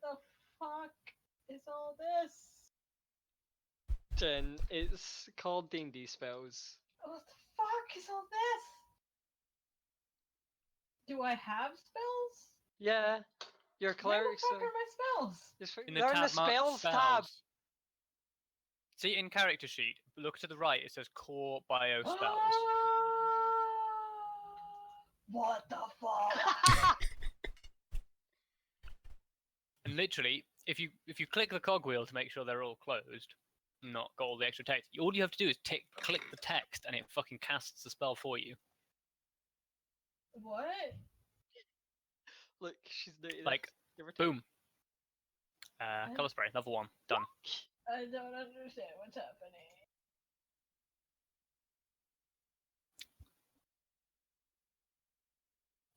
the fuck is all this? Jen, it's called D&D spells. What the fuck is all this? Do I have spells? Yeah, you're a Where the cleric, fuck so... are my spells? In They're in the tab marked spells tab! See, in character sheet, look to the right, it says core bio spells. What the fuck? And literally, if you click the cogwheel to make sure they're all closed, not got all the extra text, all you have to do is click the text and it fucking casts the spell for you. What? Look, she's new to Like, this. Give her time. boom. Color spray, level 1, done. I don't understand what's happening.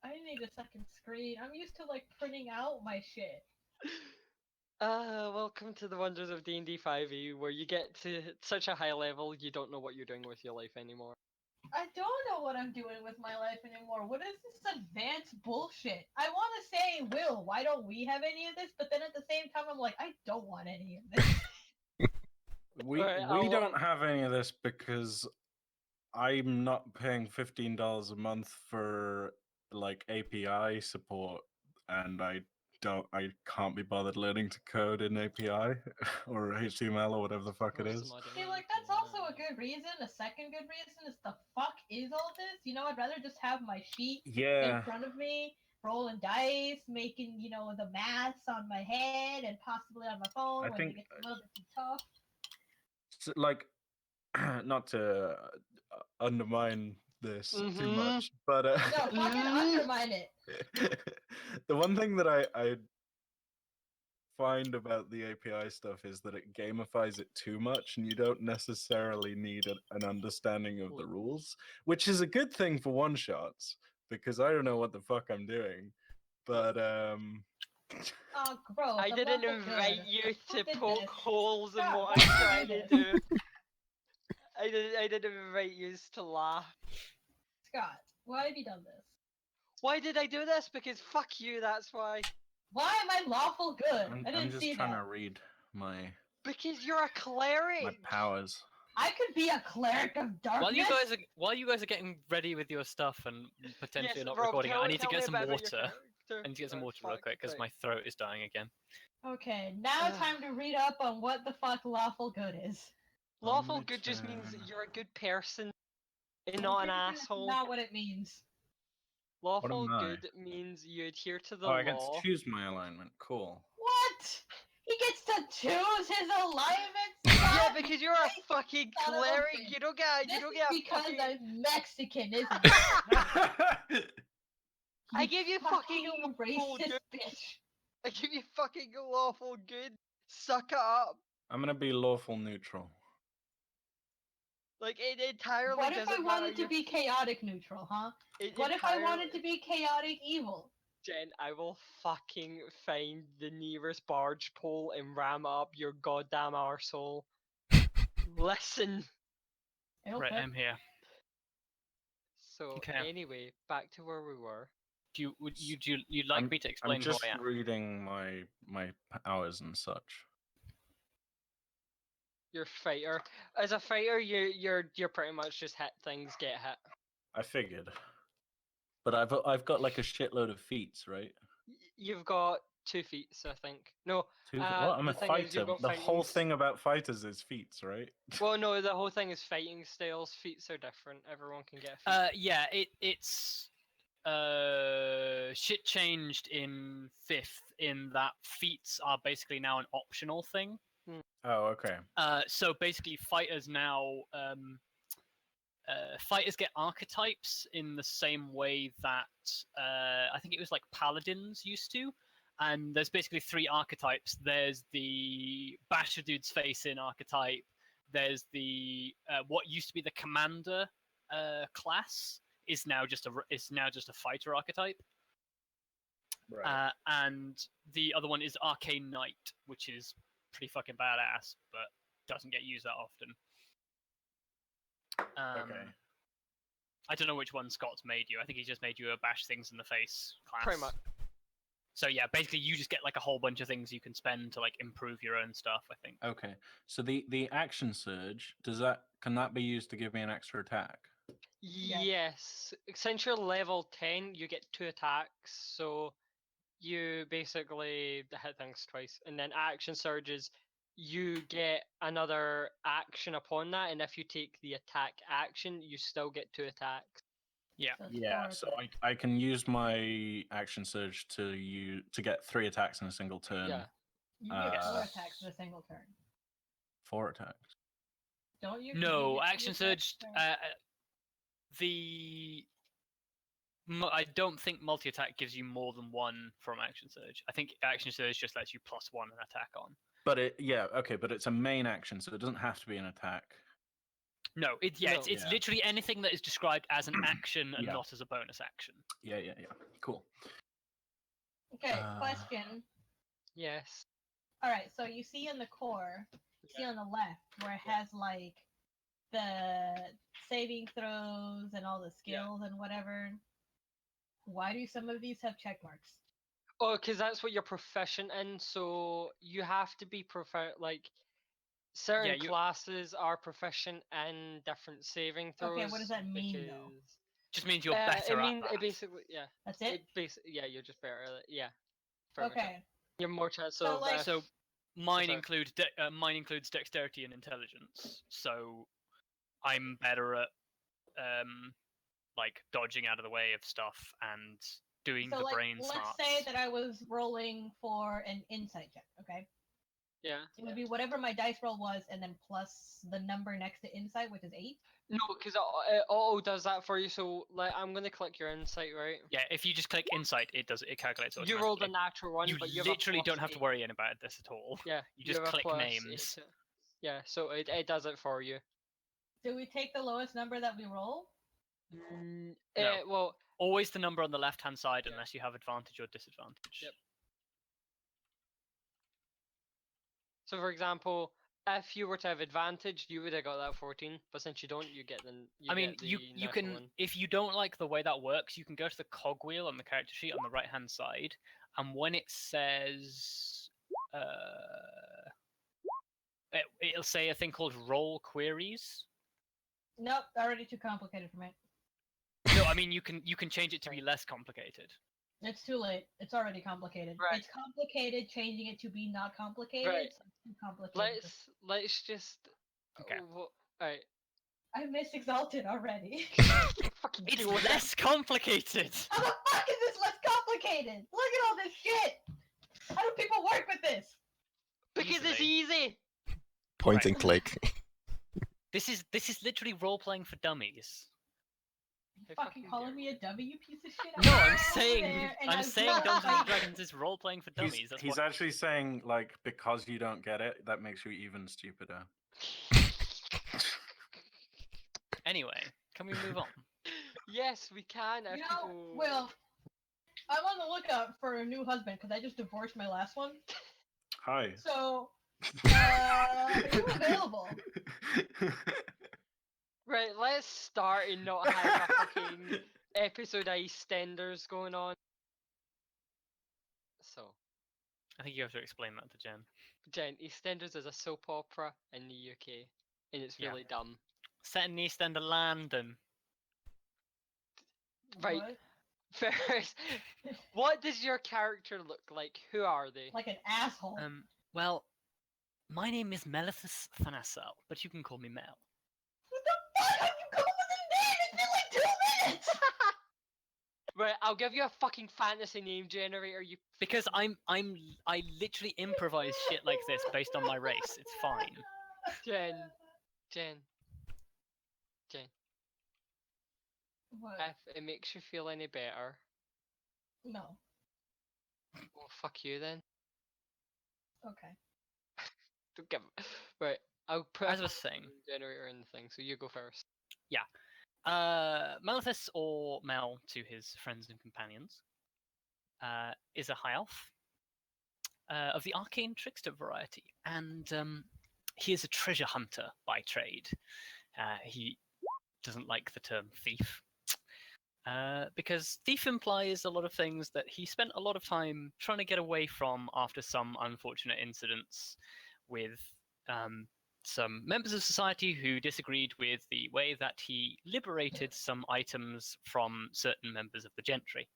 I need a second screen. I'm used to like printing out my shit. Welcome to the wonders of D&D 5e, where you get to such a high level you don't know what you're doing with your life anymore. I don't know what I'm doing with my life anymore. What is this advanced bullshit? I want to say, Will, why don't we have any of this? But then at the same time, I'm like, I don't want any of this. We don't have any of this because I'm not paying $15 a month for like API support, and I can't be bothered learning to code in API or HTML or whatever the fuck it is. See, like, that's also a good reason. A second good reason is the fuck is all this? You know, I'd rather just have my sheet in front of me, rolling dice, making, you know, the maths on my head and possibly on my phone when it gets a little bit too tough. So, like, not to undermine this too much, but no, fucking undermine it. The one thing that I find about the API stuff is that it gamifies it too much, and you don't necessarily need an understanding of the rules, which is a good thing for one shots because I don't know what the fuck I'm doing. But Oh, gross. I didn't invite you to poke holes in what I'm trying to do. I didn't invite you to laugh. Scott, why have you done this? Why did I do this? Because fuck you, that's why. Why am I lawful good? I'm just trying to read my... Because you're a cleric! My powers. I could be a cleric of darkness! While you guys are getting ready with your stuff and potentially not Rob, recording, I need to get some about water. I need to get some water real quick because my throat is dying again. Okay, now time to read up on what the fuck lawful good is. Lawful good just means that you're a good person and not an asshole. That's not what it means. Lawful good means you adhere to the law. I get to choose my alignment. Cool. What? He gets to choose his alignments? Yeah, because you're a fucking cleric. You don't get. Because I'm Mexican, isn't it? I give you fucking racist bitch. I give you fucking lawful good. Suck it up. I'm gonna be lawful neutral. Like, it entirely What if doesn't I wanted to be chaotic neutral, huh? What if I wanted to be chaotic evil? Jen, I will fucking find the nearest barge pole and ram up your goddamn arsehole. Listen. Okay. Right, I'm here. So, anyway, back to where we were. You'd like me to explain who I am? I'm just reading my powers and such. You're a fighter. As a fighter, you're pretty much just hit things, get hit. I figured. But I've got like a shitload of feats, right? You've got 2 feats, I think. No. What? I'm a fighter. The whole thing about fighters is feats, right? Well, no, the whole thing is fighting styles. Feats are different. Everyone can get a feat. Yeah, it's shit changed in 5th in that feats are basically now an optional thing. Oh, okay. So basically, fighters now fighters get archetypes in the same way that I think it was like paladins used to. And there's basically 3 archetypes. There's the bash a dude's face in archetype. There's the what used to be the commander class is now just a fighter archetype. Right. And the other one is arcane knight, which is pretty fucking badass, but doesn't get used that often. Okay. I don't know which one Scott's made you. I think he just made you a bash things in the face class. Pretty much. So yeah, basically you just get like a whole bunch of things you can spend to like improve your own stuff, I think. Okay. So the action surge, can that be used to give me an extra attack? Yes. Since you're level 10, you get 2 attacks, so you basically hit things twice. And then action surges, you get another action upon that, and if you take the attack action, you still get 2 attacks. Yeah. So it's Yeah, 4 so attacks. I can use my action surge to get 3 attacks in a single turn. Yeah. You can get 4 Uh, attacks in a single turn. 4 attacks. Don't you? No, You get action 2 attacks surge. per turn? I don't think multi attack gives you more than 1 from action surge. I think action surge just lets you +1 an attack on. But but it's a main action, so it doesn't have to be an attack. No, it's Yeah. literally anything that is described as an action and Yeah. not as a bonus action. Yeah. Cool. Okay, question. Yes. Alright, so you see in the core, you see on the left where it has like the saving throws and all the skills and whatever. Why do some of these have check marks? Oh, because that's what you're proficient in, so you have to be like certain classes are proficient in different saving throws. Okay, what does that mean though? Just means you're better at that. It basically, yeah. That's it? You're just better at it. Yeah. Okay. You're more chance So, of like- So mine sorry. includes dexterity and intelligence. So I'm better at like dodging out of the way of stuff and doing So the like, brain let's smarts. say that I was rolling for an insight check, okay? Yeah. It would be whatever my dice roll was, and then plus the number next to insight, which is 8. No, because it auto does that for you. So like, I'm gonna click your insight, right? Yeah, if you just click insight, it calculates automatically. You rolled a natural one, You but you have a literally don't +8. have to worry about this at all. Yeah. You just have a click +8 names. to- Yeah, so it does it for you. Do we take the lowest number that we roll? No. Well, Always the number on the left-hand side, unless you have advantage or disadvantage. Yep. So for example, if you were to have advantage, you would have got that 14. But since you don't, you get the. You can one. if you don't like the way that works, you can go to the cogwheel on the character sheet on the right-hand side, and when it says, it'll say a thing called roll queries. Nope, already too complicated for me. No, I mean you can change it to be less complicated. It's too late. It's already complicated. Right. It's complicated changing it to be not complicated. Right. So it's too complicated. Let's just. Okay. Alright. I miss Exalted already. Fucking It's deal with it. less complicated. How the fuck is this less complicated? Look at all this shit. How do people work with this? Because it's easy. Point Right. and click. This is literally role playing for dummies. You fucking calling me a dummy, you piece of shit? No, I'm I'm over saying there and I'm I'm saying not Dungeons and fighting. Dragons is role playing for dummies. That's He's what... actually saying, like, because you don't get it, that makes you even stupider. Anyway, can we move on? Yes, we can. You If know, people... well, I'm on the lookout for a new husband because I just divorced my last one. Hi. So, are you available? Right, let's start and not have a fucking episode EastEnders going on. So, I think you have to explain that to Jen. Jen, EastEnders is a soap opera in the UK, and it's Yeah. really dumb. Set in East End of London. Right. What? First, what does your character look like? Who are they? Like an asshole. Well, my name is Melithus Thanasel, but you can call me Mel. What the fuck? How'd you come up with a name? It's been like 2 minutes! Right, I'll give you a fucking fantasy name generator. You Because I literally improvise shit like this based on my race. It's fine. Jen. What? If it makes you feel any better, No. well, fuck you then. Okay. Don't give. Right, I'll put As I a was saying, generator in the thing, so you go first. Melithus, or Mel to his friends and companions, is a high elf of the arcane trickster variety, and he is a treasure hunter by trade. He doesn't like the term thief. Because thief implies a lot of things that he spent a lot of time trying to get away from after some unfortunate incidents with some members of society who disagreed with the way that he liberated some items from certain members of the gentry.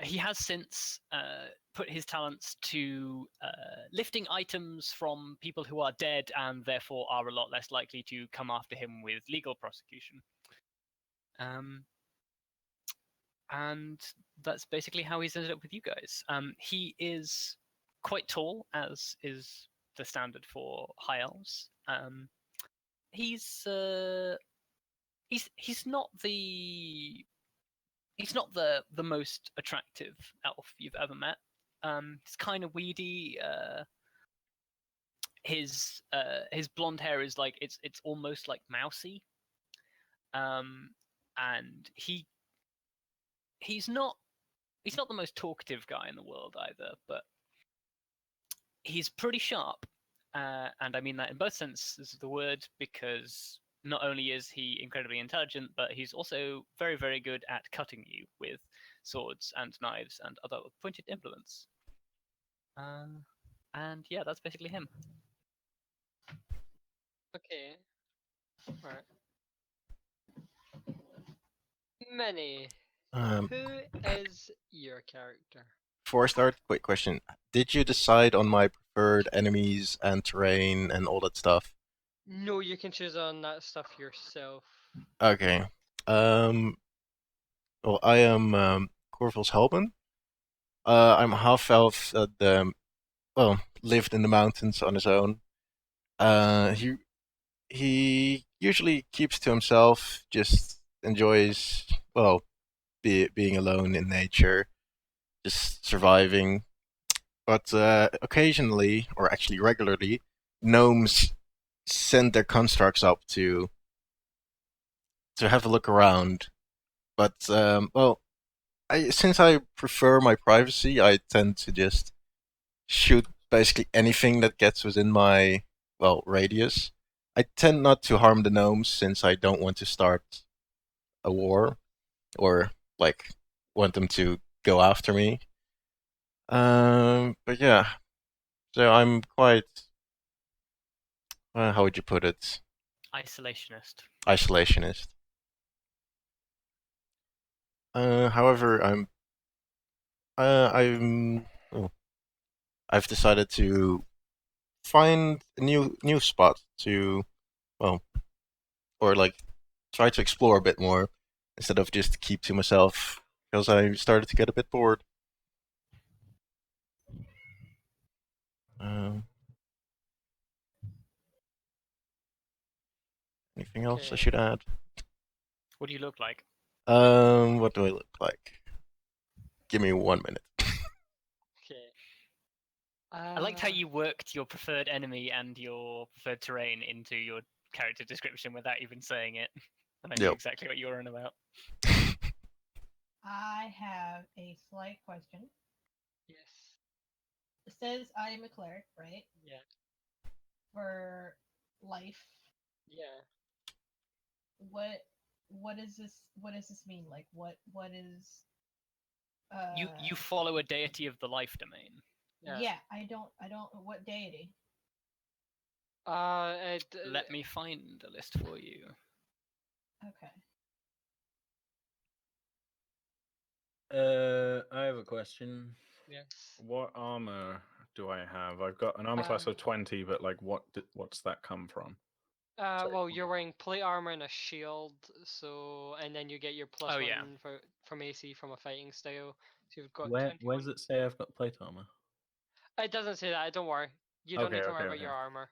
He has since put his talents to lifting items from people who are dead and therefore are a lot less likely to come after him with legal prosecution. And that's basically how he's ended up with you guys. He is quite tall, as is the standard for high elves. He's not the most attractive elf you've ever met. He's kind of weedy. His blonde hair is like it's almost like mousy. And he's not the most talkative guy in the world either, but he's pretty sharp. And I mean that in both senses of the word, because not only is he incredibly intelligent, but he's also very, very good at cutting you with swords and knives and other pointed implements. And yeah, that's basically him. Okay. Alright. Many. Who is your character? Before I start, quick question. Did you decide on my preferred enemies and terrain and all that stuff? No, you can choose on that stuff yourself. Okay. Well, I am Corval's Helban. I'm a half elf that lived in the mountains on his own. He usually keeps to himself, just enjoys being alone in nature, just surviving. But occasionally, or actually regularly, gnomes send their constructs up to have a look around. But since I prefer my privacy, I tend to just shoot basically anything that gets within my radius. I tend not to harm the gnomes since I don't want to start a war or want them to go after me. But yeah, so I'm quite how would you put it? Isolationist. Isolationist. However, I've decided to find a new spot to or try to explore a bit more instead of just keep to myself, because I started to get a bit bored. Anything else I should add? What do you look like? What do I look like? Give me 1 minute. Okay. I liked how you worked your preferred enemy and your preferred terrain into your character description without even saying it. And I knew exactly what you were on about. I have a slight question. Yes. It says I am a cleric, right? Yeah. For life. Yeah. What does this mean? Like what is You follow a deity of the life domain. Yeah, I don't what deity? Let me find a list for you. Okay. I have a question. Yes. What armor do I have? I've got an armor class of 20, but what's that come from? Well, you're wearing plate armor and a shield, and then you get your plus one from AC from a fighting style. So you've got. Where does it say I've got plate armor? It doesn't say that. Don't worry. You don't need to worry about your armor.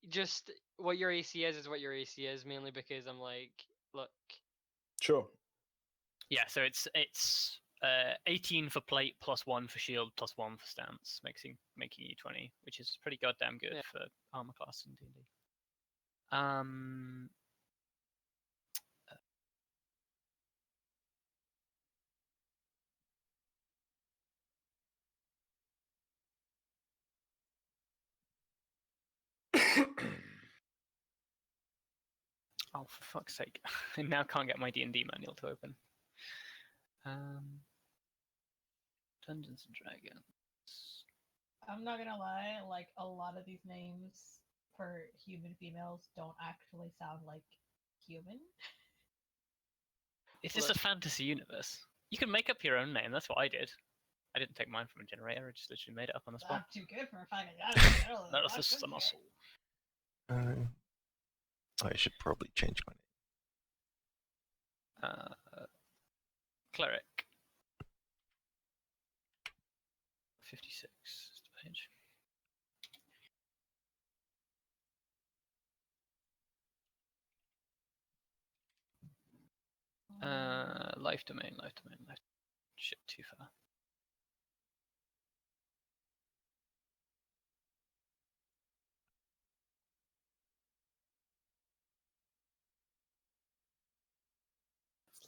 Just what your AC is what your AC is. Mainly because I'm look. Sure. Yeah, so it's 18 for plate, plus 1 for shield, plus 1 for stance, making you 20, which is pretty goddamn good for armor class in D&D. Oh, for fuck's sake! I now can't get my D&D manual to open. Dungeons and Dragons. I'm not gonna lie, like a lot of these names for human females don't actually sound like human. It's just a fantasy universe. You can make up your own name. That's what I did. I didn't take mine from a generator. I just literally made it up on the spot. Not too good for a fucking That was the muscle. I should probably change my name. Cleric. 56 is the page. Life domain. Shit, too far.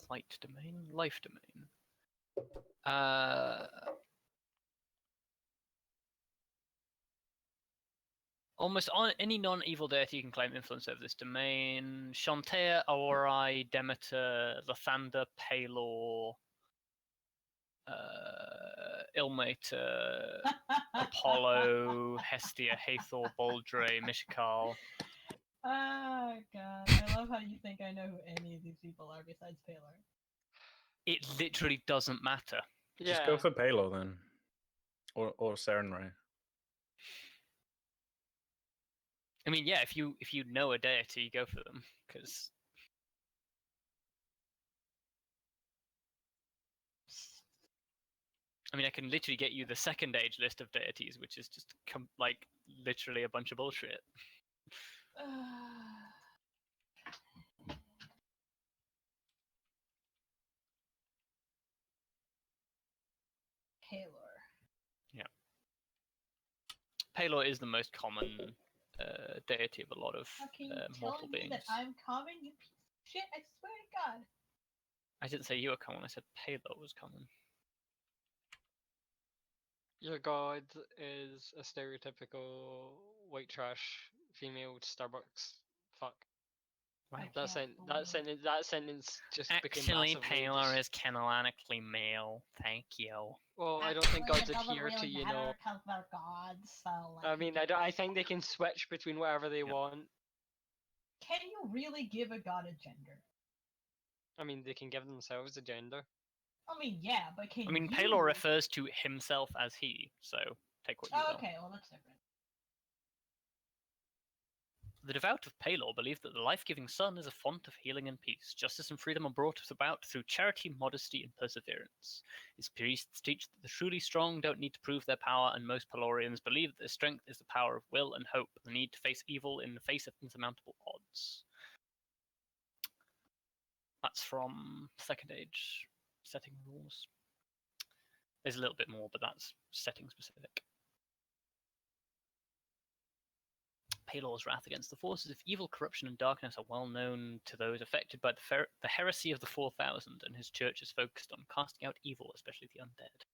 Light domain, life domain. Almost on any non-evil deity you can claim influence over this domain. Shantae, Aorai, Demeter, Lathander, Palor, Ilmater, Apollo, Hestia, Hathor, Baldre, Mishkal. Oh god, I love how you think I know who any of these people are besides Paylor. It literally doesn't matter. Just go for Palo then, or Serenray. I mean, yeah, if you know a deity, go for them, because I mean, I can literally get you the second age list of deities, which is just like literally a bunch of bullshit. Paylor. Yeah. Paylor is the most common deity of a lot of mortal beings. That I'm common, you piece of shit, I swear to God. I didn't say you were common, I said Paylor was common. Your god is a stereotypical white trash female Starbucks fuck. Right. That sentence just became Actually, massively Paylor is canonically male. Thank you. Well, I don't think gods it adhere really to, you matter know. because they're gods, so like. I mean, I think they can switch between whatever they want. Can you really give a god a gender? I mean, they can give themselves a gender. I mean, yeah, but can I mean, you... Paylor refers to himself as he, so take what you will. Okay, well, that's different. The devout of Paylor believe that the life-giving sun is a font of healing and peace. Justice and freedom are brought about through charity, modesty, and perseverance. His priests teach that the truly strong don't need to prove their power, and most Pelorians believe that their strength is the power of will and hope, the need to face evil in the face of insurmountable odds. That's from Second Age setting rules. There's a little bit more, but that's setting specific. Paylor's wrath against the forces of evil, corruption, and darkness are well known to those affected by the heresy of the 4000, and his church is focused on casting out evil, especially the undead.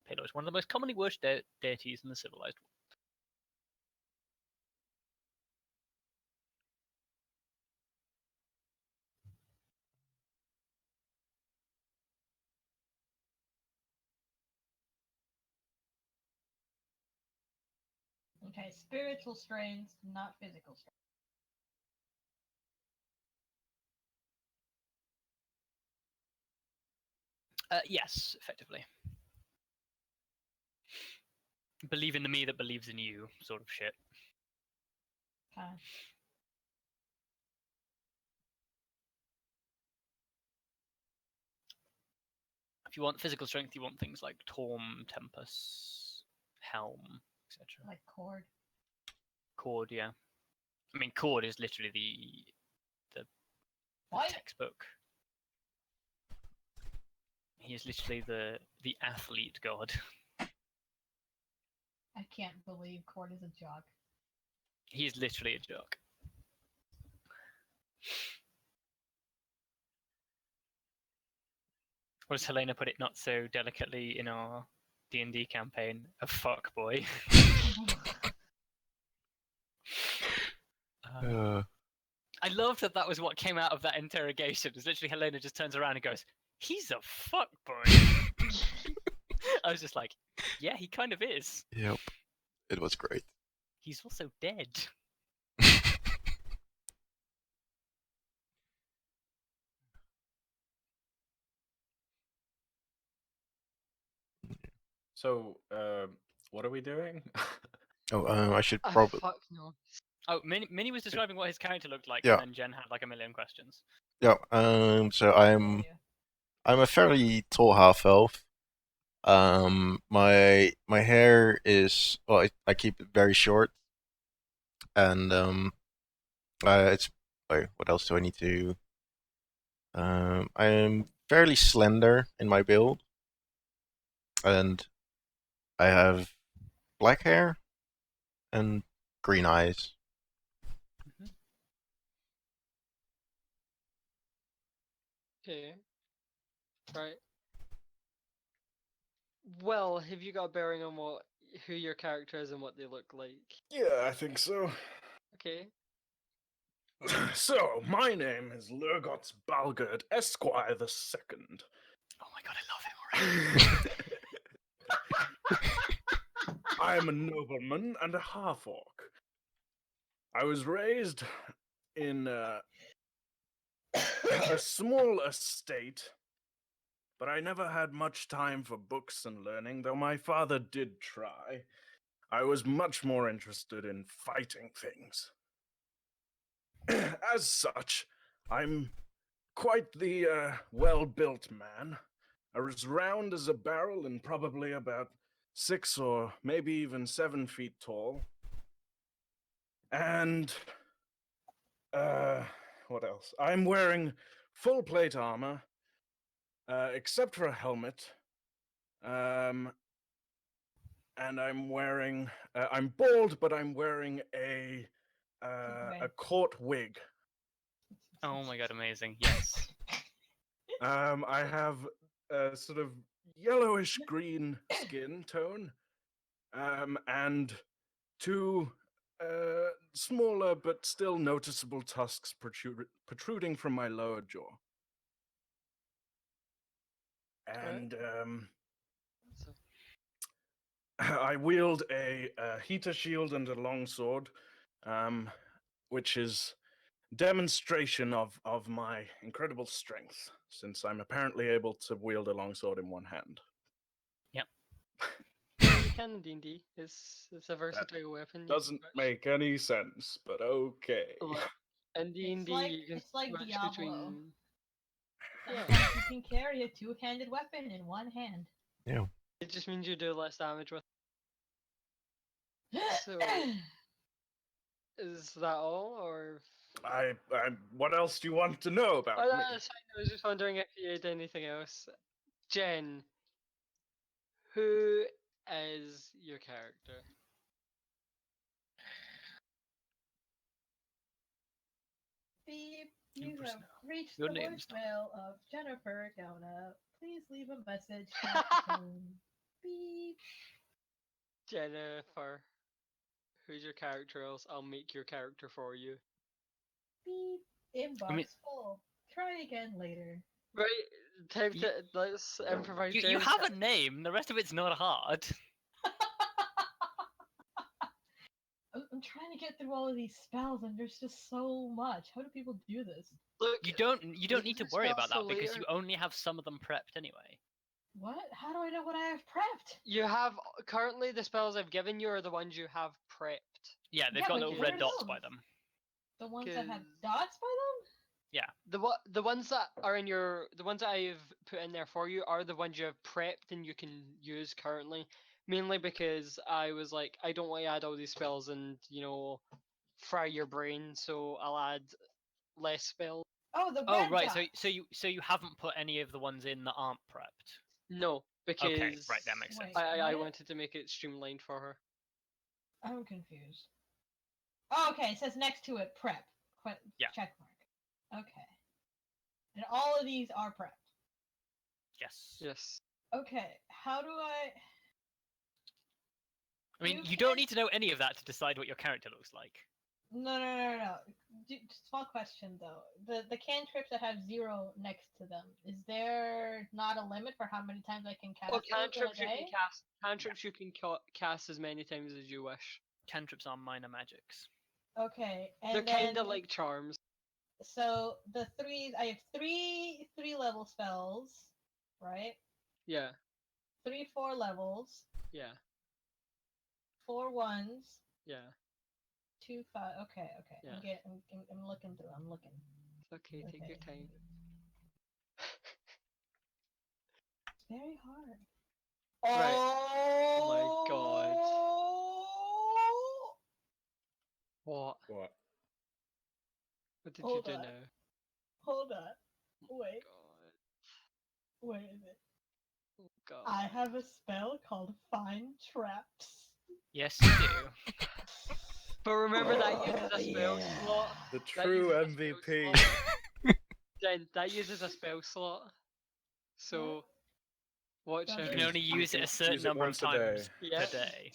Paylor is one of the most commonly worshipped deities in the civilized world. Okay, spiritual strains, not physical strains. Yes, effectively. Believe in the me that believes in you, sort of shit. Okay. If you want physical strength, you want things like Torm, Tempest, Helm, etc. Like Cord. Cord, yeah. I mean, Cord is literally the textbook. He is literally the athlete god. I can't believe Cord is a jock. He is literally a jock. Or as Helena put it not so delicately in our D&D campaign, a fuck boy. I love that was what came out of that interrogation. It's literally Helena just turns around and goes, "He's a fuckboy." I was just like, yeah, he kind of is. Yep. It was great. He's also dead. So, what are we doing? Oh, I should probably. Fuck no. Oh, Minnie was describing what his character looked like, Yeah. and then Jen had like a million questions. Yeah. So I'm a fairly tall half elf. My hair is I keep it very short, and it's wait, what else do I need to? I am fairly slender in my build, and I have black hair and green eyes. Okay. Right. Well, have you got a bearing on who your character is and what they look like? Yeah, I think so. Okay. So, my name is Lurgots Balgard, Esquire the Second. Oh my god, I love him already. I am a nobleman and a half-orc. I was raised in a small estate, but I never had much time for books and learning, though my father did try. I was much more interested in fighting things. As such, I'm quite the well-built man. I was round as a barrel and probably about 6 or maybe even 7 feet tall. And what else? I'm wearing full plate armor, except for a helmet. And I'm wearing. I'm bald, but I'm wearing a court wig. Oh my god, amazing. Yes. I have a sort of yellowish green skin tone, and two smaller but still noticeable tusks protruding from my lower jaw. And So, I wield a heater shield and a long sword, which is demonstration of my incredible strength, since I'm apparently able to wield a longsword in one hand. Yep. yeah, you can in D&D. It's a versatile weapon. Doesn't make any sense, but okay. Look, in D&D, you can it's like switch Diablo. between. Yeah. Sometimes you can carry a two-handed weapon in one hand. Yeah. It just means you do less damage with. So, is that all, or? I what else do you want to know about Oh, me? that's fine. I was just wondering if you had anything else. Jen, who is your character? Beep, you Empress have now. reached Your the name's voicemail of Jennifer Dona. Please leave a message after the tone. Beep. Jennifer. Who's your character? Else I'll make your character for you. Beep. Inbox full. Try again later. Right, let's improvise. You Jen's have a name. The rest of it's not hard. I'm trying to get through all of these spells, and there's just so much. How do people do this? Look, You don't leave need to the worry spells about that till because later. you only have some of them prepped anyway. What? How do I know what I have prepped? You have currently the spells I've given you are the ones you have prepped. Yeah, they've Yeah, got but little what red are dots those? by them. The ones that have 'Cause- dots by them? The ones that are in the ones that I've put in there for you are the ones you have prepped and you can use currently. Mainly because I was like, I don't want to add all these spells and fry your brain, so I'll add less spells. Oh, the red Oh right, dots. so you haven't put any of the ones in that aren't prepped. No, because Okay, right, that makes sense. Wait. I What? wanted to make it streamlined for her. I'm confused. Oh, okay, it says next to it prep. Yeah. Check mark. Okay. And all of these are prepped. Yes. Yes. Okay, how do I... I mean, You you don't can't- need to know any of that to decide what your character looks like. No. Small question though. The cantrips that have 0 next to them, is there not a limit for how many times I can cast Well, those in a cantrips you can day? cast. Cantrips you can cast as many times as you wish. Cantrips are minor magics. Okay, They're and kind then of like charms. so the threes, I have three level spells, right? Yeah, 3 4 levels, yeah, 4 ones, yeah. 2 5. Okay. Yeah. I'm looking through. I'm looking. It's okay, take your time. It's very hard. Right. Oh my god. What? What? What did Hold you do on. now? Hold on. Wait. God. Wait a minute. Oh god. I have a spell called Find Traps. Yes, you do. But remember that uses a spell Yeah. slot. The That true uses a spell MVP. slot. Jen, that uses a spell slot. So watch So out. You there's- can only use it a certain Use it number of once a day. times Yeah. per day.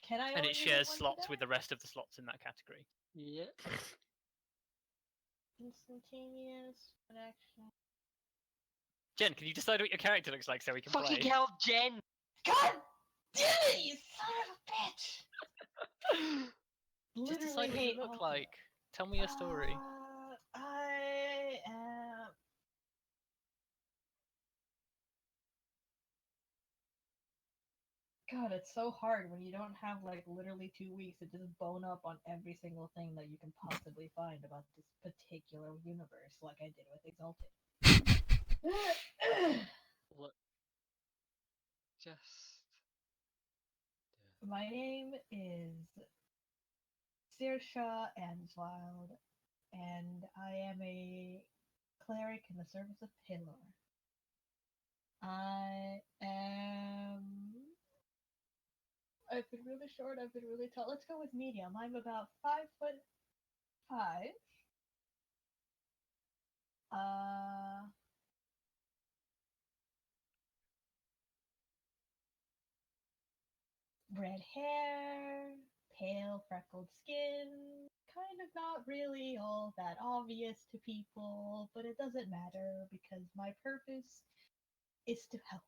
Can I? And only it use shares once a slots day? with the rest of the slots in that category. Yeah. Instantaneous connection. Jen, can you decide what your character looks like so we can Fucking play? hell, Jen! God damn it, you son of a bitch! Just Literally decide what hate you look all of like. Tell me your story. I am. God, it's so hard when you don't have like literally 2 weeks to just bone up on every single thing that you can possibly find about this particular universe, like I did with Exalted. Look. Just. My name is Saoirse Answild, and I am a cleric in the service of Pillar. I've been really short, I've been really tall. Let's go with medium. I'm about 5'5". Red hair, pale freckled skin, kind of not really all that obvious to people, but it doesn't matter because my purpose is to help.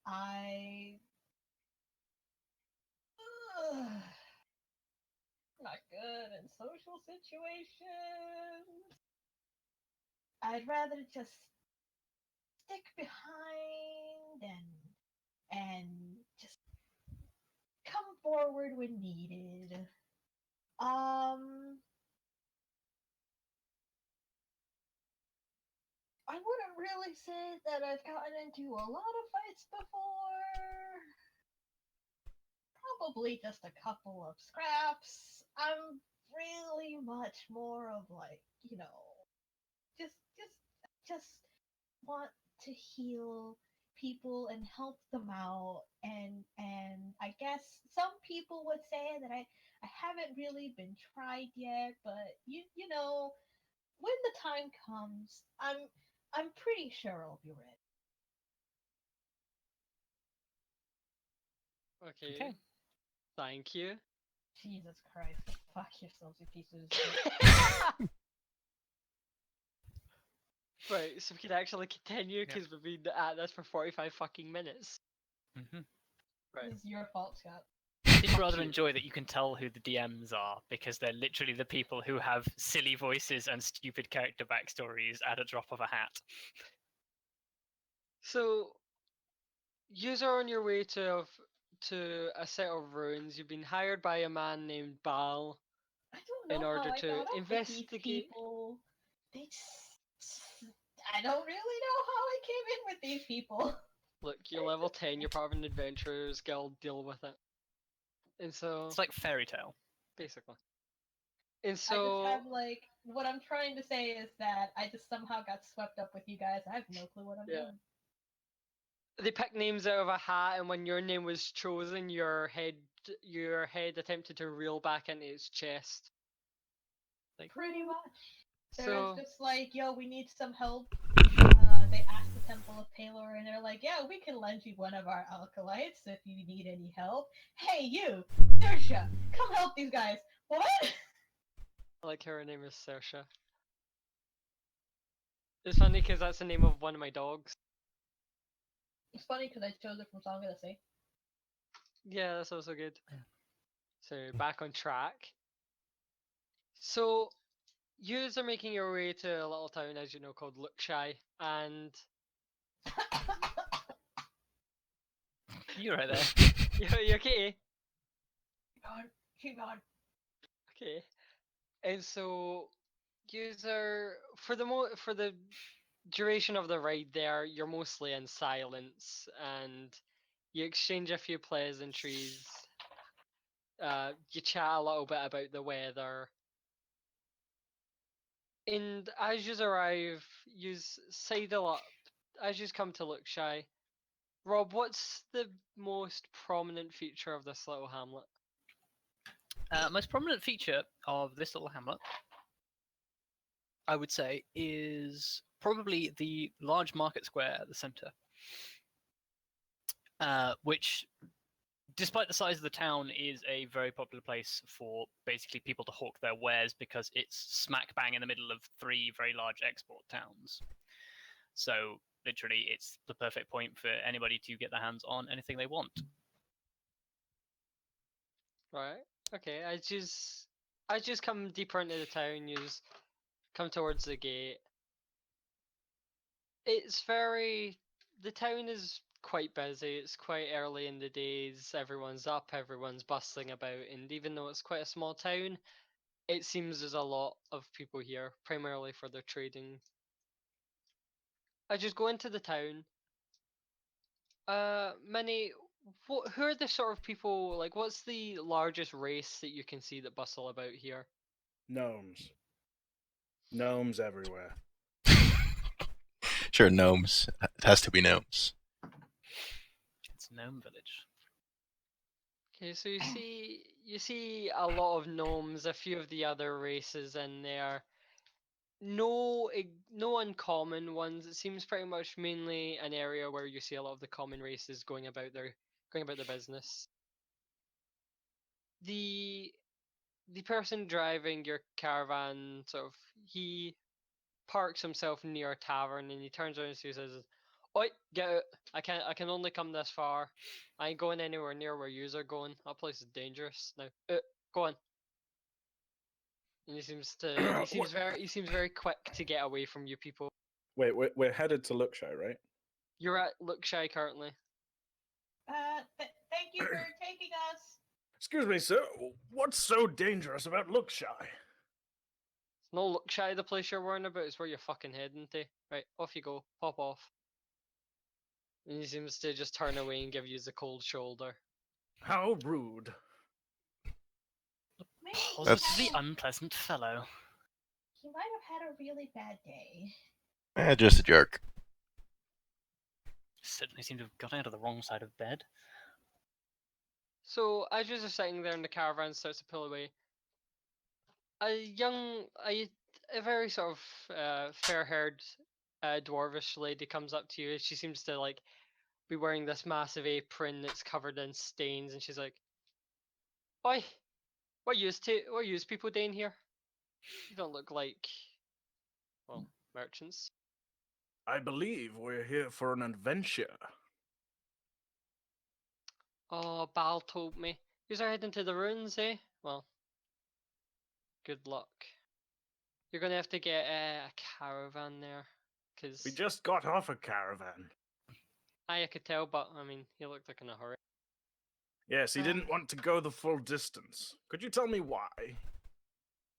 I not good in social situations. I'd rather just stick behind and just come forward when needed. I wouldn't really say that I've gotten into a lot of fights before. Probably just a couple of scraps. I'm really much more of like, just want to heal people and help them out, and I guess some people would say that I haven't really been tried yet, but you know when the time comes, I'm pretty sure I'll be ready. Okay. Thank you. Jesus Christ, fuck yourselves, you pieces of shit. Right, so we can actually continue because we've been at this for 45 fucking minutes. Mm-hmm. Right. This is your fault, Scott. I did rather enjoy that you can tell who the DMs are because they're literally the people who have silly voices and stupid character backstories at a drop of a hat. So, yous are on your way to a set of ruins. You've been hired by a man named Bal. I don't know in order how I to got up investigate. with these people. I don't really know how I came in with these people. Look, you're level 10, you're part of an adventurers guild, deal with it. And so... It's like Fairy Tale. Basically. And so... I just have like, what I'm trying to say is that I just somehow got swept up with you guys. I have no clue what I'm doing. They picked names out of a hat, and when your name was chosen, your head attempted to reel back into its chest. Like, pretty much. They're So just like, yo, we need some help. They ask the Temple of Palor, and they're like, yeah, we can lend you one of our alkalites if you need any help. Hey, you, Sersha, come help these guys. What? I like her name is Sersha. It's funny because that's the name of one of my dogs. It's funny because I chose it from Song of the Sea. Yeah, that's also good. So back on track. So yous are making your way to a little town, as you know, called Lookshy, and You're right there. you okay? Keep on. Okay. And so yous are for the duration of the ride there, you're mostly in silence, and you exchange a few pleasantries. You chat a little bit about the weather. And as you arrive, you sidle up. As you come to Lookshy, Rob, what's the most prominent feature of this little hamlet? Most prominent feature of this little hamlet, I would say, is probably the large market square at the center, which, despite the size of the town, is a very popular place for basically people to hawk their wares because it's smack bang in the middle of 3 very large export towns. So literally, it's the perfect point for anybody to get their hands on anything they want. Right. Okay. I just come deeper into the town. You just come towards the gate. It's very. The town is quite busy. It's quite early in the days. Everyone's up. Everyone's bustling about. And even though it's quite a small town, it seems there's a lot of people here, primarily for their trading. I just go into the town. Minnie, who are the sort of people, like, what's the largest race that you can see that bustle about here? Gnomes. Gnomes everywhere. Sure, gnomes. It has to be gnomes. It's Gnome Village. Okay, so you see a lot of gnomes, a few of the other races in there. No uncommon ones. It seems pretty much mainly an area where you see a lot of the common races going about their business. The person driving your caravan he parks himself near a tavern and he turns around and he says, "Oi, get out! I can only come this far. I ain't going anywhere near where yous are going. That place is dangerous. Now, go on." And he seems very quick to get away from you people. Wait, we're headed to Lookshy, right? You're at Lookshy currently. Thank you for taking us. Excuse me, sir. What's so dangerous about Lookshy? It's no Lookshy the place you're worrying about. It's where you're fucking heading to. Right, off you go. Pop off. And he seems to just turn away and give you the cold shoulder. How rude. Maybe Positively unpleasant fellow. he might have had a really bad day. Just a jerk. Certainly seem to have got out of the wrong side of bed. So as you're sitting there and the caravan starts to pull away, a very sort of fair-haired dwarvish lady comes up to you. She seems to like be wearing this massive apron that's covered in stains, and she's like, "Oi, what use people doing here? You don't look like, well, merchants." I believe we're here for an adventure. Oh, Bal told me. You're heading to the ruins, eh? Well, good luck. You're gonna have to get a caravan there, cause We just got off a caravan. I could tell, but I mean, he looked like in a hurry. Yes, he didn't want to go the full distance. Could you tell me why?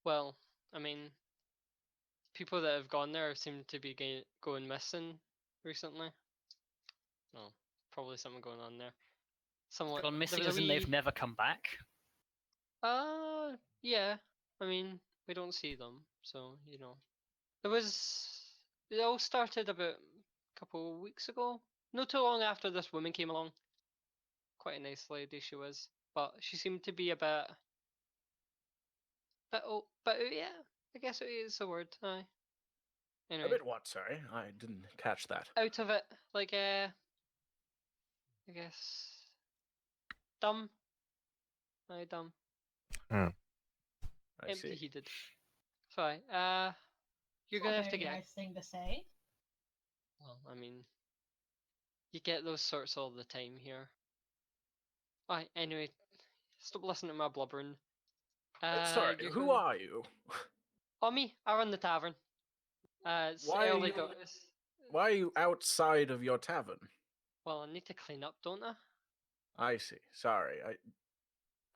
Well, I mean, people that have gone there seem to be going missing recently. Well, probably something going on there. Somewhat. Gone missing There was as a in they've wee. never come back. Yeah. I mean, we don't see them, so you know. There was. It all started about a couple of weeks ago. Not too long after this woman came along. Quite a nice lady she was, but she seemed to be a bit. But oh, yeah, I guess it is a word. Aye. A Anyway, bit what? Sorry, I didn't catch that. out of it, like I guess dumb. Aye, dumb. Hmm. I see. Empty-heated. Sorry. You're It's gonna not a have to very get. nice thing to say. Well, I mean, you get those sorts all the time here. Alright, anyway, stop listening to my blubbering. Sorry, You're who going. are you? Oh, me. I run the tavern. It's Why are early you- doors. Why are you outside of your tavern? Well, I need to clean up, don't I? I see. Sorry, I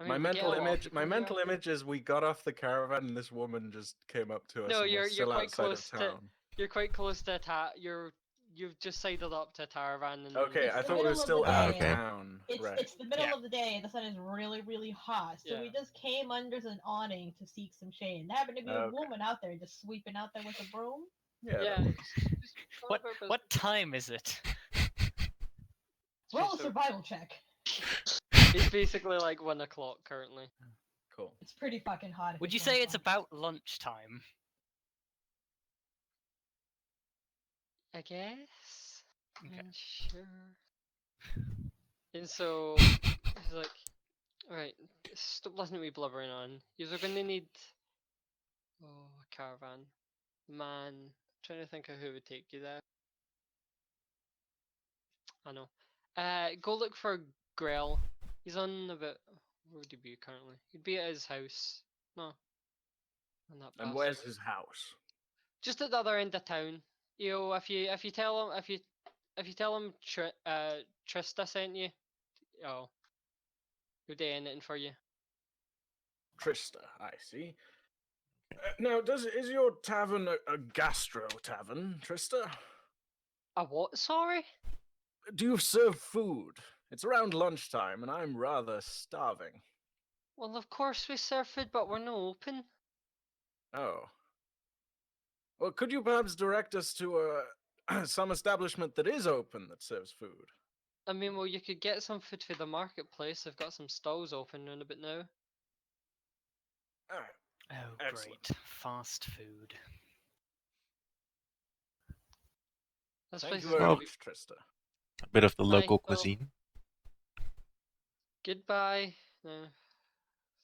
mean, my we get a mental lot of image. people My here. mental image is we got off the caravan and this woman just came up to us. No, and we're you're still quite outside close of town. You're quite close to you've just sidled up to a caravan and. Okay, It's I the thought we were middle of still the in day. town. It's Right. it's the middle Yeah. of the day. The sun is really really hot, so we Yeah. just came under an awning to seek some shade. There happened to be a Okay. woman out there just sweeping out there with a broom. Yeah. Yeah. just going about business. What time is it? Roll a Just a- survival check. It's basically like 1 o'clock currently. Cool. It's pretty fucking hot. if Would you it's say it's 1 about lunchtime? I guess. Okay. Sure. And so he's like, alright, stop listening to me blubbering on. You're gonna need a caravan. Man, trying to think of who would take you there. I know. Go look for Grell. He's on about where would he be currently? He'd be at his house. No. On that And bastard. where's his house? Just at the other end of town. You know, if you tell him Trista sent you, oh, he'll do anything for you. Trista, I see. Now, is your tavern a gastro tavern, Trista? A what? Sorry. Do you serve food? It's around lunchtime, and I'm rather starving. Well, of course we serve food, but we're not open. Oh. Well, could you perhaps direct us to some establishment that is open that serves food? I mean, well, you could get some food for the marketplace. I've got some stalls open around a bit now. Ah, Oh, Excellent. great. Fast food. This thank place you is very gonna Well- be. much, Trista. A bit of the local well- cuisine. Goodbye. No.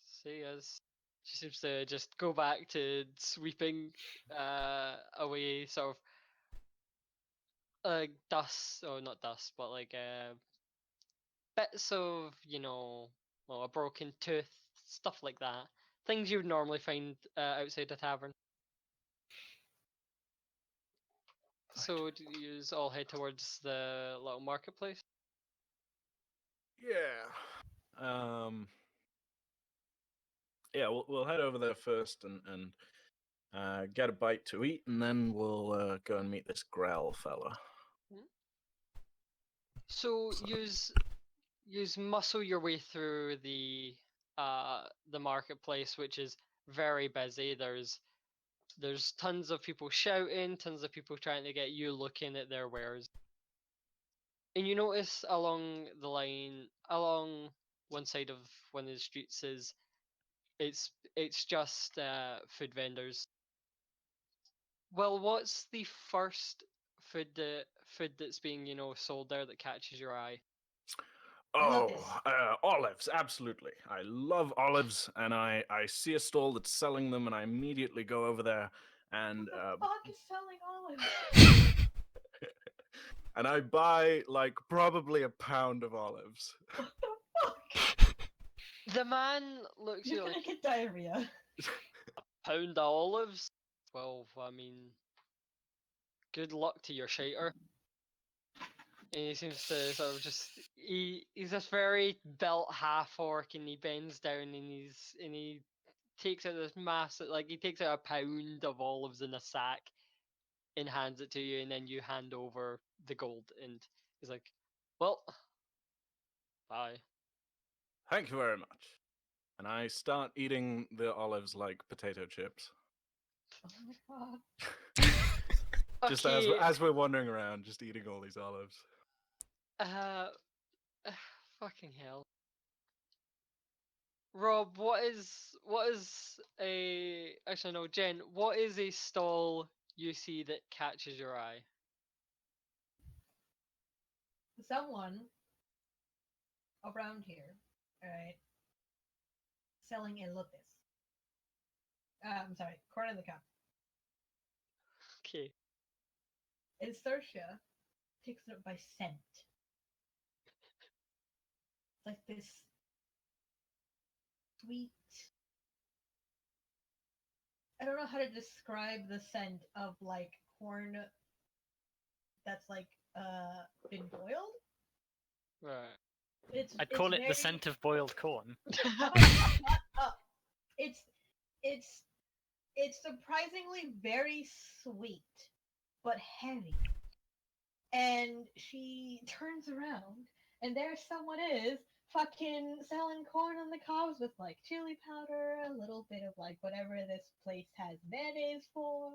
See us. She seems to just go back to sweeping away sort of dust, or not dust, but like bits of, well, a broken tooth, stuff like that. Things you would normally find outside a tavern. So do you all head towards the little marketplace? Yeah. Yeah, we'll head over there first and get a bite to eat, and then we'll go and meet this Grell fella. So use muscle your way through the marketplace, which is very busy. There's tons of people shouting, tons of people trying to get you looking at their wares. And you notice along the line, along one side of one of the streets is it's just food vendors. Well, what's the first food that's being sold there that catches your eye? Oh, Lettuce. olives, absolutely. I love olives, and I see a stall that's selling them, and I immediately go over there and Who the fuck is selling olives? and I buy like probably a pound of olives. What the fuck? The man looks at You're you gonna like, get diarrhea. pound of olives? Well, I mean, good luck to your shater. And he seems to sort of he's this very built half orc, and he bends down and he takes out this massive, like, he takes out a pound of olives in a sack and hands it to you, and then you hand over the gold, and he's like, well, bye. Thank you very much. And I start eating the olives like potato chips. Oh my god. Just Okay, as we're wandering around, just eating all these olives. uh, fucking hell. Rob, what is a actually no, Jen, what is a stall you see that catches your eye? Someone around here, alright, selling elotes. I'm sorry, corn on the cob. Okay. And Saoirse picks it up by scent. It's like this sweet. I don't know how to describe the scent of like corn that's like been boiled. Right. I'd call it very... the scent of boiled corn. Oh, shut up. It's surprisingly very sweet, but heavy. And she turns around, and there someone is fucking selling corn on the cobs with like chili powder, a little bit of like whatever this place has mayonnaise for,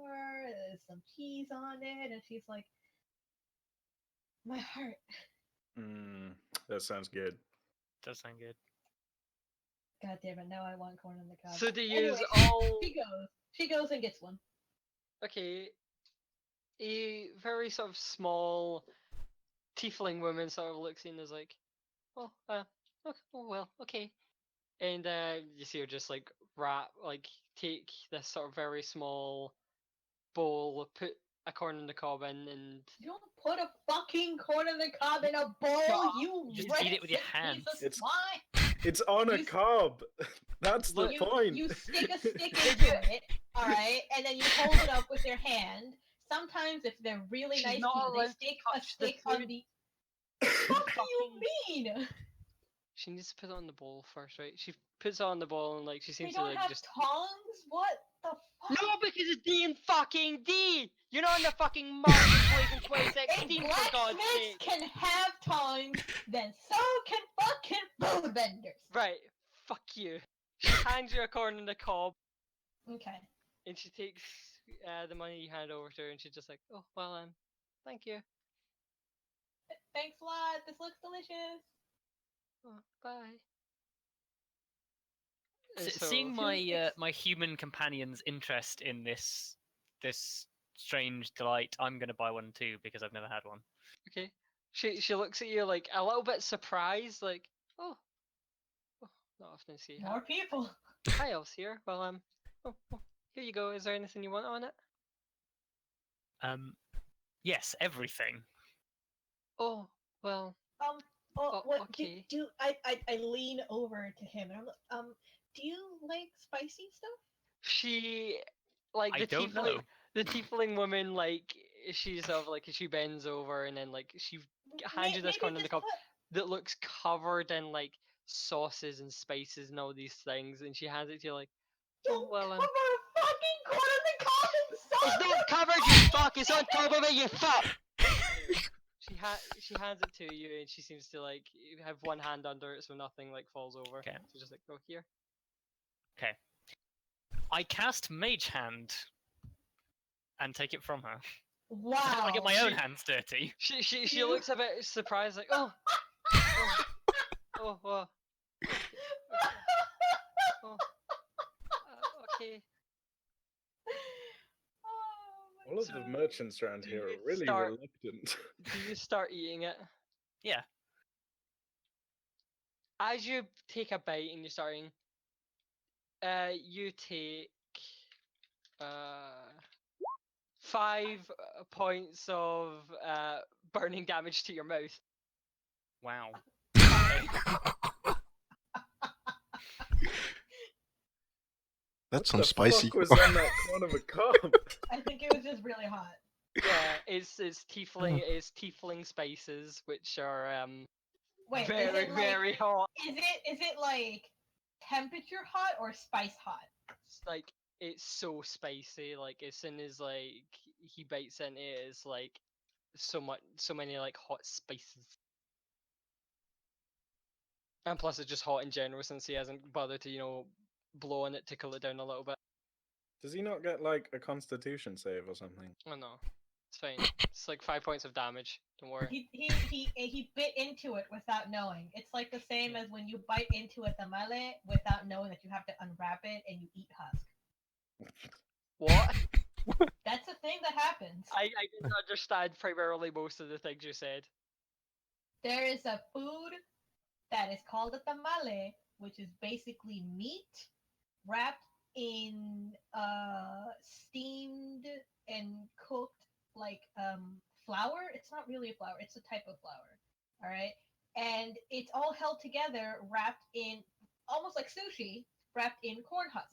some cheese on it, and she's like, my heart. That sounds good. Does sound good. God damn it! Now I want corn on the cob. So they Anyway, use all. She goes and gets one. Okay. A very sort of small tiefling woman sort of looks in as like, oh, oh well, okay. And you see her just like take this sort of very small bowl, put a corn on the cob in, and You don't put a fucking corn on the cob in a bowl. You just rancid eat it with your hands. piece of swine. It's on a cob. That's the point. You stick a stick into it, all right, and then you hold it up with your hand. Sometimes, if they're really She's nice not people, they allowed to stick a touch the stick on food. the. What do you mean? She needs to put it on the bowl first, right? She puts it on the bowl and like she They seems don't to like have just. tongs. What the fuck? No, because it's D and fucking D. You're not in the fucking marketplace in If 2016 for God's blacksmiths sake. can have tongs, then so can fucking food vendors. Right, fuck you. She hands you a corn on the cob. Okay. And she takes the money you hand over to her, and she's just like, "Oh well, thank you. Thanks a lot. This looks delicious. Oh, bye." Seeing my human companion's interest in this strange delight, I'm gonna buy one too because I've never had one. Okay, she looks at you like a little bit surprised, like, "Oh, not often see More people. Hi, Elves here. Well, oh, here you go. Is there anything you want on it?" Yes, everything. Oh, well. What okay. I lean over to him and I'm like, do you like spicy stuff? She like I don't know. The tiefling woman, like she's sort of like she bends over and then like she hands you this corn on the cob that looks covered in like sauces and spices and all these things, and she hands it to you like, Don't oh well, cover a fucking corn on the cob in sauce. it's not covered, you fuck. It's on top of it, you fuck. She hands it to you, and she seems to like have one hand under it so nothing like falls over. Okay. So just like, go here. Okay. I cast Mage Hand and take it from her. Wow. I get my own hands dirty. She looks a bit surprised, like, oh, okay. All of the merchants around here are really reluctant. Do you start eating it? Yeah. As you take a bite and you're starting, you take 5 points of burning damage to your mouth. Wow. That's some spicy. What the fuck was on that corn of a cob? I think it was just really hot. Yeah, it's tiefling spices, which are Wait, very hot. Is it like temperature hot or spice hot? It's like it's so spicy. Like as soon as like he bites into it, it's like so many like hot spices. And plus, it's just hot in general since he hasn't bothered to blow on it to cool it down a little bit. Does he not get like a constitution save or something? Oh no. It's fine. It's like 5 points of damage. Don't worry. He bit into it without knowing. It's like the same as when you bite into a tamale without knowing that you have to unwrap it and you eat husk. What? That's a thing that happens. I didn't understand primarily most of the things you said. There is a food that is called a tamale, which is basically meat wrapped in steamed and cooked like flour. It's not really a flour, it's a type of flour. All right. And it's all held together, wrapped in almost like sushi, wrapped in corn husks.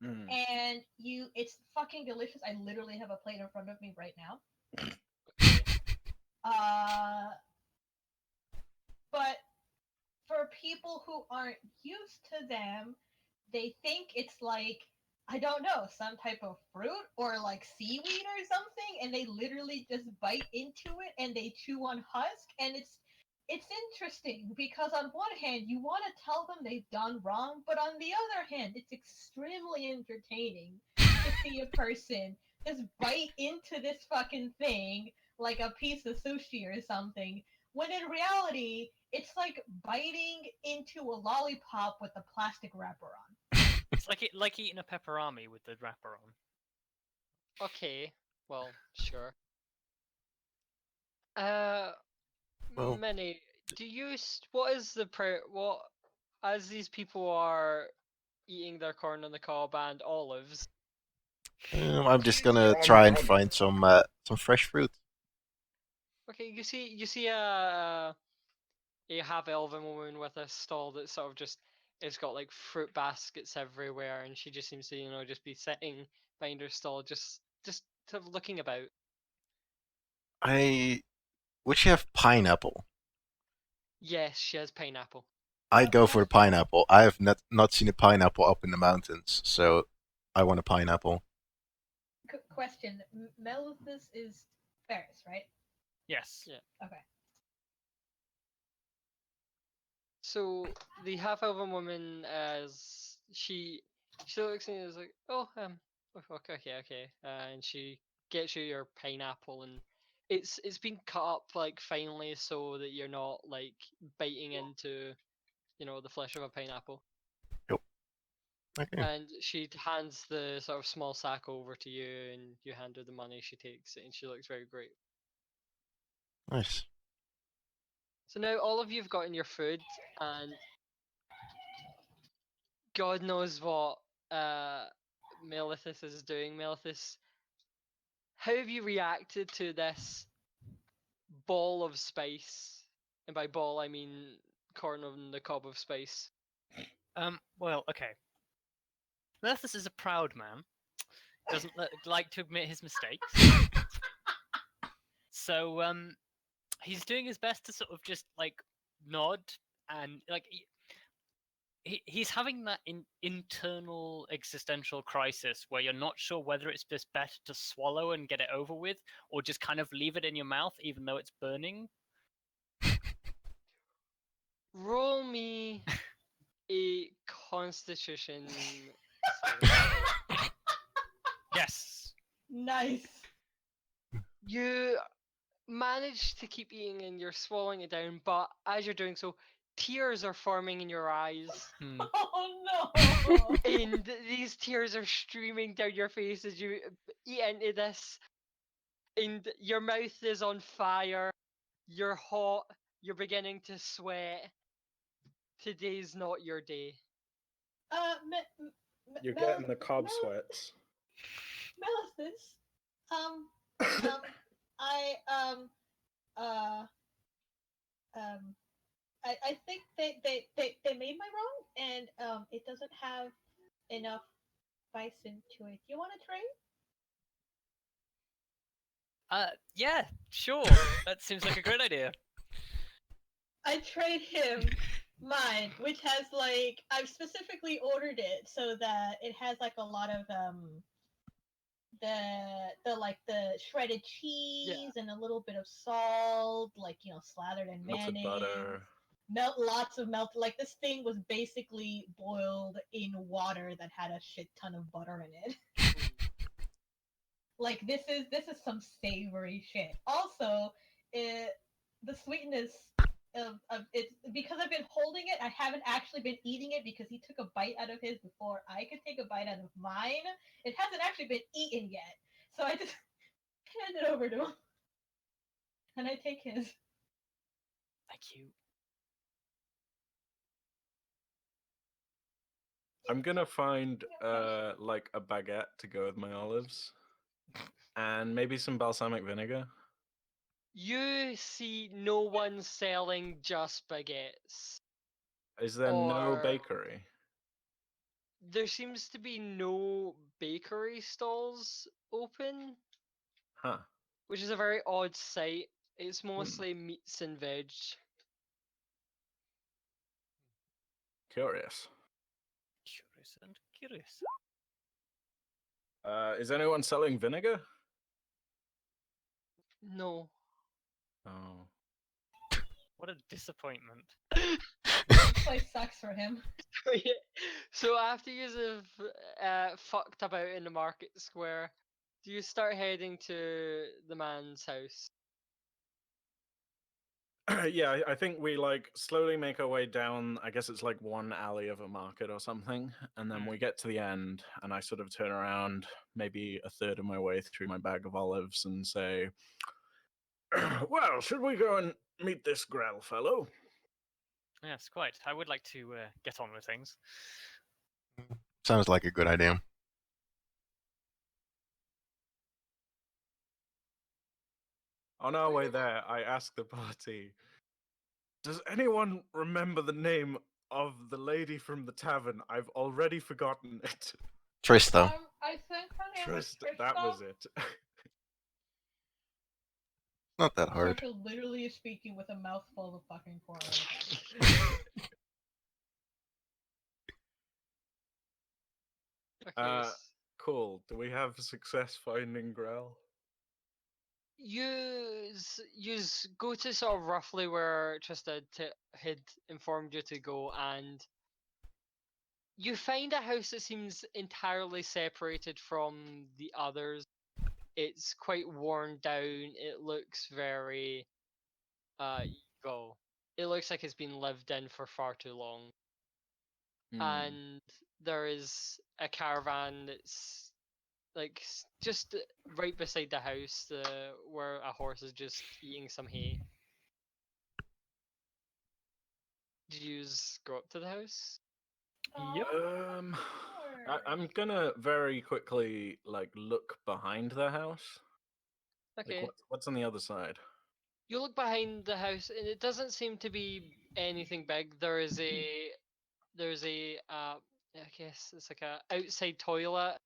And it's fucking delicious. I literally have a plate in front of me right now. But for people who aren't used to them, they think it's like, I don't know, some type of fruit or like seaweed or something, and they literally just bite into it and they chew on husk, and it's interesting because on one hand you want to tell them they've done wrong, but on the other hand it's extremely entertaining to see a person just bite into this fucking thing like a piece of sushi or something, when in reality it's like biting into a lollipop with a plastic wrapper on. It's like eating a pepperami with the wrapper on. Okay, well, sure. Well, Minnie, what is the what, as these people are eating their corn on the cob and olives? I'm just gonna try and find some fresh fruit. Okay, you see a half elven woman with a stall that sort of just, it's got like fruit baskets everywhere, and she just seems to just be sitting behind her stall, just sort of looking about. Would you have pineapple? Yes, she has pineapple. I go for the pineapple. I have not seen a pineapple up in the mountains, so I want a pineapple. Question: Melithus is Ferris, right? Yes. Yeah. Okay. So the half elven woman, as she looks at you and is like, oh, okay, and she gets you your pineapple, and it's been cut up like finely so that you're not like biting into the flesh of a pineapple. Yep. Okay. And she hands the sort of small sack over to you, and you hand her the money. She takes it, and she looks very great. Nice. So now all of you've gotten your food, and God knows what Melithus is doing. Melithus, how have you reacted to this ball of spice? And by ball, I mean corn on the cob of spice. Well, okay. Melithus is a proud man. Doesn't like to admit his mistakes. So, he's doing his best to sort of just like nod and like he's having that internal existential crisis where you're not sure whether it's just better to swallow and get it over with or just kind of leave it in your mouth even though it's burning. Roll me a Constitution. Yes. Nice. You manage to keep eating and you're swallowing it down, but as you're doing so, tears are forming in your eyes. Oh no! And these tears are streaming down your face as you eat into this. And your mouth is on fire. You're hot. You're beginning to sweat. Today's not your day. You're getting the cob sweats. Melithus, I think they made my wrong, and it doesn't have enough spice into it. You want to trade? Yeah, sure. That seems like a great idea. I trade him mine, which has like, I've specifically ordered it so that it has like a lot of the like the shredded cheese and a little bit of salt, like slathered in mayonnaise. Butter. Lots of melt. Like this thing was basically boiled in water that had a shit ton of butter in it. Like this is some savory shit. Also, the sweetness of it, because I've been holding it, I haven't actually been eating it because he took a bite out of his before I could take a bite out of mine. It hasn't actually been eaten yet, so I just hand it over to him, and I take his. Thank you. I'm gonna find like a baguette to go with my olives, and maybe some balsamic vinegar. You see no one selling just baguettes. Is there no Or- bakery? There seems to be no bakery stalls open, Huh. which is a very odd sight. It's mostly meats and veg. Curious. Curious and curious. Is anyone selling vinegar? No. Oh. What a disappointment. This place sucks for him. So after you have fucked about in the market square, do you start heading to the man's house? Yeah, I think we like slowly make our way down. I guess it's like one alley of a market or something, and then we get to the end, and I sort of turn around, maybe a third of my way through my bag of olives, and say, "Well, should we go and meet this Grell fellow?" Yes, quite. I would like to get on with things. Sounds like a good idea. On our way there, I ask the party, "Does anyone remember the name of the lady from the tavern? I've already forgotten it." Trista. I think her name was Trist, that was it. Not that hard. Saoirse literally is speaking with a mouthful of fucking corn. Okay. Cool. Do we have success finding Grell? You go to sort of roughly where Trista had informed you to go, and you find a house that seems entirely separated from the others. It's quite worn down. It looks very evil. It looks like it's been lived in for far too long. And there is a caravan that's like just right beside the house, where a horse is just eating some hay. Did you just go up to the house? Yep. I'm gonna very quickly like look behind the house. Okay. Like what's on the other side? You look behind the house, and it doesn't seem to be anything big. There's a I guess it's like a outside toilet.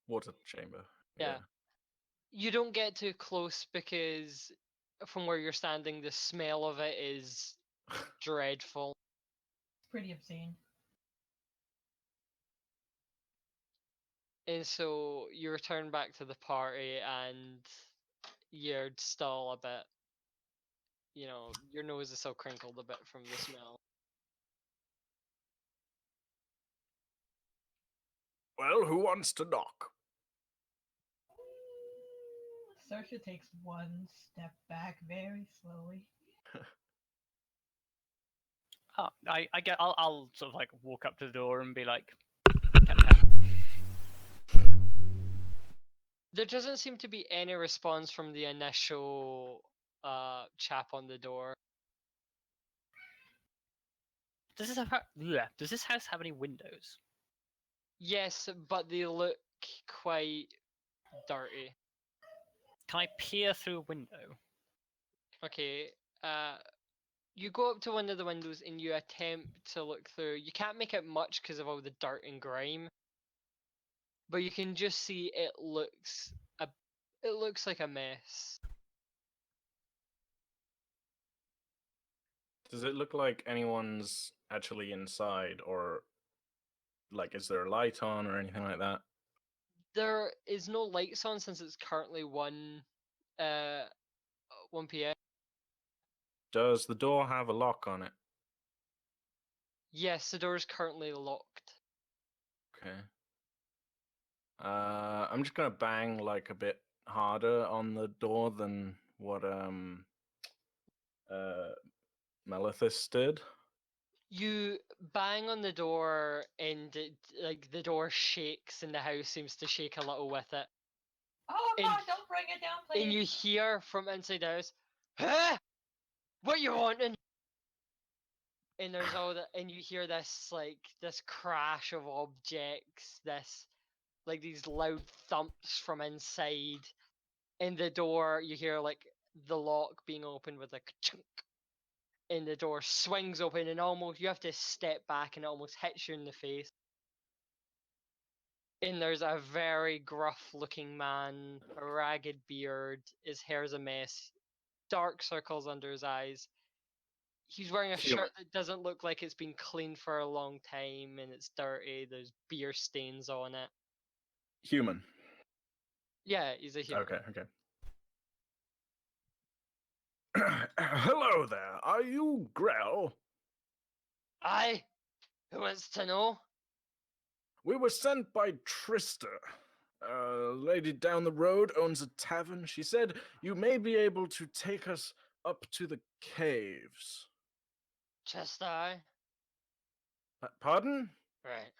Water chamber. Yeah. You don't get too close because from where you're standing, the smell of it is dreadful. It's pretty obscene. And so you return back to the party, and you're still a bit, your nose is still crinkled a bit from the smell. Well, who wants to knock? Saoirse takes one step back very slowly. Oh, I get. I'll sort of like walk up to the door and be like, There doesn't seem to be any response from the initial chap on the door. Does this house have any windows? Yes, but they look quite dirty. Can I peer through a window? Okay, you go up to one of the windows and you attempt to look through. You can't make out much because of all the dirt and grime, but you can just see it looks like a mess. Does it look like anyone's actually inside, or like is there a light on or anything like that? There is no lights on since it's currently 1 p.m. Does the door have a lock on it? Yes, the door is currently locked. Okay. I'm just gonna bang like a bit harder on the door than what Melithus did. You bang on the door, and like the door shakes, and the house seems to shake a little with it. Oh And- god, don't bring it down, please. And you hear from inside the house, "Huh? What you wanting?" And there's all that, and you hear this this crash of objects, this like these loud thumps from inside. In the door, you hear like the lock being opened with a chunk, and the door swings open, and almost you have to step back, and it almost hits you in the face. And there's a very gruff-looking man, a ragged beard, his hair's a mess, dark circles under his eyes. He's wearing a shirt that doesn't look like it's been cleaned for a long time, and it's dirty. There's beer stains on it. Human. Yeah, he's a human. Okay. Hello there. Are you Grell? Aye. Who wants to know? We were sent by Trista. A lady down the road owns a tavern. She said you may be able to take us up to the caves. Just I. Pardon? Right.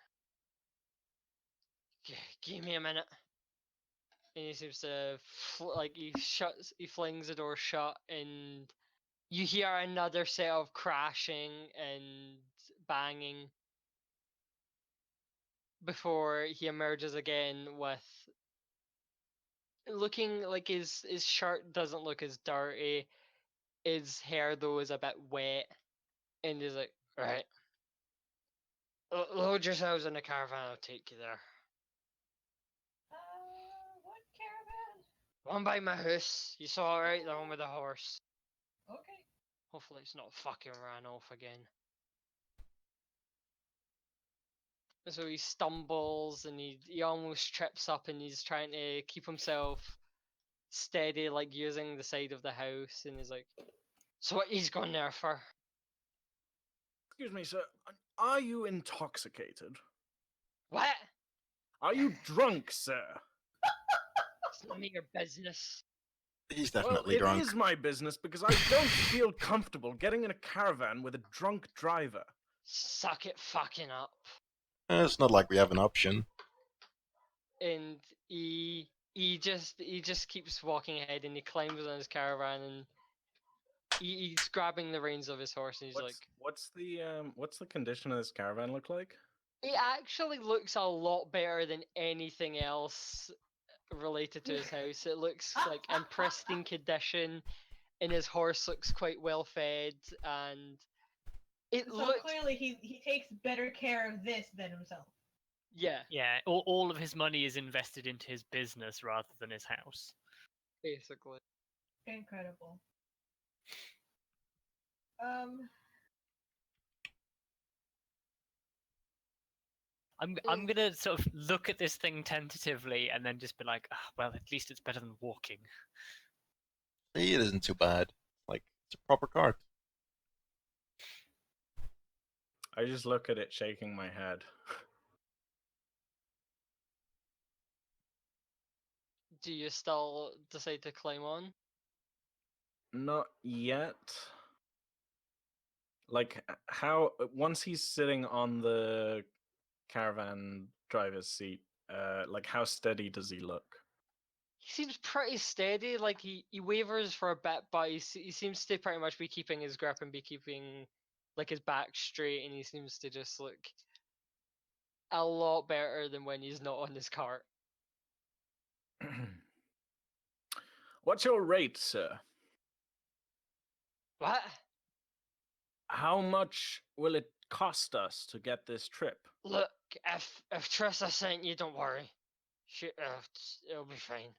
Give me a minute. And he seems to he flings the door shut, and you hear another set of crashing and banging before he emerges again with looking like his shirt doesn't look as dirty. His hair though is a bit wet, and he's like, right, load yourselves in the caravan. I'll take you there. What caravan? One by my house. You saw it, right? The one with the horse. Okay. Hopefully it's not fucking ran off again. So he stumbles and he almost trips up, and he's trying to keep himself steady, like using the side of the house, and he's like, so what he's gone there for? Excuse me, sir. Are you intoxicated? What? Are you drunk, sir? It's none of your business. He's definitely well, drunk. It is my business because I don't feel comfortable getting in a caravan with a drunk driver. Suck it fucking up. It's not like we have an option. And he just keeps walking ahead, and he climbs on his caravan, and he's grabbing the reins of his horse, and he's what's the condition of this caravan look like? It actually looks a lot better than anything else related to his house. It looks like in pristine condition, and his horse looks quite well fed, and so clearly he takes better care of this than himself. Yeah. Yeah, all of his money is invested into his business rather than his house. Basically. Incredible. I'm gonna sort of look at this thing tentatively and then just be like, well, at least it's better than walking. See, it isn't too bad. Like, it's a proper cart. I just look at it shaking my head. Do you still decide to climb on? Not yet. Like, how once he's sitting on the caravan driver's seat, like how steady does he look? He seems pretty steady. Like he wavers for a bit, but he seems to pretty much be keeping his grip and be keeping like his back straight, and he seems to just look a lot better than when he's not on his cart. What's your rate, sir? What? How much will it cost us to get this trip? Look, if Trissa sent you, don't worry. It'll be fine.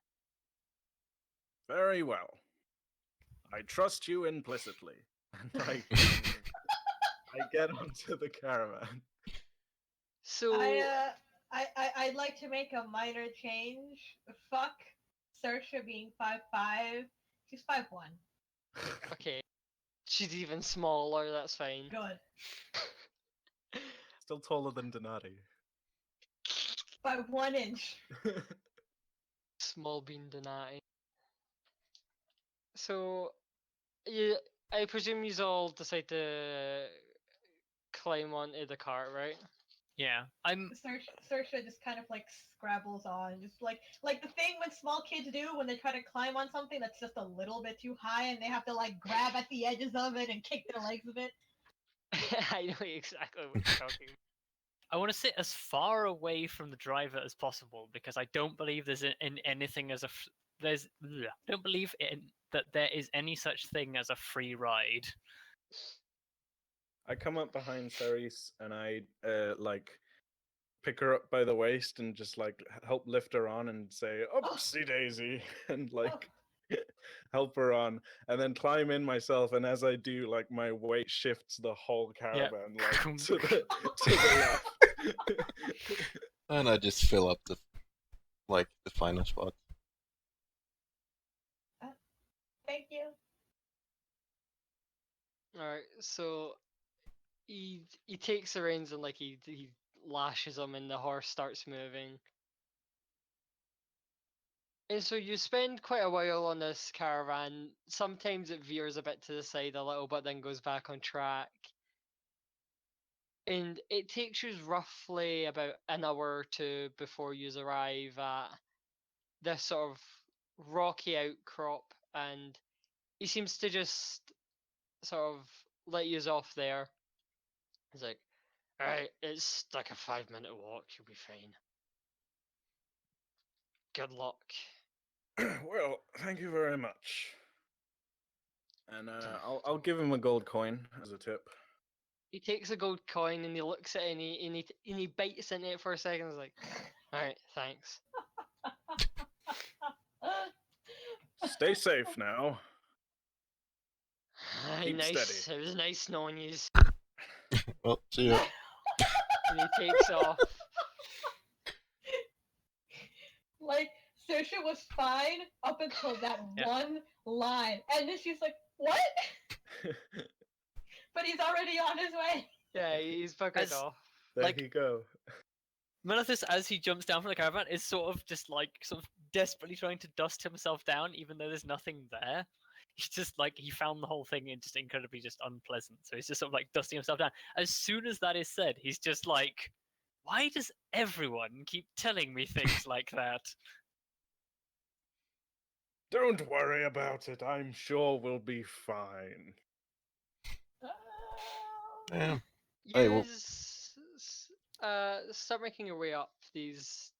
Very well. I trust you implicitly. And I get onto the caravan. So I'd like to make a minor change. Fuck Saoirse being 5'5". She's 5'1". okay, she's even smaller. That's fine. Good. Still taller than Donati. By 1 inch. Small bean deny. So, I presume you all decide to climb onto the cart, right? Yeah, I'm. Saoirse just kind of like scrabbles on, just like the thing when small kids do when they try to climb on something that's just a little bit too high and they have to like grab at the edges of it and kick their legs a bit. I know exactly what you're talking about. I want to sit as far away from the driver as possible because I don't believe there's in anything as a there's I don't believe that there is any such thing as a free ride. I come up behind Ceres and I like pick her up by the waist and just like help lift her on and say "Oopsie daisy" and like help her on, and then climb in myself. And as I do, like my weight shifts the whole caravan like to the left. And I just fill up the final spot. Thank you. Alright, so he takes the reins and like he lashes them and the horse starts moving. And so you spend quite a while on this caravan. Sometimes it veers a bit to the side a little, but then goes back on track. And it takes you roughly about an hour or two before you arrive at this sort of rocky outcrop, and he seems to just sort of let you off there. He's like, "Alright, it's like a 5-minute walk, you'll be fine. Good luck." Well, thank you very much. And I'll give him a gold coin as a tip. He takes a gold coin and he looks at it and he bites into it for a second. He's like, "Alright, thanks." Stay safe now. Keep Nice. steady. It was nice knowing you. Well, see ya. And he takes off. Like Saoirse was fine up until that one line, and then she's like, "What?" But he's already on his way. Yeah, he's buggered off. There you go. Malithus, as he jumps down from the caravan, is sort of desperately trying to dust himself down, even though there's nothing there. He's just like he found the whole thing just incredibly just unpleasant. So he's just sort of like dusting himself down. As soon as that is said, he's just like, "Why does everyone keep telling me things like that?" Don't worry about it. I'm sure we'll be fine. Yeah. You start making your way up these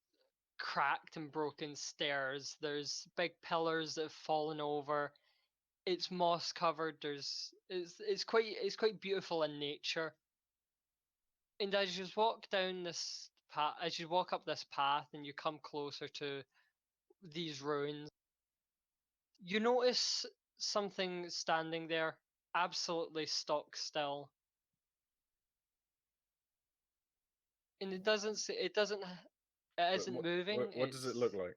cracked and broken stairs. There's big pillars that have fallen over. It's moss covered. It's quite beautiful in nature. And as you walk down this path, as you walk up this path, and you come closer to these ruins, you notice something standing there, absolutely stock still. And it isn't moving. What does it look like?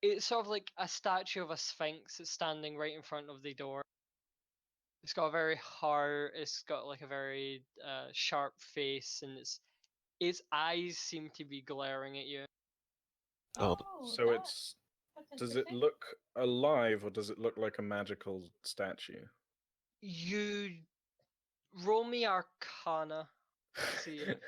It's sort of like a statue of a sphinx that's standing right in front of the door. It's got like a very sharp face, and its eyes seem to be glaring at you. Oh, so does it look alive or does it look like a magical statue? You roll me Arcana, see if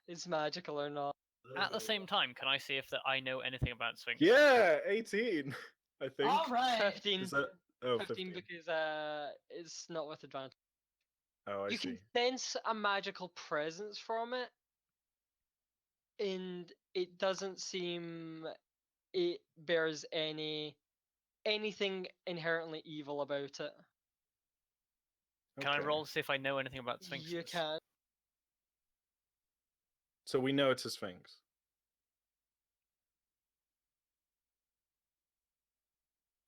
it's magical or not. At the same time, can I see if I know anything about Sphinx? Yeah, 18. I think. All right. 15. Is that 15 because it's not with advantage. Oh, I You see. can sense a magical presence from it, and it doesn't seem it bears anything inherently evil about it. Can I roll to see if I know anything about Sphinxes? You can. So we know it's a sphinx.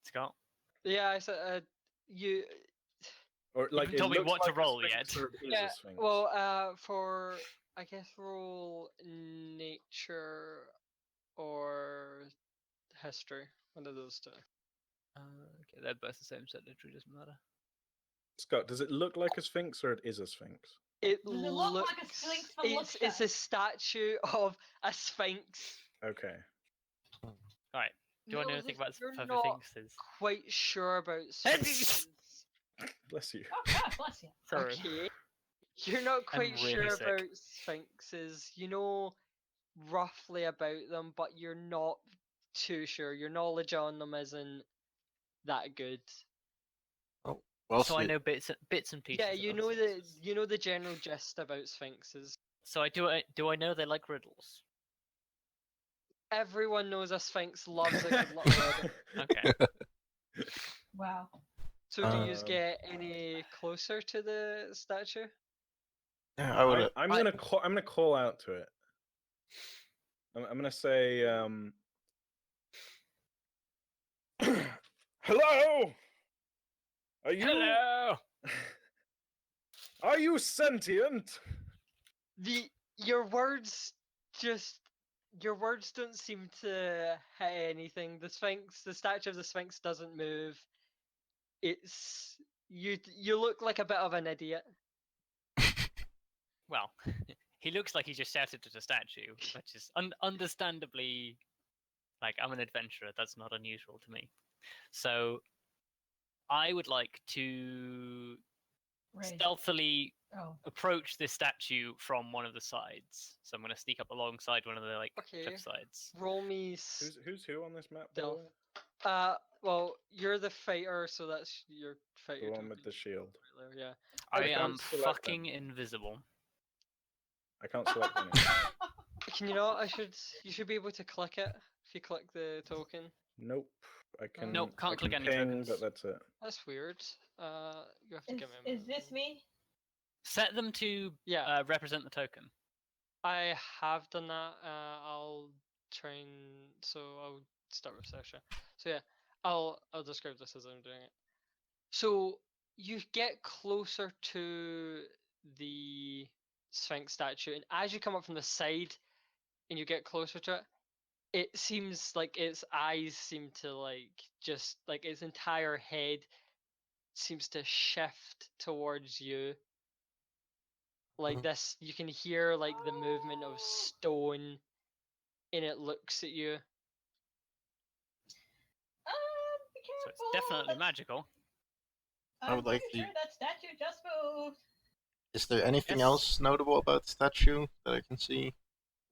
Scott? Yeah, I said you. Or like haven't told me what to roll yet. Yeah. Well, for I guess roll nature or history. One of those two. Okay, they're both the same, so it literally doesn't matter. Scott, does it look like a sphinx or it is a sphinx? It Does it look looks. like a sphinx from It's a statue of a sphinx. Okay. Right. Do I know Know anything that about you're further not sphinxes? quite sure about sphinxes. Bless you. Oh God, bless you. Sorry. Okay. You're not I'm quite really sure sick. about sphinxes. You know roughly about them, but you're not too sure. Your knowledge on them isn't that good. Well, So I know bits and pieces. Yeah, you about know sphinxes. the general gist about sphinxes. So do I know they like riddles? Everyone knows a sphinx loves a good little riddle. Okay. Wow. So do you Um, get any closer to the statue? Yeah, I would. I'm gonna call out to it. I'm gonna say, hello. Are you? Hello. Are you sentient? Your words just your words don't seem to hit anything. The statue of the Sphinx doesn't move. It's you look like a bit of an idiot. Well, he looks like he just shouted at a statue, which is understandably, like, I'm an adventurer. That's not unusual to me. So I would like to Rage. stealthily Oh. approach this statue from one of the sides. So I'm going to sneak up alongside one of the Okay. cliff sides. Roll me. Who's who on this map? By the Stealth. way? Well, you're the fighter, so that's your fighter. The one with the shield. Yeah. I can't am select fucking them. invisible. I can't select any. Can you not? You should be able to click it if you click the token. Nope. I can. Nope, can't I click can any ping, tokens. but that's it. That's weird. You have to give me a Is minute. this me? Set them to Yeah. represent the token. I have done that. I'll try and I'll start with Sasha. So yeah, I'll describe this as I'm doing it. So you get closer to the Sphinx statue, and as you come up from the side and you get closer to it, it seems like its eyes seem to just its entire head seems to shift towards you. Like this, you can hear the movement of stone, and it looks at you. Be careful. So it's definitely magical. I I'm would like pretty sure that statue just moved. Is there anything Yes. else notable about the statue that I can see?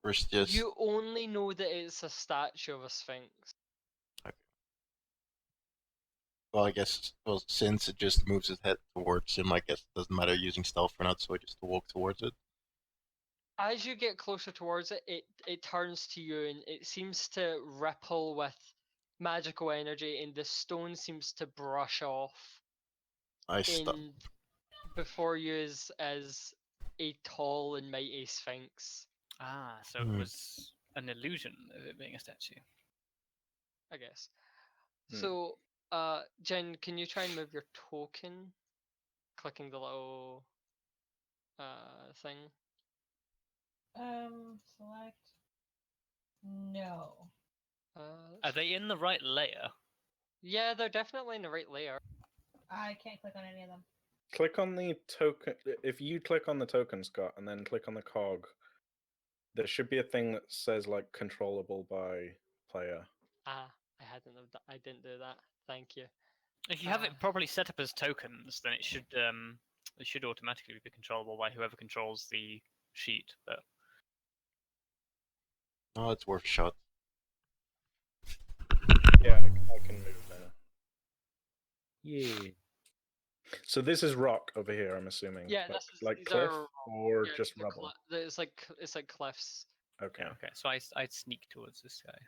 Or is just You only know that it's a statue of a sphinx. well, I guess since it just moves its head towards him, I guess it doesn't matter using stealth or not, so I just walk towards it. As you get closer towards it, it turns to you and it seems to ripple with magical energy, and the stone seems to brush off. I stop. And before you is a tall and mighty sphinx. Ah, so it was an illusion of it being a statue. I guess. So, Jen, can you try and move your token? Clicking the little thing. Select. No. Are they in the right layer? Yeah, they're definitely in the right layer. I can't click on any of them. Click on the token. If you click on the token, Scott, and then click on the cog, there should be a thing that says controllable by player. I didn't do that. Thank you. If you have it properly set up as tokens, then it should automatically be controllable by whoever controls the sheet. But Oh, it's worth a shot. Yeah, I can move now. Yeah. So this is rock over here, I'm assuming. Yeah, like these cliff are- or yeah, just these are rubble. it's like cliffs. Okay. yeah, okay. So I sneak towards this guy.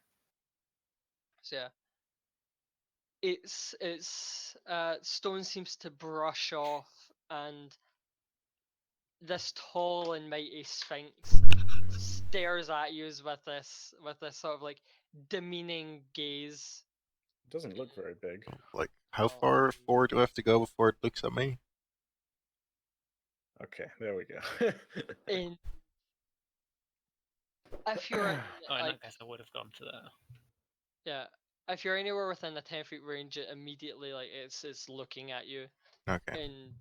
So yeah. It's stone seems to brush off, and this tall and mighty sphinx stares at you with this sort of demeaning gaze. It doesn't look very big. Like, how far forward do I have to go before it looks at me? Okay, there we go. And if you're in, Oh, in that case, I would have gone to there. yeah, if you're anywhere within the 10-foot range, it immediately it's looking at you. Okay. And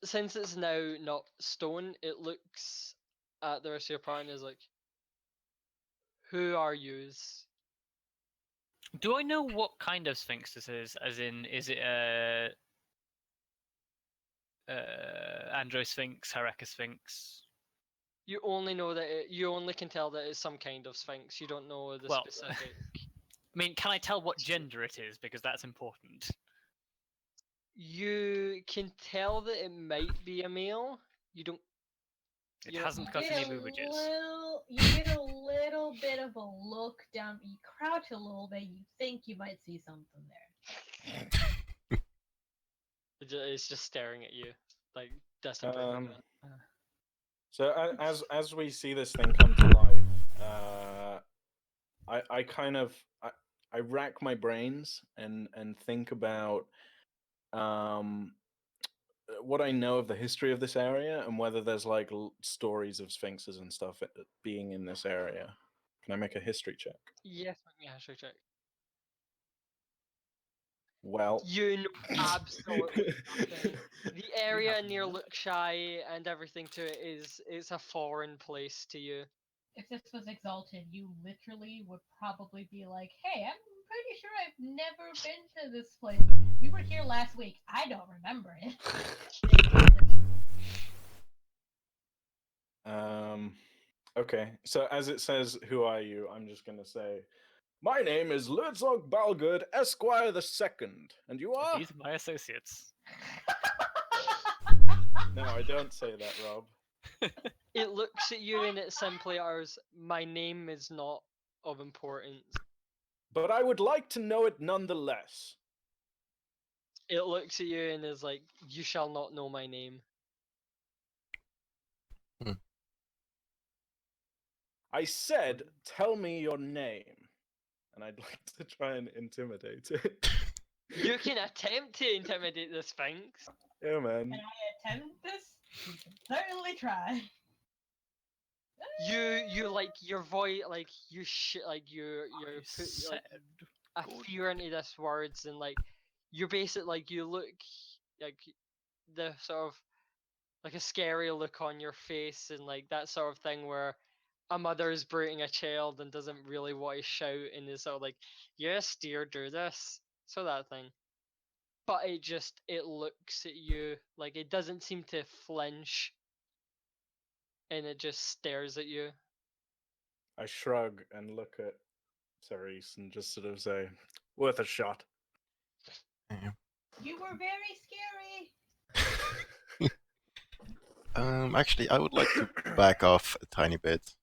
since it's now not stone, it looks at the rest of your party and is like, "Who are yous?" Do I know what kind of sphinx this is? As in, is it a Androsphinx, Sphinx? You only know that you only can tell that it's some kind of sphinx. You don't know the specific. I mean, can I tell what gender it is? Because that's important. You can tell that it might be a male. You don't. It hasn't got any boobages. You get a little bit of a look down. You crouch a little bit. You think you might see something there. It's just staring at you, like distant. So as we see this thing come to life, I kind of I rack my brains and think about what I know of the history of this area and whether there's like stories of sphinxes and stuff being in this area. Can I make a history check? Yes, make me a history check. Well, you know absolutely nothing. The area near Lukshai and everything to it it's a foreign place to you. If this was Exalted, you literally would probably be like, "Hey, I'm pretty sure I've never been to this place. We were here last week. I don't remember it." Okay, so as it says, "Who are you?" I'm just gonna say, "My name is Lurzog Balgood, Esquire the Second, and you are." These are my associates. No, I don't say that, Rob. It looks at you and it simply utters, "My name is not of importance." But I would like to know it nonetheless. It looks at you and is like, "You shall not know my name." I said, "Tell me your name," and I'd like to try and intimidate it. You can attempt to intimidate the Sphinx. Yeah, man. Can I attempt this? You can certainly try. You like your voice, like you like you're put like a fear into this words, and like you're basically like you look like the sort of like a scary look on your face, and like that sort of thing where a mother is berating a child and doesn't really want to shout and is sort of like, "Yes, dear, do this," so that thing. But it looks at you like it doesn't seem to flinch, and it just stares at you. I shrug and look at Cerise and just sort of say, "Worth a shot." You were very scary. Actually, I would like to back off a tiny bit.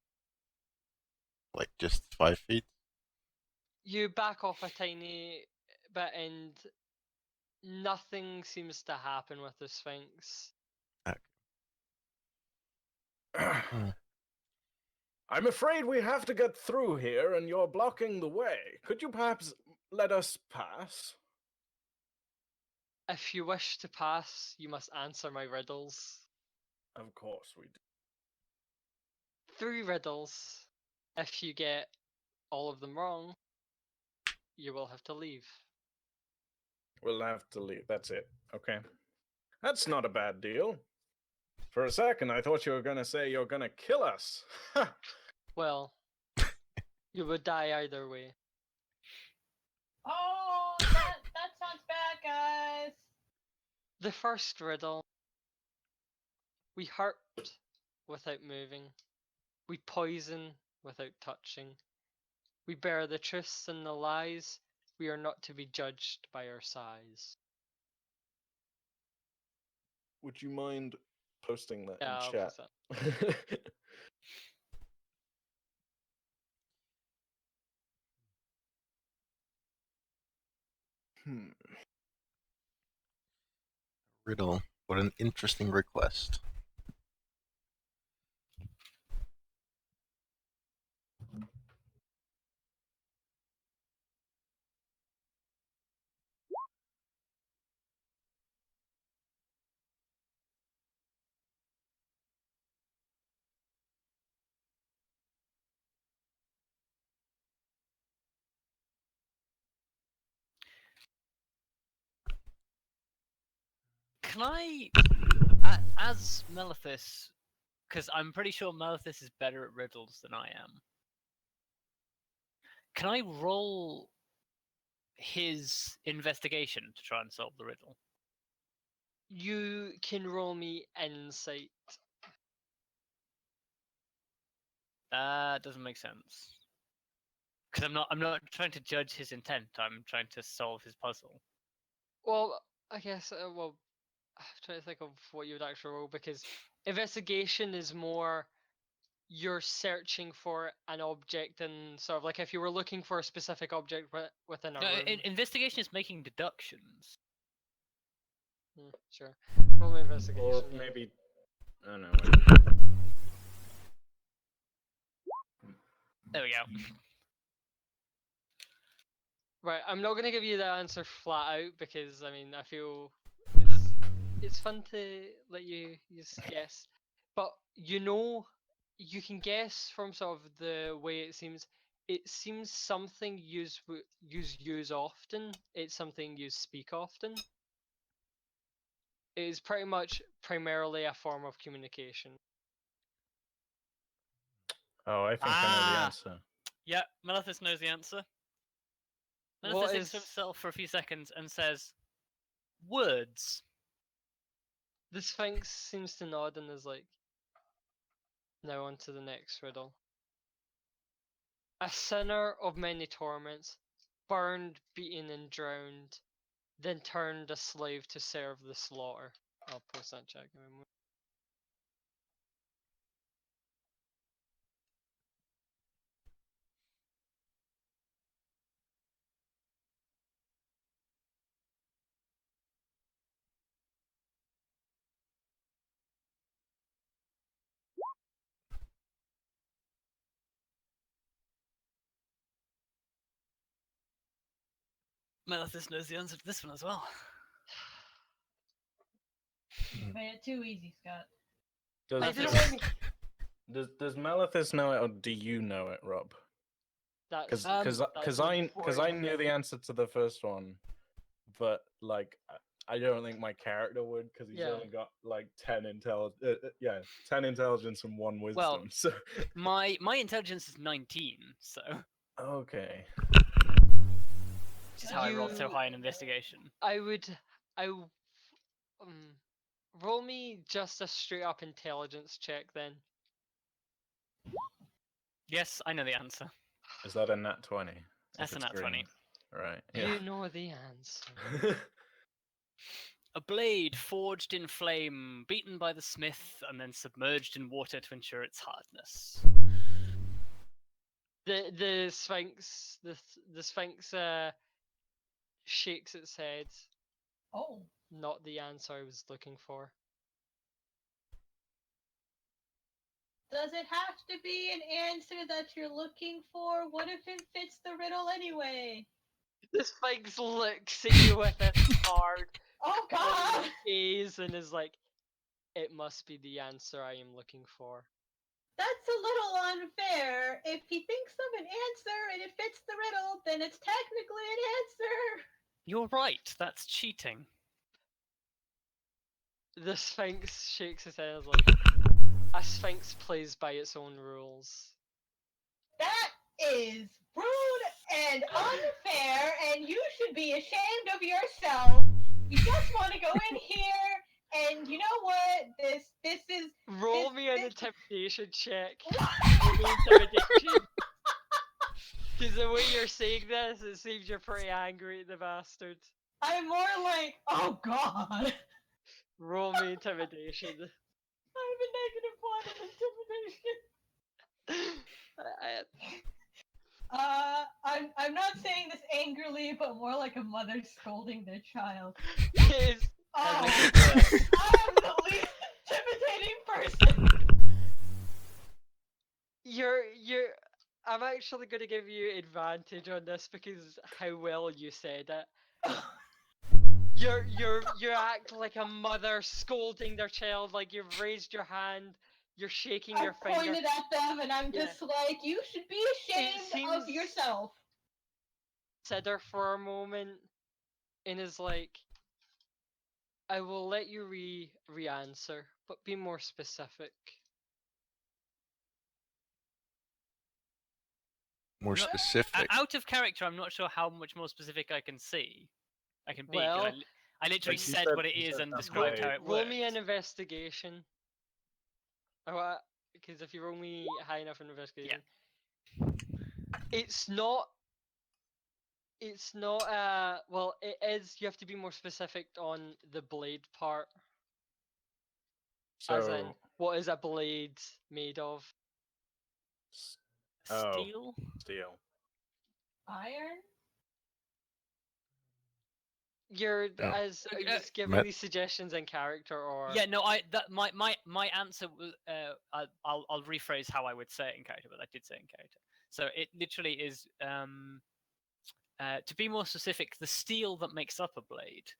Like just 5 feet. You back off a tiny bit and nothing seems to happen with the Sphinx. I'm afraid we have to get through here and you're blocking the way. Could you perhaps let us pass? If you wish to pass, you must answer my riddles. Of course we do. 3 riddles. If you get all of them wrong, you will have to leave. We'll have to leave. That's it. Okay. That's not a bad deal. For a second, I thought you were going to say you're going to kill us. Well, you would die either way. Oh, that sounds bad, guys. The first riddle. We hurt without moving. We poison without touching. We bear the truths and the lies. We are not to be judged by our size. Would you mind posting that Yeah, in chat? Riddle. What an interesting request. Can I As Melithus, because I'm pretty sure Melithus is better at riddles than I am. Can I roll his investigation to try and solve the riddle? You can roll me insight. That doesn't make sense. Because I'm not trying to judge his intent. I'm trying to solve his puzzle. Well, I guess. Well, I'm trying to think of what you would actually roll, because investigation is more you're searching for an object, and sort of like if you were looking for a specific object within a room. Investigation is making deductions. Sure. Roll my investigation. Or then. maybe, I don't know. There we go. Right, I'm not gonna give you the answer flat out because I mean I feel it's fun to let you guess, but you can guess from sort of the way it seems. It seems something use often. It's something you speak often. It is pretty much primarily a form of communication. Oh, I think I know the answer. Yeah, Melithus knows the answer. Melithus thinks to himself for a few seconds and says, words. The Sphinx seems to nod and is like, now on to the next riddle. A sinner of many torments, burned, beaten, and drowned, then turned a slave to serve the slaughter. I'll post that check in a moment. Melithus knows the answer to this one as well. You made it too easy, Scott. Does Melithus know it, or do you know it, Rob? Because I knew the answer to the first one, but like I don't think my character would, because he's only got like 10 intelligence and 1 wisdom. Well, so my intelligence is 19, so okay. Which is how I rolled so high in investigation. Roll me just a straight up intelligence check then. Yes, I know the answer. Is that a nat 20? That's a nat 20. Right. Yeah. You know the answer. A blade forged in flame, beaten by the smith, and then submerged in water to ensure its hardness. The Sphinx shakes its head. Oh. Not the answer I was looking for. Does it have to be an answer that you're looking for? What if it fits the riddle anyway? The Sphinx looks at you with a hard gaze and is like, it must be the answer I am looking for. That's a little unfair. If he thinks of an answer and it fits the riddle, then it's technically an answer. You're right, that's cheating. The Sphinx shakes his head like, a Sphinx plays by its own rules. That is rude and unfair, and you should be ashamed of yourself. You just want to go in here, and you know what? This is... Roll me an intimidation check. Roll me intimidation. Because the way you're saying this, it seems you're pretty angry at the bastard. I'm more like, oh god. Roll me intimidation. I have a -1 in intimidation. I'm not saying this angrily, but more like a mother scolding their child. I am the least intimidating person. I'm actually going to give you advantage on this because how well you said it. You act like a mother scolding their child, like you've raised your hand, you're shaking your finger. I pointed at them and I'm just like, you should be ashamed of yourself. Consider for a moment and is like, I will let you re-answer, but be more specific. More specific. Out of character, I'm not sure how much more specific I can be. 'Cause Well, I literally you said what it is and that described how it works. roll me an investigation. Because if you roll me high enough in investigation, it's not. It's not. Well, it is. You have to be more specific on the blade part. As in, So, what is a blade made of? Steel? Steel. Iron? You're Yeah. are you just giving Met- these suggestions in character, or Yeah, no. My answer was. I'll rephrase how I would say it in character, but I did say it in character. So it literally is. To be more specific, the steel that makes up a blade.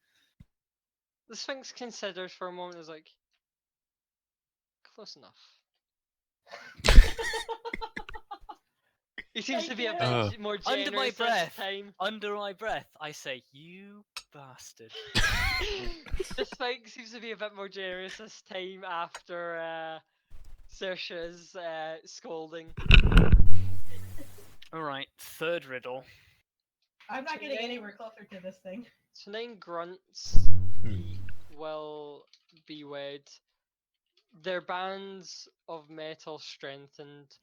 the Sphinx considers for a moment is like close enough. He seems to be a bit more generous Under my breath. this time. Under my breath, I say, "You bastard." The Sphinx seems to be a bit more generous this time after Saoirse's scolding. All right, third riddle. I'm not getting anywhere closer to this thing. 9 grunts will be wed. Their bands of metal strengthened.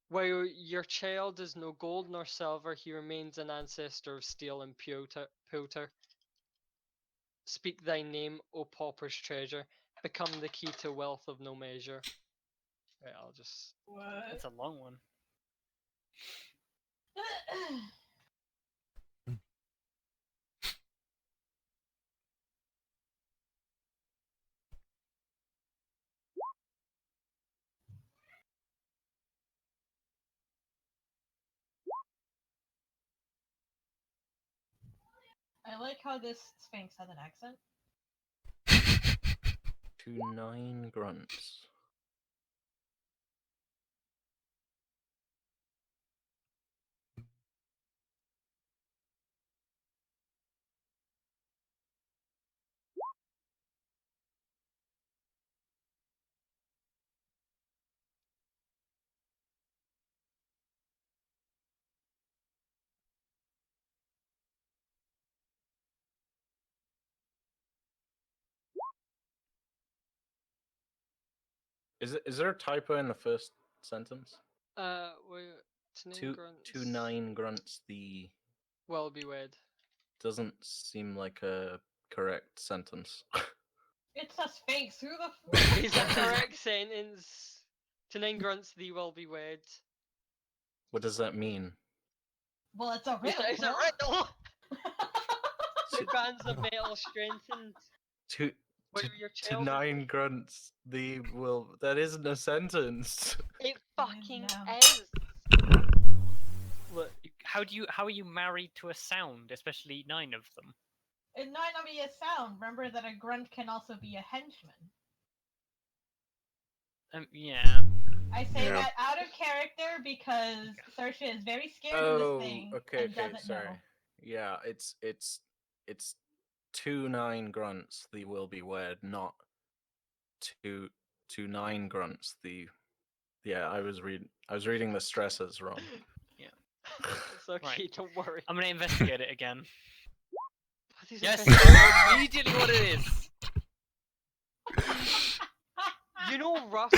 While your child is no gold nor silver, he remains an ancestor of steel and pewter. Speak thy name, O pauper's treasure. Become the key to wealth of no measure. Right, I'll just. What? That's a long one. I like how this Sphinx has an accent. 2 9 grunts. Is there a typo in the first sentence? Wait, 9 grunts. 2 9 grunts. The will be wed. doesn't seem like a correct sentence. It's a Sphinx. Who the fuck? Is a correct sentence. To 9 grunts, thee will be wed. What does that mean? Well, it's a riddle. It's a riddle! The bands of metal strengthened. To Where your child 9 grunts. The will. That isn't a sentence. It fucking now. is. Look, how are you married to a sound, especially 9 of them? It might not be a sound. Remember that a grunt can also be a henchman. Yeah. I say that out of character because Saoirse is very scared of this thing and doesn't know. Yeah, it's 2 9 grunts. The will be wed, not 2 9 grunts. The I was reading the stresses wrong. Yeah. It's okay, Right. don't worry. I'm gonna investigate it again. Yes, Yes! I know immediately what it is. You know roughly,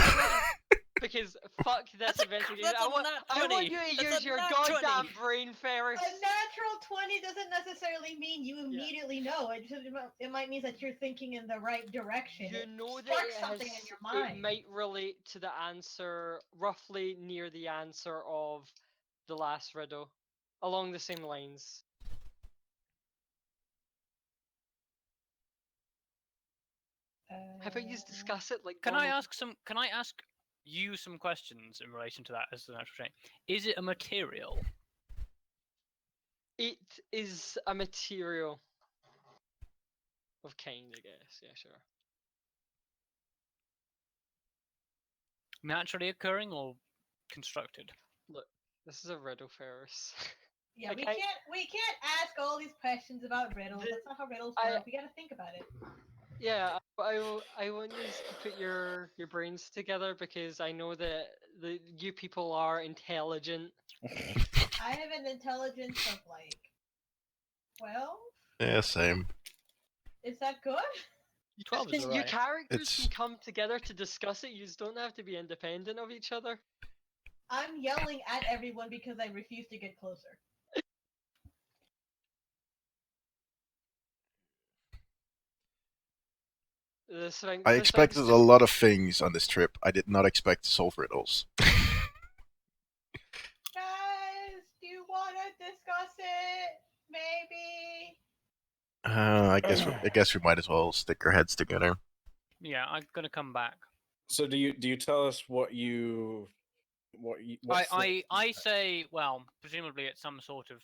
because fuck this investigation. I want you to use your goddamn brain first. A natural 20 doesn't necessarily mean you immediately know. It might mean that you're thinking in the right direction. You it know that sparks something in your mind. it might relate to the answer, roughly near the answer of the last riddle, along the same lines. How about you discuss it like? Can I ask you some questions in relation to that as an actual change? Is it a material? It is a material of kind, I guess. Yeah, sure. Naturally occurring or constructed? Look, this is a riddle, Ferris. Yeah, Okay. we can't ask all these questions about riddles. That's not how riddles work. We gotta think about it. Yeah, I want you to put your brains together because I know that you people are intelligent. I have an intelligence of like 12. Yeah, same. Is that good? 12 is Your alright. characters It's can come together to discuss it. You just don't have to be independent of each other. I'm yelling at everyone because I refuse to get closer. I The expected Sphinx a lot of things on this trip. I did not expect to solve riddles. Guys, do you want to discuss it? Maybe. I guess we might as well stick our heads together. Yeah, I'm gonna come back. So do you tell us what I say, well, presumably it's some sort of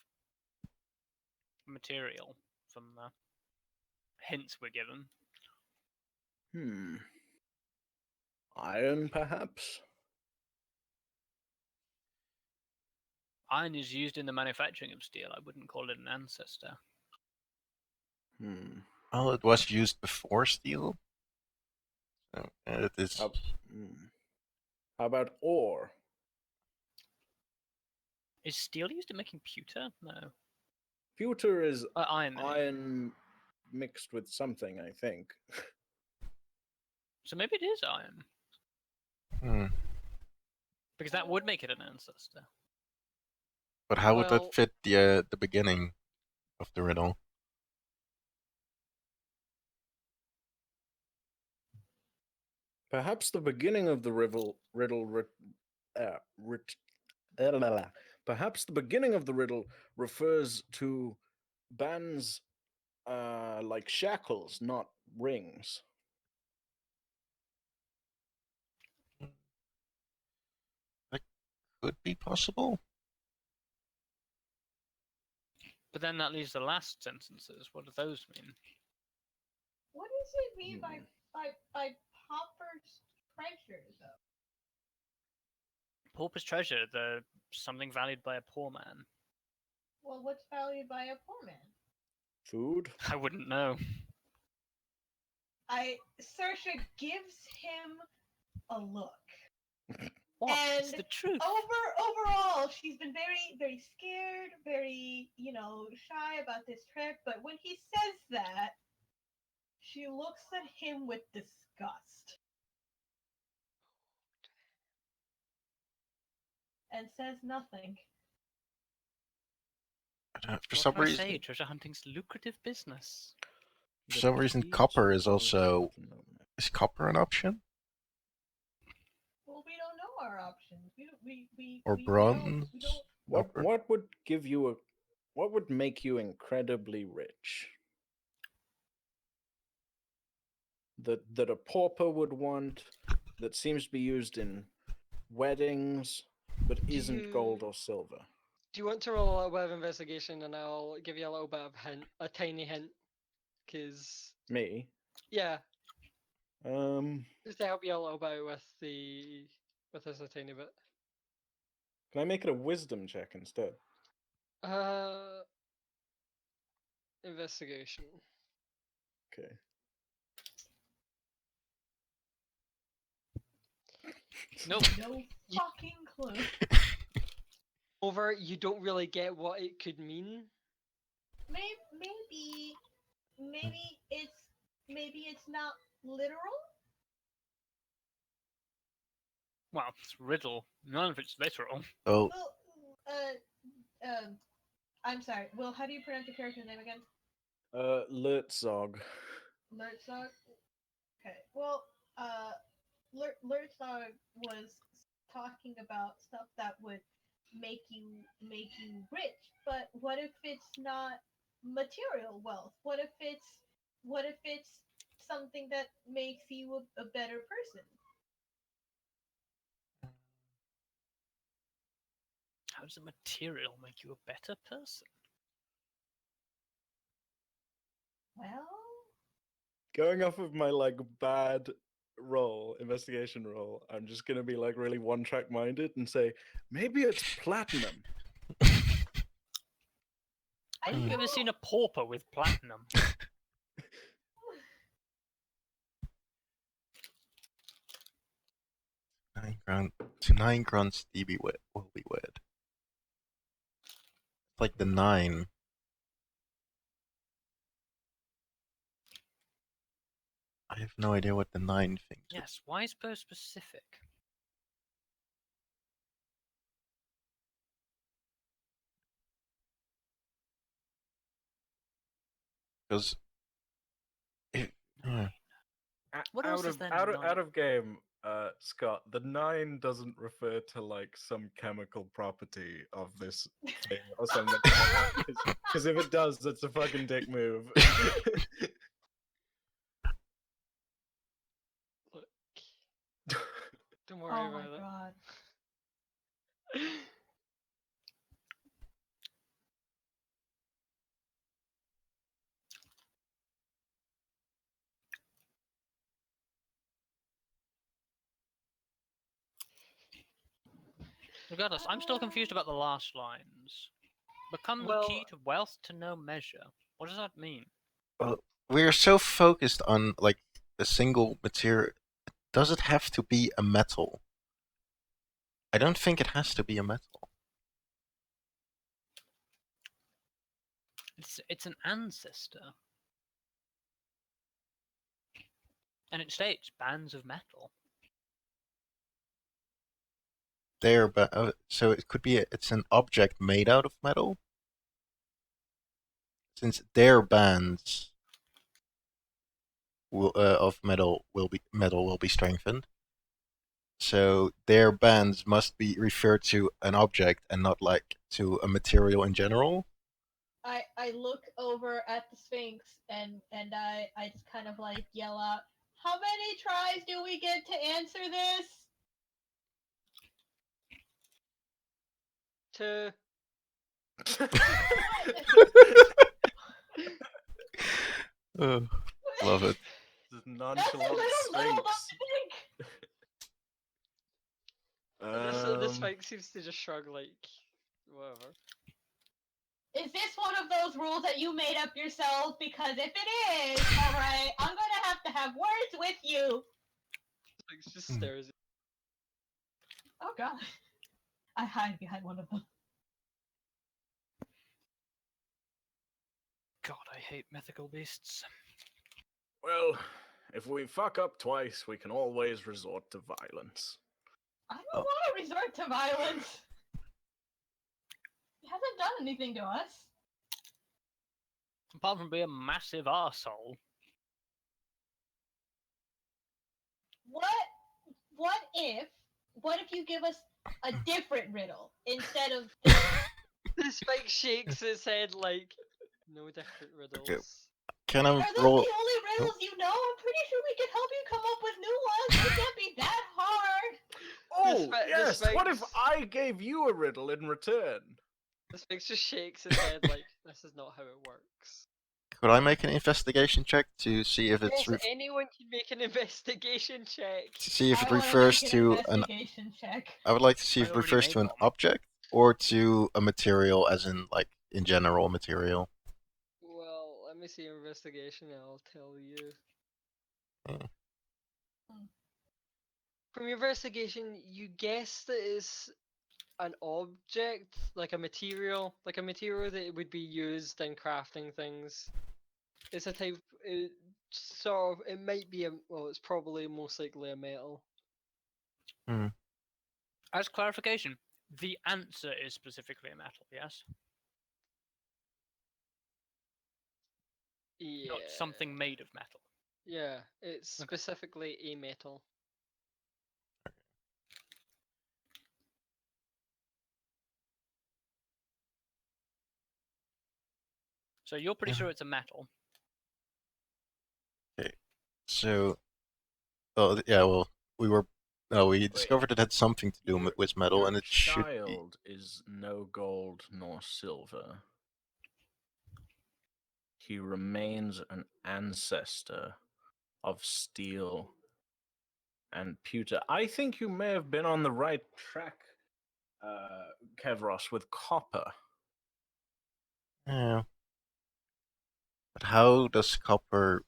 material from the hints we're given. Iron, perhaps? Iron is used in the manufacturing of steel. I wouldn't call it an ancestor. Well, it was used before steel. So, it is. How about ore? Is steel used in making pewter? No. Pewter is Iron. iron mixed with something, I think. So maybe it is iron. Because that would make it an ancestor. But how would Well- that fit the beginning of the riddle? Perhaps the beginning of the perhaps the beginning of the riddle refers to bands like shackles, not rings. That could be possible. But then that leaves the last sentences. What do those mean? What does it mean by pauper's treasure, though? Pauper's treasure, the something valued by a poor man. Well, what's valued by a poor man? Food? I wouldn't know. Saoirse gives him a look. What? It's And the truth. Overall, she's been very, very scared, very, shy about this trip. But when he says that, she looks at him with disgust. And says nothing. For some reason, say? Treasure hunting's lucrative business. for some reason, copper is also. Is copper an option? Well, we don't know our options. Or we bronze? We don't. What would give you what would make you incredibly rich? That a pauper would want, that seems to be used in weddings, but isn't gold or silver. Do you want to roll a little bit of investigation, and I'll give you a little bit of hint, a tiny hint, because Me? yeah, Um, just to help you a little bit with this a tiny bit. can I make it a wisdom check instead? Investigation. Okay. Nope. No fucking clue. Over, you don't really get what it could mean. Maybe it's not literal. Well, it's riddle. None of it's literal. Oh, Well, I'm sorry. Will, how do you pronounce your character's name again? Lurtzog. Lurtzog? Okay. Well, Lurtzog was talking about stuff that would make you rich, but what if it's not material wealth? What if it's something that makes you a better person? How does a material make you a better person? Well, Going off of my bad investigation roll, I'm just gonna be really one-track minded and say maybe it's platinum. Have you ever seen a pauper with platinum? 9 grunts DB will be wed. Like the 9. I have no idea what the 9 thinks. Yes, why is so specific? Because What else is there? Out of game, Scott. The 9 doesn't refer to like some chemical property of this thing or something. Because if it does, that's a fucking dick move. Look. Don't worry Oh about my it. god. Regardless, I'm still confused about the last lines. Become the Well- key to wealth to no measure. What does that mean? well, we're so focused on like a single material. Does it have to be a metal? I don't think it has to be a metal. It's an ancestor. And it states bands of metal. So it could be it's an object made out of metal. Since their bands of metal will be strengthened. So their bands must be referred to an object and not like to a material in general. I look over at the Sphinx and I just kind of like yell out, "How many tries do we get to answer this?" 2. Love it. This That's a nonchalant little Sphinx. The Sphinx seems to just shrug like, whatever. Is this one of those rules that you made up yourself? Because if it is, alright, I'm gonna have words with you. Sphinx just stares at Oh god. I hide behind one of them. God, I hate mythical beasts. Well, if we fuck up twice, we can always resort to violence. I don't want to resort to violence. He hasn't done anything to us. Apart from being a massive arsehole. What if you give us a different riddle instead of The Sphinx shakes its head like, no different riddles. Can I Are those roll? the only riddles you know? I'm pretty sure we can help you come up with new ones. It can't be that hard. Oh, Spi- the yes! What if Sphinx- I gave you a riddle in return? The Sphinx just shakes its head like, this is not how it works. Could I make an investigation check to see if it's Yes, anyone can make an investigation check. to see if I it wanna refers make to an? investigation check. I would like to see if I it already refers made to an one. object or to a material, as in like in general material. Well, let me see investigation and I'll tell you. Hmm. From your investigation, you guess that it's an object, like a material that would be used in crafting things. It's a type, it might be it's probably most likely a metal. As clarification, the answer is specifically a metal, yes? Yeah. Not something made of metal. Yeah, it's Okay. specifically a metal. So you're pretty sure it's a metal. So, yeah, well, we discovered it had something to do with metal, Your and it should be. child is no gold nor silver. He remains an ancestor of steel and pewter. I think you may have been on the right track, Kevros, with copper. Yeah. But how does copper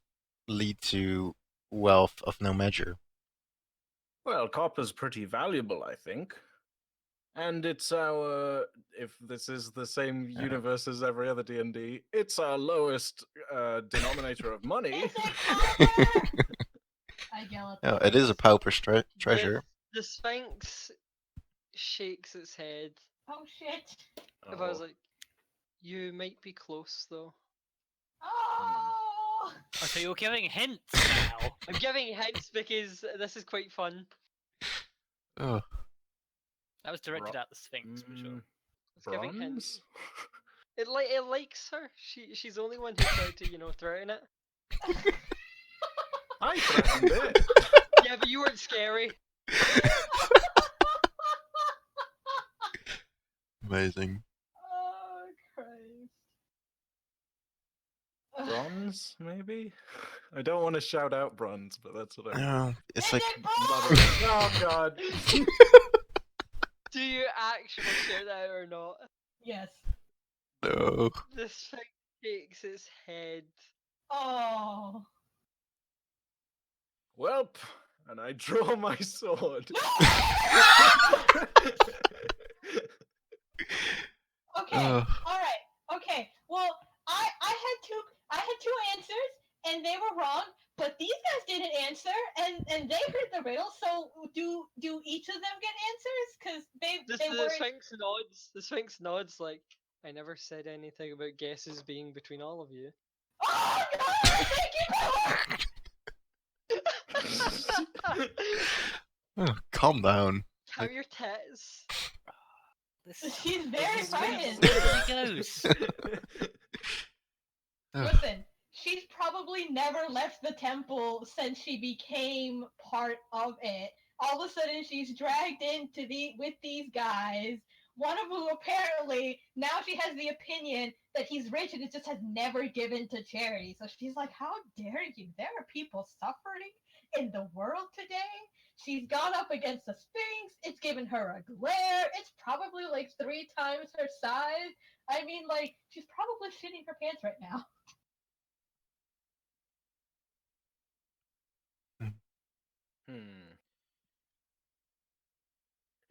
lead to wealth of no measure? Well, copper's pretty valuable, I think. And it's our, if this is the same universe as every other D&D, it's our lowest denominator of money. Is it copper? I yell at Yeah, the it is a others. pauper treasure. The Sphinx shakes its head. Oh shit. If I was like, you might be close though. Oh! Oh, so you're giving hints now. I'm giving hints because this is quite fun. Oh, That was directed at the Sphinx for sure. It's giving hints. Bronze? It likes her. She's the only one who tried to, threaten it. I threatened it. Yeah, but you weren't scary. amazing. Oh Christ. Bronze, maybe? I don't want to shout out bronze, but that's what I No, it's Is like it bronze? Oh god. Do you actually share that or not? Yes. no. The Sphinx shakes its head. Oh. Welp, and I draw my sword. Okay. All right. Okay. Well, I had two answers and they were wrong, but these guys didn't answer and they heard the riddle. So do each of them get answers? Because they The weren't. Sphinx nods. The Sphinx nods like, I never said anything about guesses being between all of you. Oh no! Thank you. Oh, calm down. Count your tits. She's very frightened. There she goes. Listen, she's probably never left the temple since she became part of it. All of a sudden, she's dragged into with these guys. One of whom apparently now she has the opinion that he's rich and just has never given to charity. So she's like, "How dare you? There are people suffering in the world today." She's gone up against the Sphinx. It's given her a glare. It's probably like 3 times her size. I mean, like, she's probably shitting her pants right now.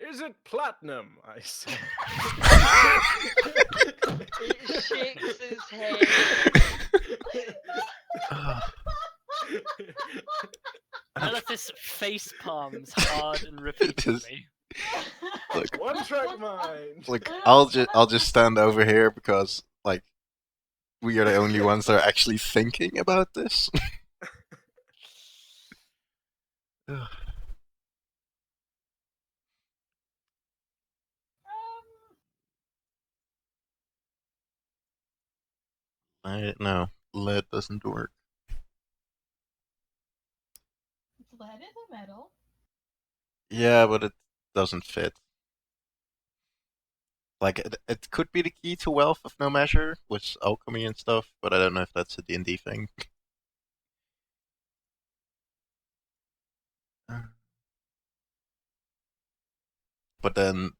Is it platinum? I said. It shakes its head. Melithus face palms hard and repeatedly. Look, One track mind. Like I'll just stand over here because like we are the only ones that are actually thinking about this. No, lead doesn't work. Lead is a metal. Yeah, but it doesn't fit. Like it could be the key to wealth of no measure with alchemy and stuff, but I don't know if that's a D&D thing. But then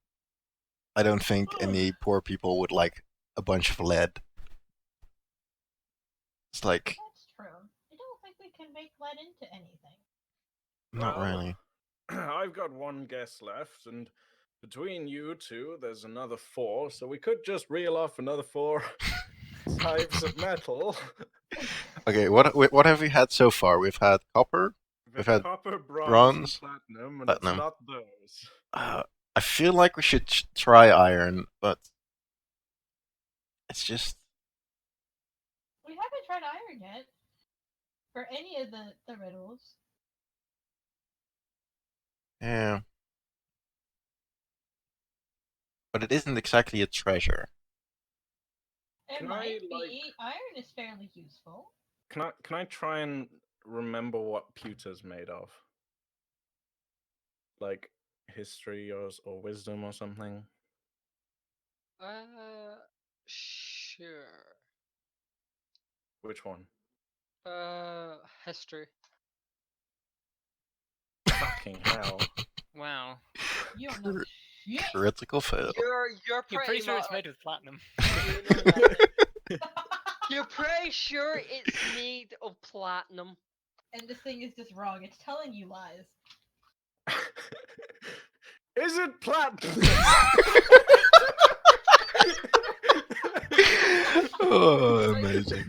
I don't think any poor people would like a bunch of lead. It's like That's true. I don't think we can make lead into anything. not really. I've got one guess left, and between you two, there's another 4, so we could just reel off another 4 types of metal. Okay, what have we had so far? We've had copper. We've had copper, bronze, and platinum, and platinum. it's not those. I feel like we should try iron, but it's just We haven't tried iron yet. For any of the riddles. yeah. But it isn't exactly a treasure. It Can might I, be. Iron is fairly useful. Can I try and remember what pewter's made of? Like history or wisdom or something? Sure. Which one? History. Fucking hell. Wow. You don't know shit. Critical fail. You're You're pretty pretty sure much, it's made with platinum. You're pretty sure it's made of platinum. And this thing is just wrong. It's telling you lies. Is it platinum? Oh, amazing.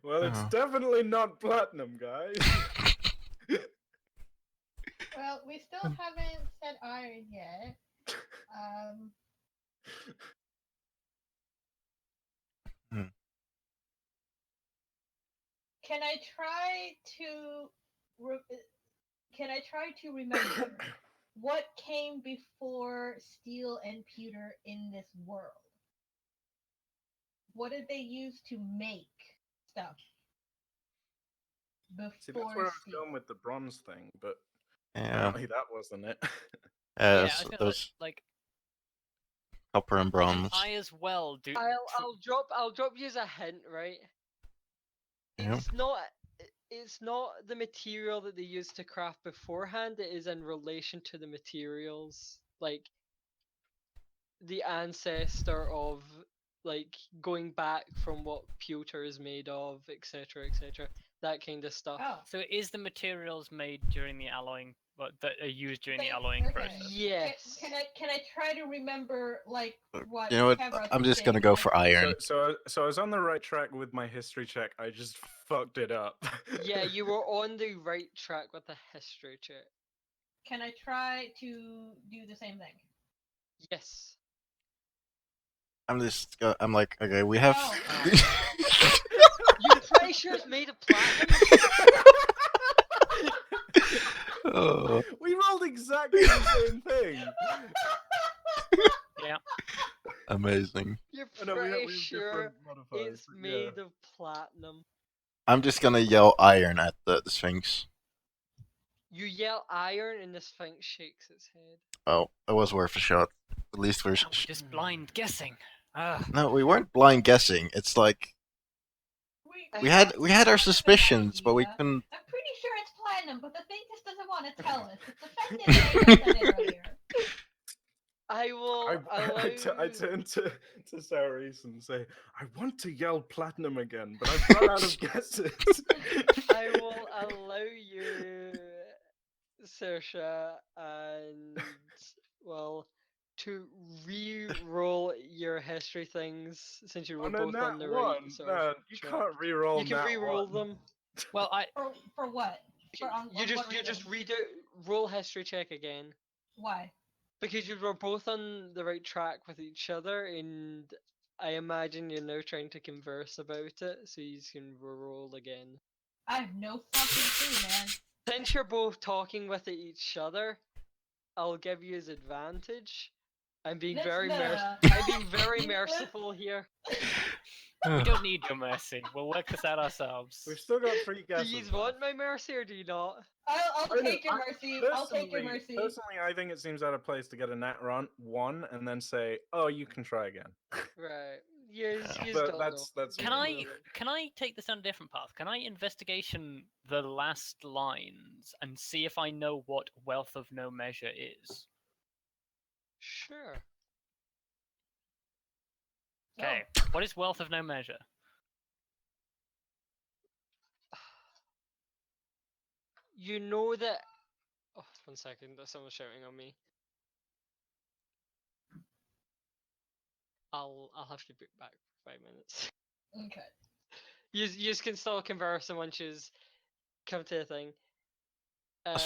Well, it's Oh. definitely not platinum, guys. Well, we still haven't said iron yet. Can I try to remember what came before steel and pewter in this world? What did they use to make stuff before See, that's where I was steel? going with the bronze thing, but Yeah. apparently that wasn't it. Yeah, I So feel those like copper and bronze. I as well do. I'll drop you as a hint, right? Yeah. It's not the material that they used to craft beforehand. It is in relation to the materials, like the ancestor of, like, going back from what pewter is made of, etc., etc. That kind of stuff. Oh, So it is the materials made during the alloying, that are used during the Wait, alloying okay. process. Yes. Can I try to remember like what? You know what? Kevros I'm was just gonna saying, go like- for iron. So I was on the right track with my history check. I just fucked it up. Yeah, you were on the right track with the history check. Can I try to do the same thing? Yes. I'm like, okay, we have. Oh. You're pretty sure it's made of platinum? Oh, We rolled exactly the same thing. Yeah. amazing. You're Oh, no, we pretty have sure different modifiers, it's but made of platinum. I'm just gonna yell iron at the Sphinx. You yell iron and the Sphinx shakes its head. Oh, it was worth a shot. At least we're. Now we're just blind guessing. No, we weren't blind guessing. It's like we had our suspicions, but we couldn't. I'm pretty sure it's platinum, but the thing just doesn't want to tell us. It's offended that I said it earlier. I will allow. I turn to Ceres and say, I want to yell platinum again, but I've run out of guesses. I will allow you, Saoirse, and well, to re-roll your history things since you were On a both nat on the right one, sort of no, you track. can't re-roll. You can nat re-roll one. them. Well, For what? You just redo roll history check again. Why? Because you were both on the right track with each other, and I imagine you're now trying to converse about it, so you can roll again. I have no fucking clue, man. Since you're both talking with each other, I'll give you his advantage. I'm being very merciful here. we don't need your mercy. We'll work this out ourselves. We've still got 3 Do guesses. you want my mercy or do you not? I'll take your mercy. I'll take your mercy. Personally, I think it seems out of place to get a nat one and then say, "Oh, you can try again." Right. Yes, But that's Can me. I take this on a different path? Can I investigation the last lines and see if I know what wealth of no measure is? Sure. Okay. What is wealth of no measure? You know that. Oh, 1 second. There's someone shouting on me. I'll have to be back for 5 minutes. Okay. You can still converse and once you come to the thing. Let's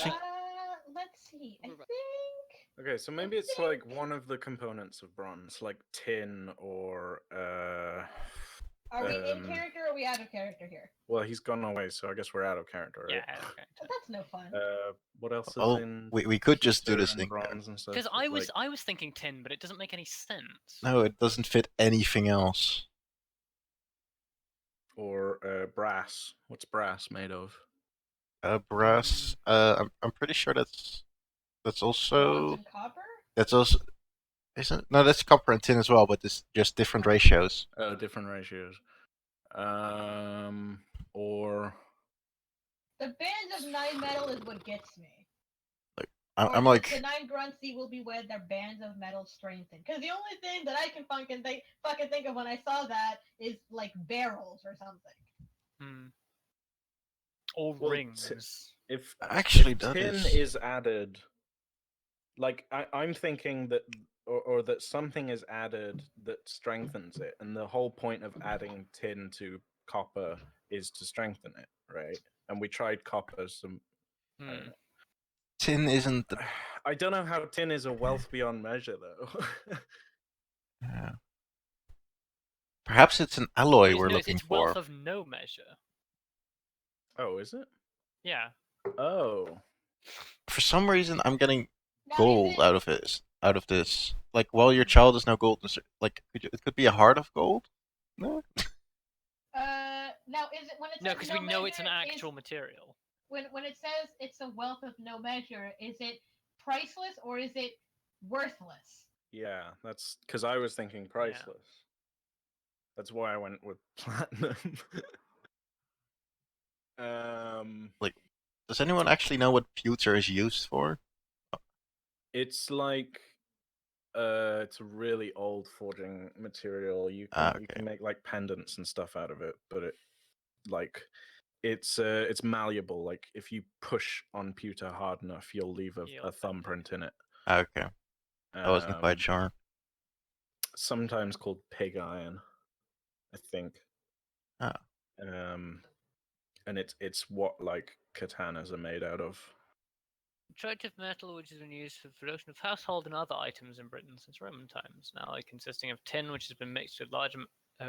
see. I We're back. think. Okay, so maybe it's like one of the components of bronze, like tin or Are we in character or are we out of character here? Well, he's gone away, so I guess we're out of character, right? Yeah, okay. Well, that's no fun. What else is Oh, in? we could just do pewter this and thing. bronze and stuff. Because I was thinking tin, but it doesn't make any sense. No, it doesn't fit anything else. Or brass. What's brass made of? Brass. I'm pretty sure that's Bronze also and copper? that's also isn't no that's copper and tin as well, but it's just different ratios. Oh, different ratios. Or The bands of 9 metal is what gets me. I'm like the 9 gruntsy will be where their bands of metal strengthen. Because the only thing that I can fucking think of when I saw that is like barrels or something. Or rings. If actually if that tin is added, like I'm thinking that, or that something is added that strengthens it, and the whole point of adding tin to copper is to strengthen it, right? And we tried copper some. I don't know. tin isn't the. I don't know how tin is a wealth beyond measure, though. Yeah. Perhaps it's an alloy we're No, looking it's for. wealth of no measure. Oh, is it? Yeah. Oh. For some reason, I'm getting Now, gold out of this. Out of this, like, while your child is now gold, like, it could be a heart of gold. No. Now is it when it No, says because no we know it's an measure, actual material. when it says it's a wealth of no measure, is it priceless or is it worthless? Yeah, that's because I was thinking priceless. That's why I went with platinum. Like, does anyone actually know what pewter is used for? It's like it's a really old forging material. You Okay. can make like pendants and stuff out of it, but it's malleable. Like if you push on pewter hard enough, you'll leave a thumbprint in it. Okay. I wasn't quite sure. Sometimes called pig iron, I think. Oh. And it's what like katanas are made out of. Attractive metal which has been used for the production of household and other items in Britain since Roman times. An alloy consisting of tin which has been mixed with large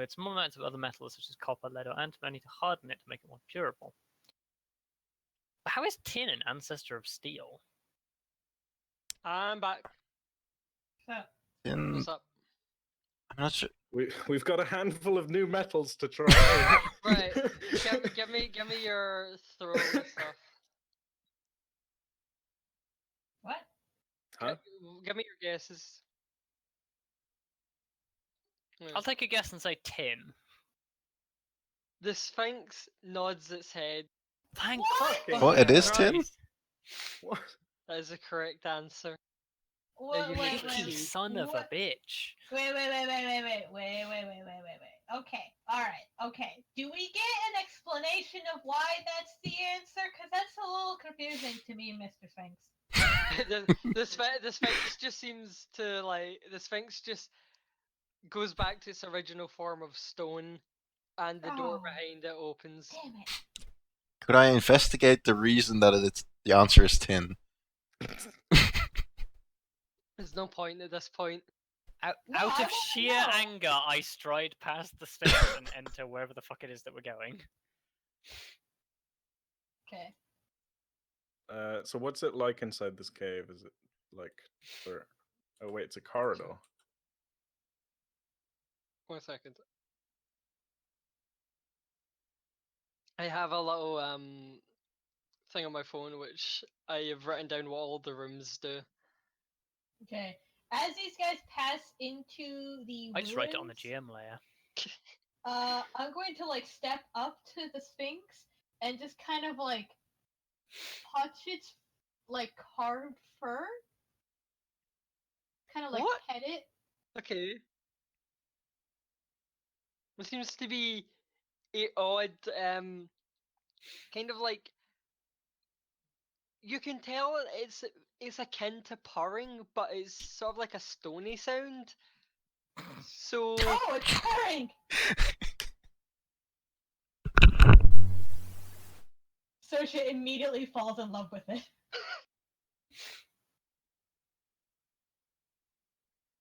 small amounts of other metals such as copper, lead, or antimony to harden it to make it more durable. But how is tin an ancestor of steel? I'm back. Tin. What's up? I'm not sure. We've got a handful of new metals to try. Right. Give me your throwing stuff. What? Huh? Give me your guesses. I'll take a guess and say tin. The Sphinx nods its head. Thank Fucking Oh, it is Christ. tin? What? That is the correct answer. Wait, Nicky, son of a bitch. Wait. Okay, alright, okay. Do we get an explanation of why that's the answer? Because that's a little confusing to me, Mr. Sphinx. the Sphinx just seems to like the Sphinx just goes back to its original form of stone, and the door behind it opens. Damn it. Could I investigate the reason that the answer is tin? There's no point at this point. Out of sheer anger, I stride past the Sphinx and enter wherever the fuck it is that we're going. Okay. So what's it like inside this cave? Is it like for? Oh wait, it's a corridor. 1 second. I have a little thing on my phone which I have written down what all the rooms do. Okay. As these guys pass into the I just write it on the ruins, GM layer. I'm going to like step up to the Sphinx and just kind of like touch its like carved fur. Kind of like What? pet it. Okay. It seems to be a odd, kind of like you can tell it's akin to purring, but it's sort of like a stony sound. So Oh, it's purring! So she immediately falls in love with it.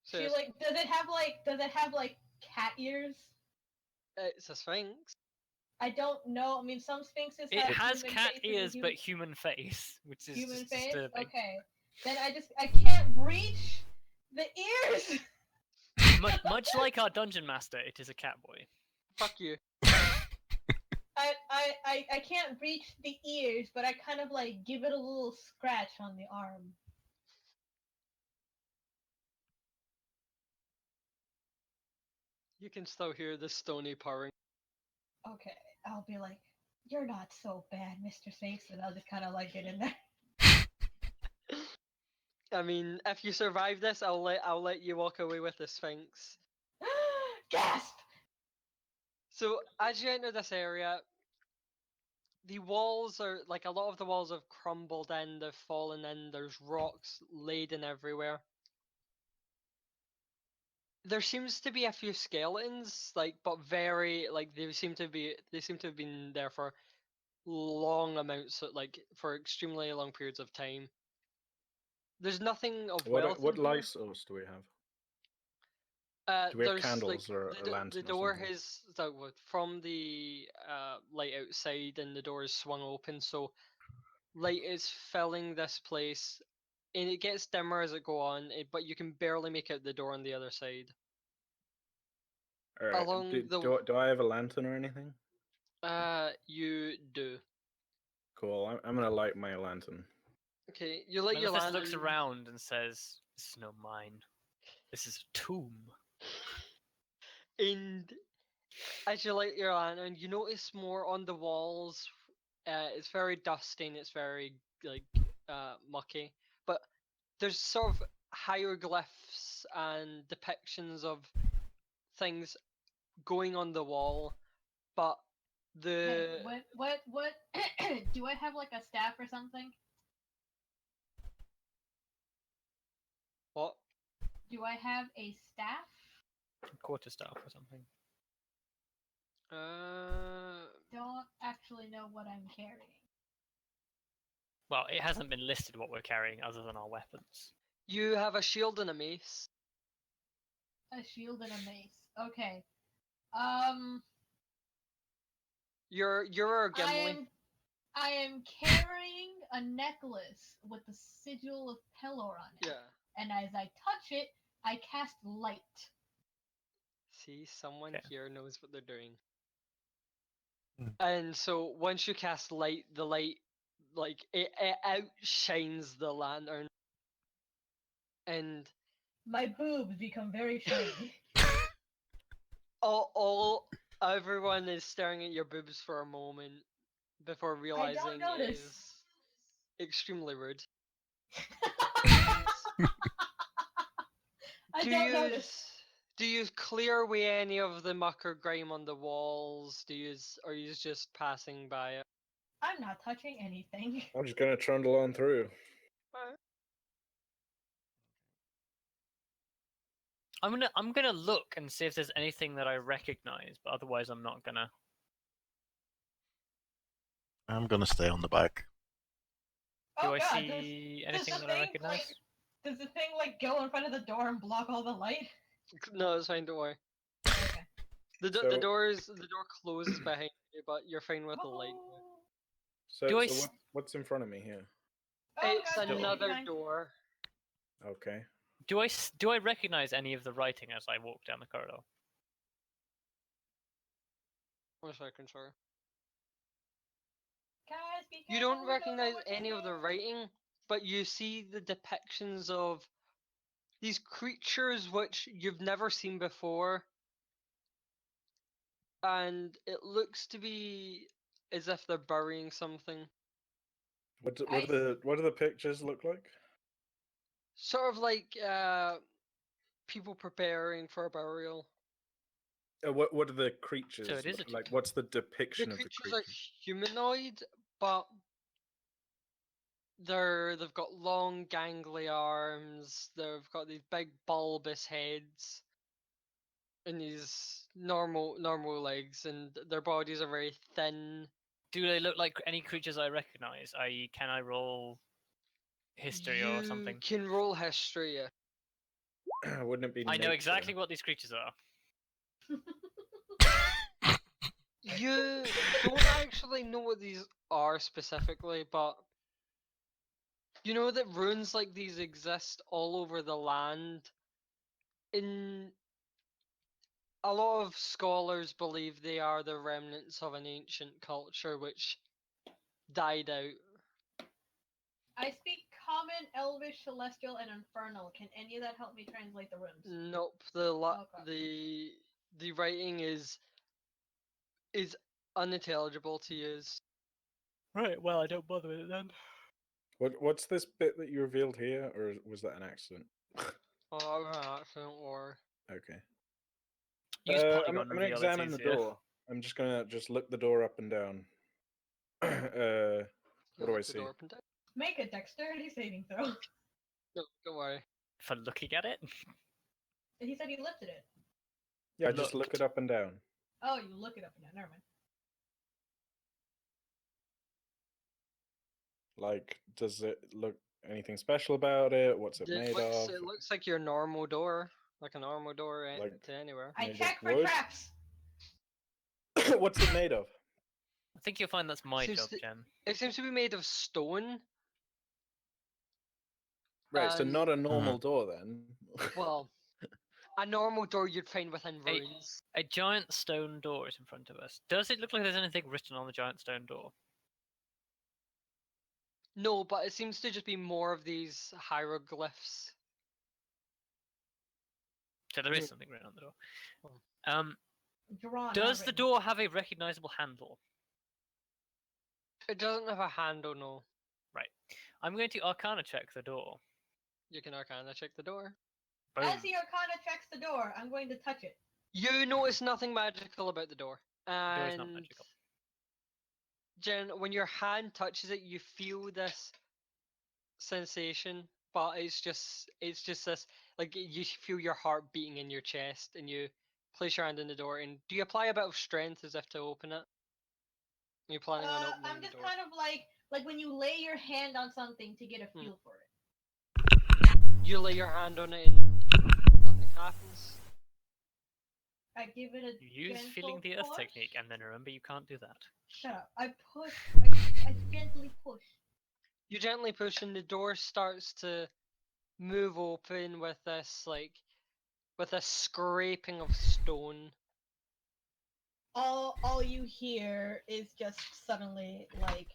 So She like does it have like cat ears? it's a sphinx. I don't know. I mean, some sphinxes It have has human cat faces and ears but human face, which is human just face. disturbing. Okay, then I can't reach the ears. Much like our dungeon master, it is a cat boy. Fuck you. I can't reach the ears, but I kind of like give it a little scratch on the arm. You can still hear the stony purring. Okay, I'll be like, "You're not so bad, Mr. Sphinx," and I'll just kind of like get in there. I mean, if you survive this, I'll let you walk away with the Sphinx. Gasp! So as you enter this area, the walls are like a lot of the walls have crumbled in, they've fallen in. There's rocks laden everywhere. There seems to be a few skeletons, but very they seem to have been there for long amounts, for extremely long periods of time. There's nothing of wealth. What light source do we have? Do we have There's candles or a the lantern door or something? has from the light outside, and the door is swung open, so light is filling this place, and it gets dimmer as it go on, but you can barely make out the door on the other side. All right. Along Do I have a lantern or anything? you do. Cool. I'm gonna light my lantern. Okay, you light your Melissus lantern. looks around and says, "This is no mine. This is a tomb." And as you light your lantern, you notice more on the walls. It's very dusty and it's very mucky, but there's sort of hieroglyphs and depictions of things going on the wall, but Hey, what? Do I have like a staff or something? What? Do I have a staff? Quarterstaff or something. Don't actually know what I'm carrying. Well, it hasn't been listed what we're carrying other than our weapons. You have a shield and a mace. A shield and a mace. Okay. You're a Gimli. I am carrying a necklace with the sigil of Pelor on it. Yeah. And as I touch it, I cast light. See, someone Okay. here knows what they're doing. Hmm. And so once you cast light, the light it outshines the lantern. And My boobs become very shiny. everyone is staring at your boobs for a moment before realizing it notice. is extremely rude. I don't notice. Do you clear away any of the muck or grime on the walls? Are you just passing by it? I'm not touching anything. I'm just gonna trundle on through. I'm gonna look and see if there's anything that I recognize, but otherwise I'm not gonna. I'm gonna stay on the back. Do Oh I God, see anything that I recognize? Does the thing go in front of the door and block all the light? No, it's fine. Don't worry. Okay. The door closes behind you, but you're fine with the light. Do I What's in front of me here? It's God, another fine. door. Okay. Do I recognize any of the writing as I walk down the corridor? 1 second, sorry. Guys, be You careful, don't we know recognize what's any of the here. writing, but you see the depictions of these creatures which you've never seen before, and it looks to be as if they're burying something. What do the pictures look like? Sort of like people preparing for a burial. What are the creatures So it is like? What's the depiction The of the creatures creature? are humanoid, but they've got long gangly arms, they've got these big bulbous heads, and these normal legs, and their bodies are very thin. Do they look like any creatures I recognize? I.e., can I roll history or something? You can roll history, yeah. Wouldn't it be? I know nature? exactly what these creatures are. You don't actually know what these are specifically, but you know that runes like these exist all over the land. In a lot of scholars believe they are the remnants of an ancient culture which died out. I speak Common, Elvish, Celestial, and Infernal. Can any of that help me translate the runes? Nope. The writing is unintelligible to use. Right, well, I don't bother with it then. What's this bit that you revealed here, or was that an accident? Oh, an accident or... Okay. Use I'm polygon gonna reveal. examine It's the easier. door. I'm just gonna look the door up and down. What do I see? Make a dexterity saving throw. No, don't worry. For looking at it. He said he lifted it. Yeah, just look it up and down. Oh, you look it up and down. Never mind. Like, does it look anything special about it? What's it made of? It looks like your normal door, like a normal door Like- to anywhere. I Made of check for wood? traps. What's it made of? I think you'll find that's my Seems job, to- Jen. It seems to be made of stone. Right, so not a And- normal door then. Well, a normal door you'd find within Hey. ruins. A giant stone door is in front of us. Does it look like there's anything written on the giant stone door? No, but it seems to just be more of these hieroglyphs. So there is Yeah. something written on the door. Oh. Drawn. Does not the written. door have a recognizable handle? It doesn't have a handle, no. Right. I'm going to Arcana check the door. You can Arcana check the door. Boom. As the Arcana checks the door, I'm going to touch it. You notice nothing magical about the door. The door is not And magical. Jen, when your hand touches it, you feel this sensation, but it's just this, like, you feel your heart beating in your chest, and you place your hand in the door. And do you apply a bit of strength as if to open it? Are you planning on opening I'm the just door? kind of like when you lay your hand on something to get a feel for it. You lay your hand on it and nothing happens. I give it a You use gentle feeling the earth push. technique, and then remember you can't do that. Shut up. I push. I gently push. You gently push, and the door starts to move open with this scraping of stone. All you hear is just suddenly like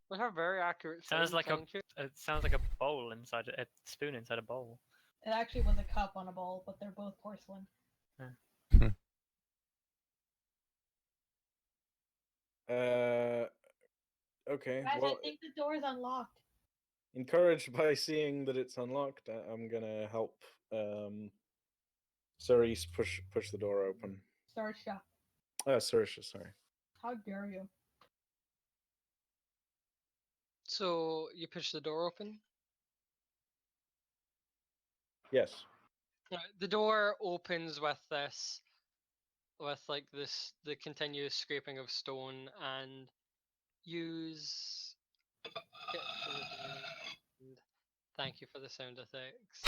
With a very accurate Sounds sound, like a thank you. it sounds like a bowl inside a spoon inside a bowl. it actually was a cup on a bowl, but they're both porcelain. Okay. Guys, Well, I think the door is unlocked. encouraged by seeing that it's unlocked, I'm gonna help Cerise push the door open. Sarsha, Sarisha, sorry. how dare you? So you push the door open. Yes. The door opens with the continuous scraping of stone, and use. And thank you for the sound effects.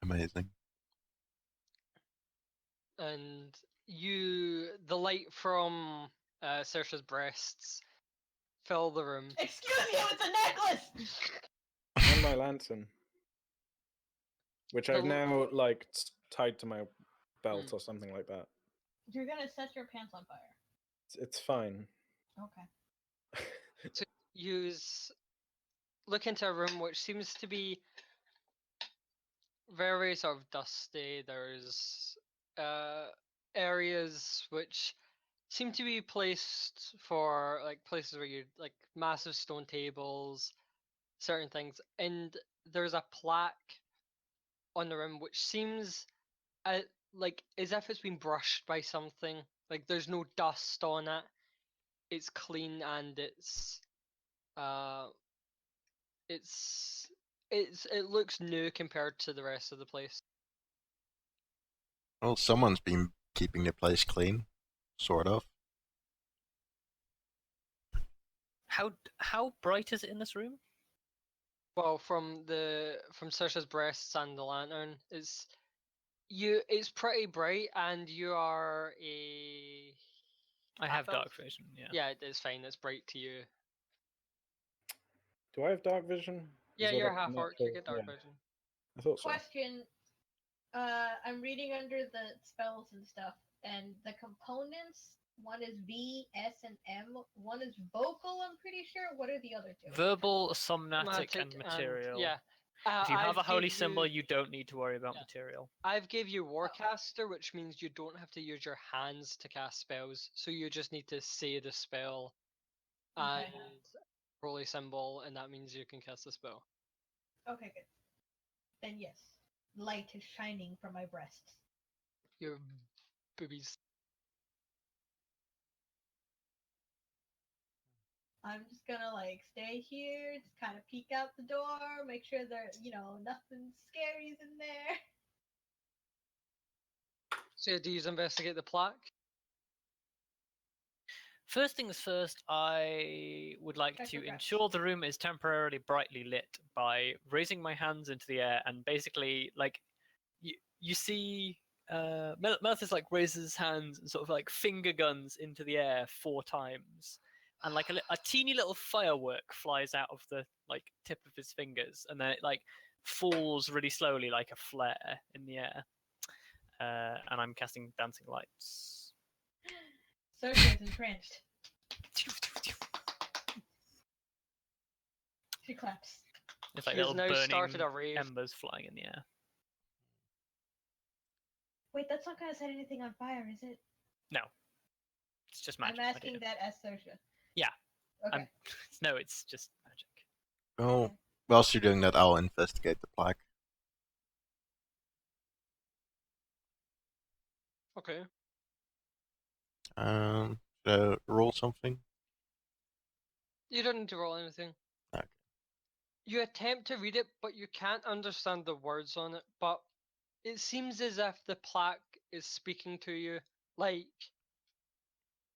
Amazing. And the light from Saoirse's breasts fill the room. Excuse you, it's a necklace! And my lantern, which I've The- now tied to my belt or something like that. You're gonna set your pants on fire. It's fine. Okay. Look into a room which seems to be very sort of dusty. There's areas which seem to be placed for places where you massive stone tables, certain things, and there's a plaque on the room which seems as if it's been brushed by something. Like there's no dust on it. It's clean, and it looks new compared to the rest of the place. Well, someone's been keeping the place clean, sort of. How bright is it in this room? Well, from Saoirse's breasts and the lantern, it's pretty bright, and you are a. I have half-elf? dark vision. Yeah. Yeah, it's fine. It's bright to you. Do I have dark vision? Yeah, Is that you're a half orc. You get dark yeah, vision. I thought so. Question. I'm reading under the spells and stuff, and the components. One is V, S, and M. One is vocal. I'm pretty sure. What are the other two? Verbal, somnatic, Somatic and material. yeah. If you have a holy give symbol, you- you don't need to worry about Yeah. material. I've gave you Warcaster, which means you don't have to use your hands to cast spells, so you just need to say the spell Okay. and holy symbol, and that means you can cast the spell. Okay, good. Then yes, light is shining from my breasts. Your boobies. I'm just gonna like stay here, just kind of peek out the door, make sure there, nothing scary's in there. So do you investigate the plaque? First things first, I would like Check to for traps. ensure the room is temporarily brightly lit by raising my hands into the air and basically, like, you see, Melthus like raises his hands and sort of like finger guns into the air 4 times, and like a teeny little firework flies out of the like tip of his fingers, and then it like falls really slowly like a flare in the air. And I'm casting dancing lights. Sophia is entranced. She claps. It's like He has little now started burning a rave. embers flying in the air. Wait, that's not gonna set anything on fire, is it? No, it's just magic. I'm asking that as Sophia. Yeah. Okay. No, it's just magic. Oh, Okay. whilst you're doing that, I'll investigate the plaque. Okay. Should I roll something? You don't need to roll anything. Okay. You attempt to read it, but you can't understand the words on it. But it seems as if the plaque is speaking to you. Like,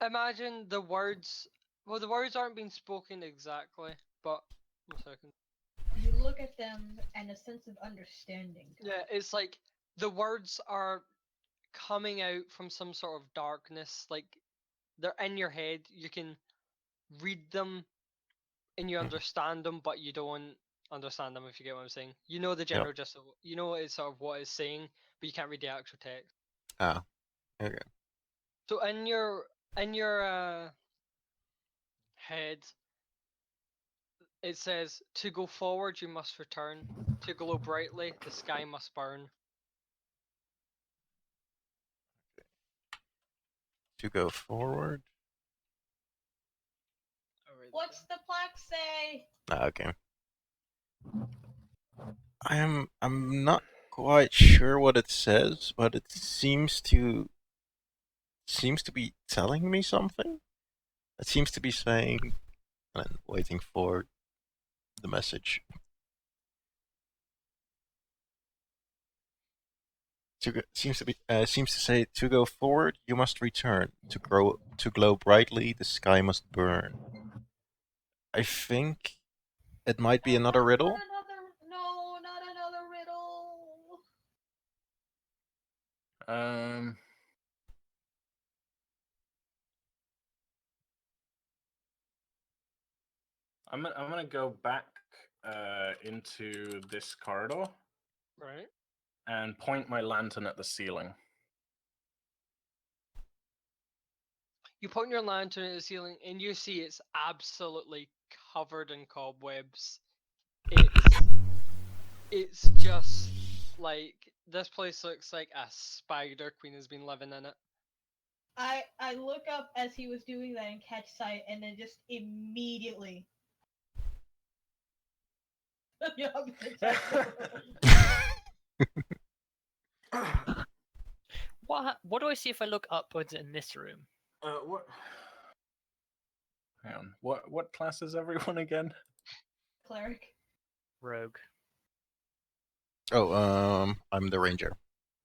imagine the words. Well, the words aren't being spoken exactly, but 1 second. You look at them and a sense of understanding. Yeah, it's like the words are coming out from some sort of darkness. Like they're in your head. You can read them and you understand them, but you don't understand them, if you get what I'm saying. You know the general gist of, you know it's sort of what it's saying, but you can't read the actual text. Ah, okay. So in your head, it says, to go forward you must return, to glow brightly the sky must burn. To go forward. What's the plaque say? Ah, okay. I'm not quite sure what it says, but it seems to be telling me something. It seems to be saying, and waiting for the message. Seems to say, to go forward you must return, to glow brightly the sky must burn. I think it might be another riddle. No, not another riddle. I'm gonna go back into this corridor. Right. And point my lantern at the ceiling. You point your lantern at the ceiling and you see it's absolutely covered in cobwebs. It's just like, this place looks like a spider queen has been living in it. I look up as he was doing that and catch sight, and then just immediately. What do I see if I look upwards in this room? What? Hang on. What class is everyone again? Cleric. Rogue. Oh, I'm the ranger.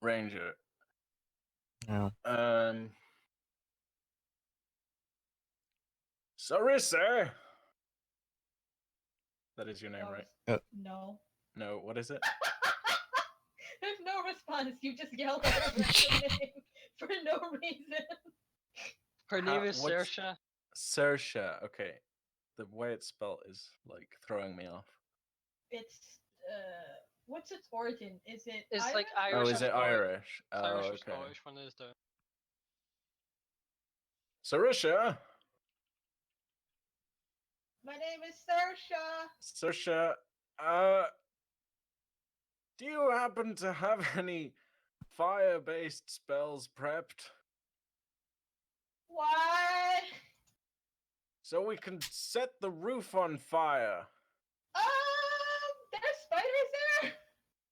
Ranger. Yeah. Sorry, sir. That is your name, right? No. No, what is it? There's no response. You just yelled at her name for no reason. Her name is Saoirse. Saoirse. Okay. The way it's spelled is like throwing me off. It's what's its origin? Is it It's Irish? like Irish. Oh, is it Irish? It's Oh, Irish or okay. Scottish, one of those two. Saoirse. My name is Saoirse. Saoirse. Do you happen to have any fire-based spells prepped? What? So we can set the roof on fire. There's spiders there?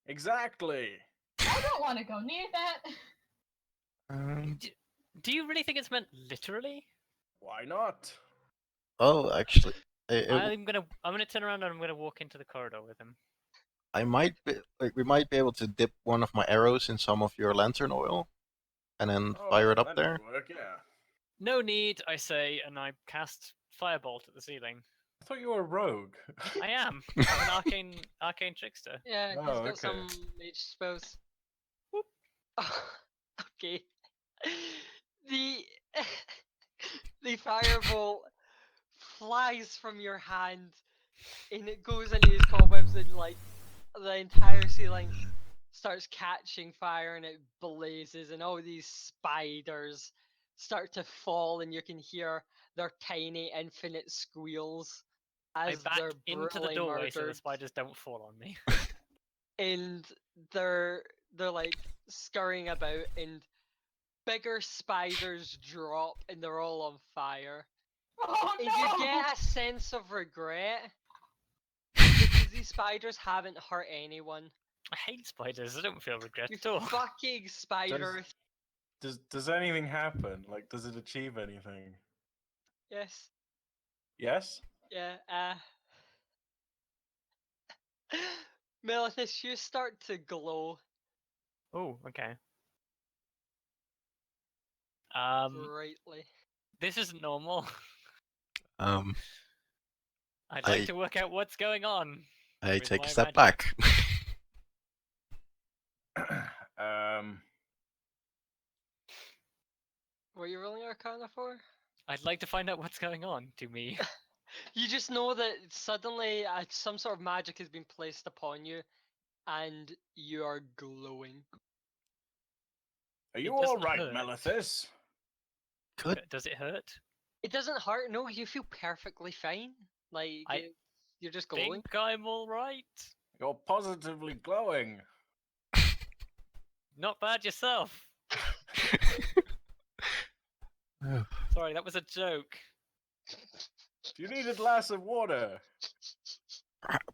Exactly. I don't want to go near that. Do you really think it's meant literally? Why not? Oh, actually, I'm gonna turn around and I'm gonna walk into the corridor with him. I might be like we might be able to dip one of my arrows in some of your lantern oil, and then fire it up that there. would work, yeah. No need, I say, and I cast firebolt at the ceiling. I thought you were a rogue. I am. I'm an arcane trickster. Yeah, he's Oh, got okay. some mage spells. Whoop. Okay. The the firebolt flies from your hand and it goes into his cobwebs and like the entire ceiling starts catching fire and it blazes and all these spiders start to fall and you can hear their tiny infinite squeals I as back they're into the brutally doorway so the murdered. spiders don't fall on me. And they're like scurrying about and bigger spiders drop and they're all on fire. Oh And no! you get a sense of regret because these spiders haven't hurt anyone. I hate spiders. I don't feel regret You at all. fucking spiders. Does anything happen? Like, does it achieve anything? Yes. Yes? Yeah. Melithus, you start to glow Oh, okay. brightly. This isn't normal. Um, I'd like to work out what's going on. I with take my a step magic. back. What are you rolling Arcana for? I'd like to find out what's going on to me. You just know that suddenly some sort of magic has been placed upon you, and you are glowing. Are It you all doesn't right, hurt. Melithus? Good. Does it hurt? It doesn't hurt. No, you feel perfectly fine. Like you're just glowing. Think I'm all right. You're positively glowing. Not bad yourself. Sorry, that was a joke. Do you need a glass of water?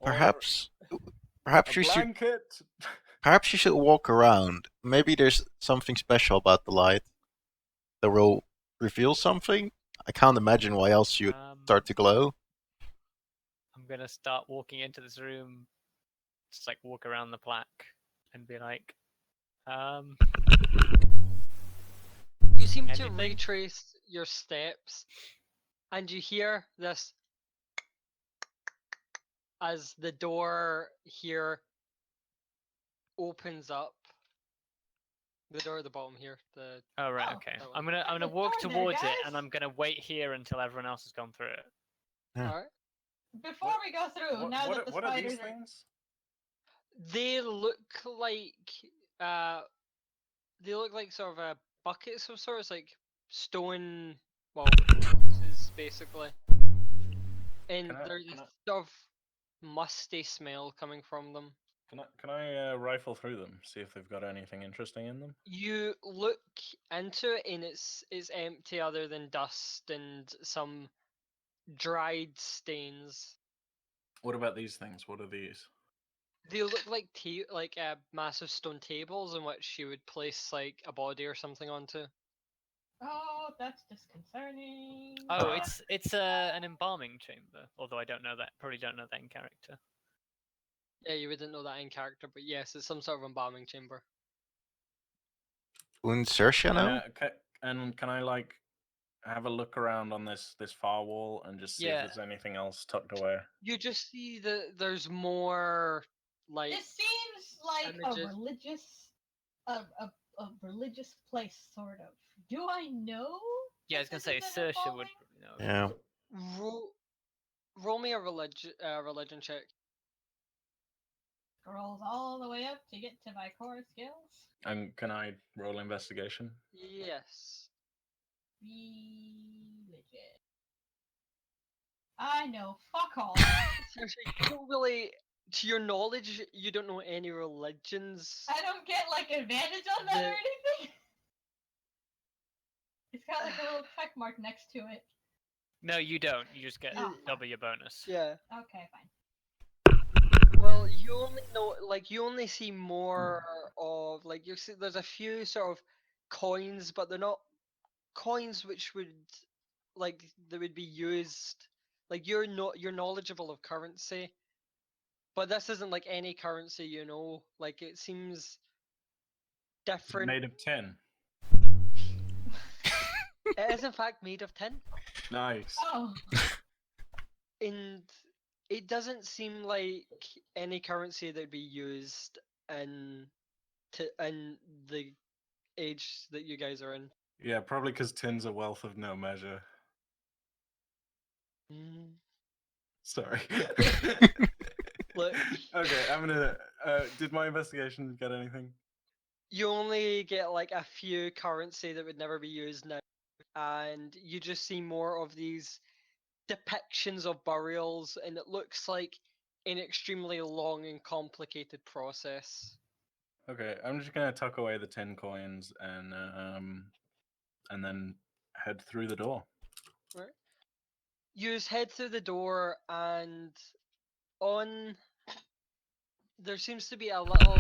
Perhaps, A perhaps you should. blanket? Perhaps you should walk around. Maybe there's something special about the light that will reveal something. I can't imagine why else you'd start to glow. I'm gonna start walking into this room, just like walk around the plaque, and be like, You seem to anything? retrace your steps, and you hear this as the door here opens up. The door at the bottom here. Oh right, Oh, okay. that I'm one. gonna There's a walk door there, towards it, guys. and I'm gonna wait here until everyone else has gone through it. Yeah. All right. Before we go through, now that the What are these spiders are... things? They look like they look like sort of a bucket of some sort. It's like stone, well, boxes basically, and Can I- there's can this I- sort of musty smell coming from them. Can I rifle through them, see if they've got anything interesting in them? You look into it and it's empty other than dust and some dried stains. What about these things? What are these? They look like massive stone tables in which you would place like a body or something onto. Oh, that's disconcerting. Oh, it's an embalming chamber. Although I don't know that. Probably don't know that in character. Yeah, you wouldn't know that in character, but yes, it's some sort of embalming chamber. Uncertiano? And can I like have a look around on this far wall and just see if there's anything else tucked away? You just see that there's more like This seems like images. a religious place, sort of. Do I know? Yeah, I was gonna say this is an Saoirse would embalming? know. Yeah. Roll me a religion check. Scrolls all the way up to get to my core skills. And can I roll investigation? Yes. Religion. I know fuck all. Seriously, you don't really to your knowledge, you don't know any religions. I don't get like advantage on that or anything. It's got like a little check mark next to it. No, you don't. You just get Oh. double your bonus. Yeah. Okay, fine. Well, you only know, like, you only see more of, like, you see, there's a few sort of coins, but they're not coins which would, like, they would be used. Like, you're knowledgeable of currency, but this isn't like any currency, you know. Like, it seems different. Made of tin. It is in fact made of tin. Nice. Oh. And it doesn't seem like any currency that would be used in the age that you guys are in. Yeah, probably because tin's a wealth of no measure. Sorry. Look, okay, I'm gonna. Did my investigation get anything? you only get like a few currency that would never be used now, and you just see more of these depictions of burials, and it looks like an extremely long and complicated process. Okay, I'm just gonna tuck away the 10 coins and then head through the door. Right. You just head through the door, and on there seems to be a little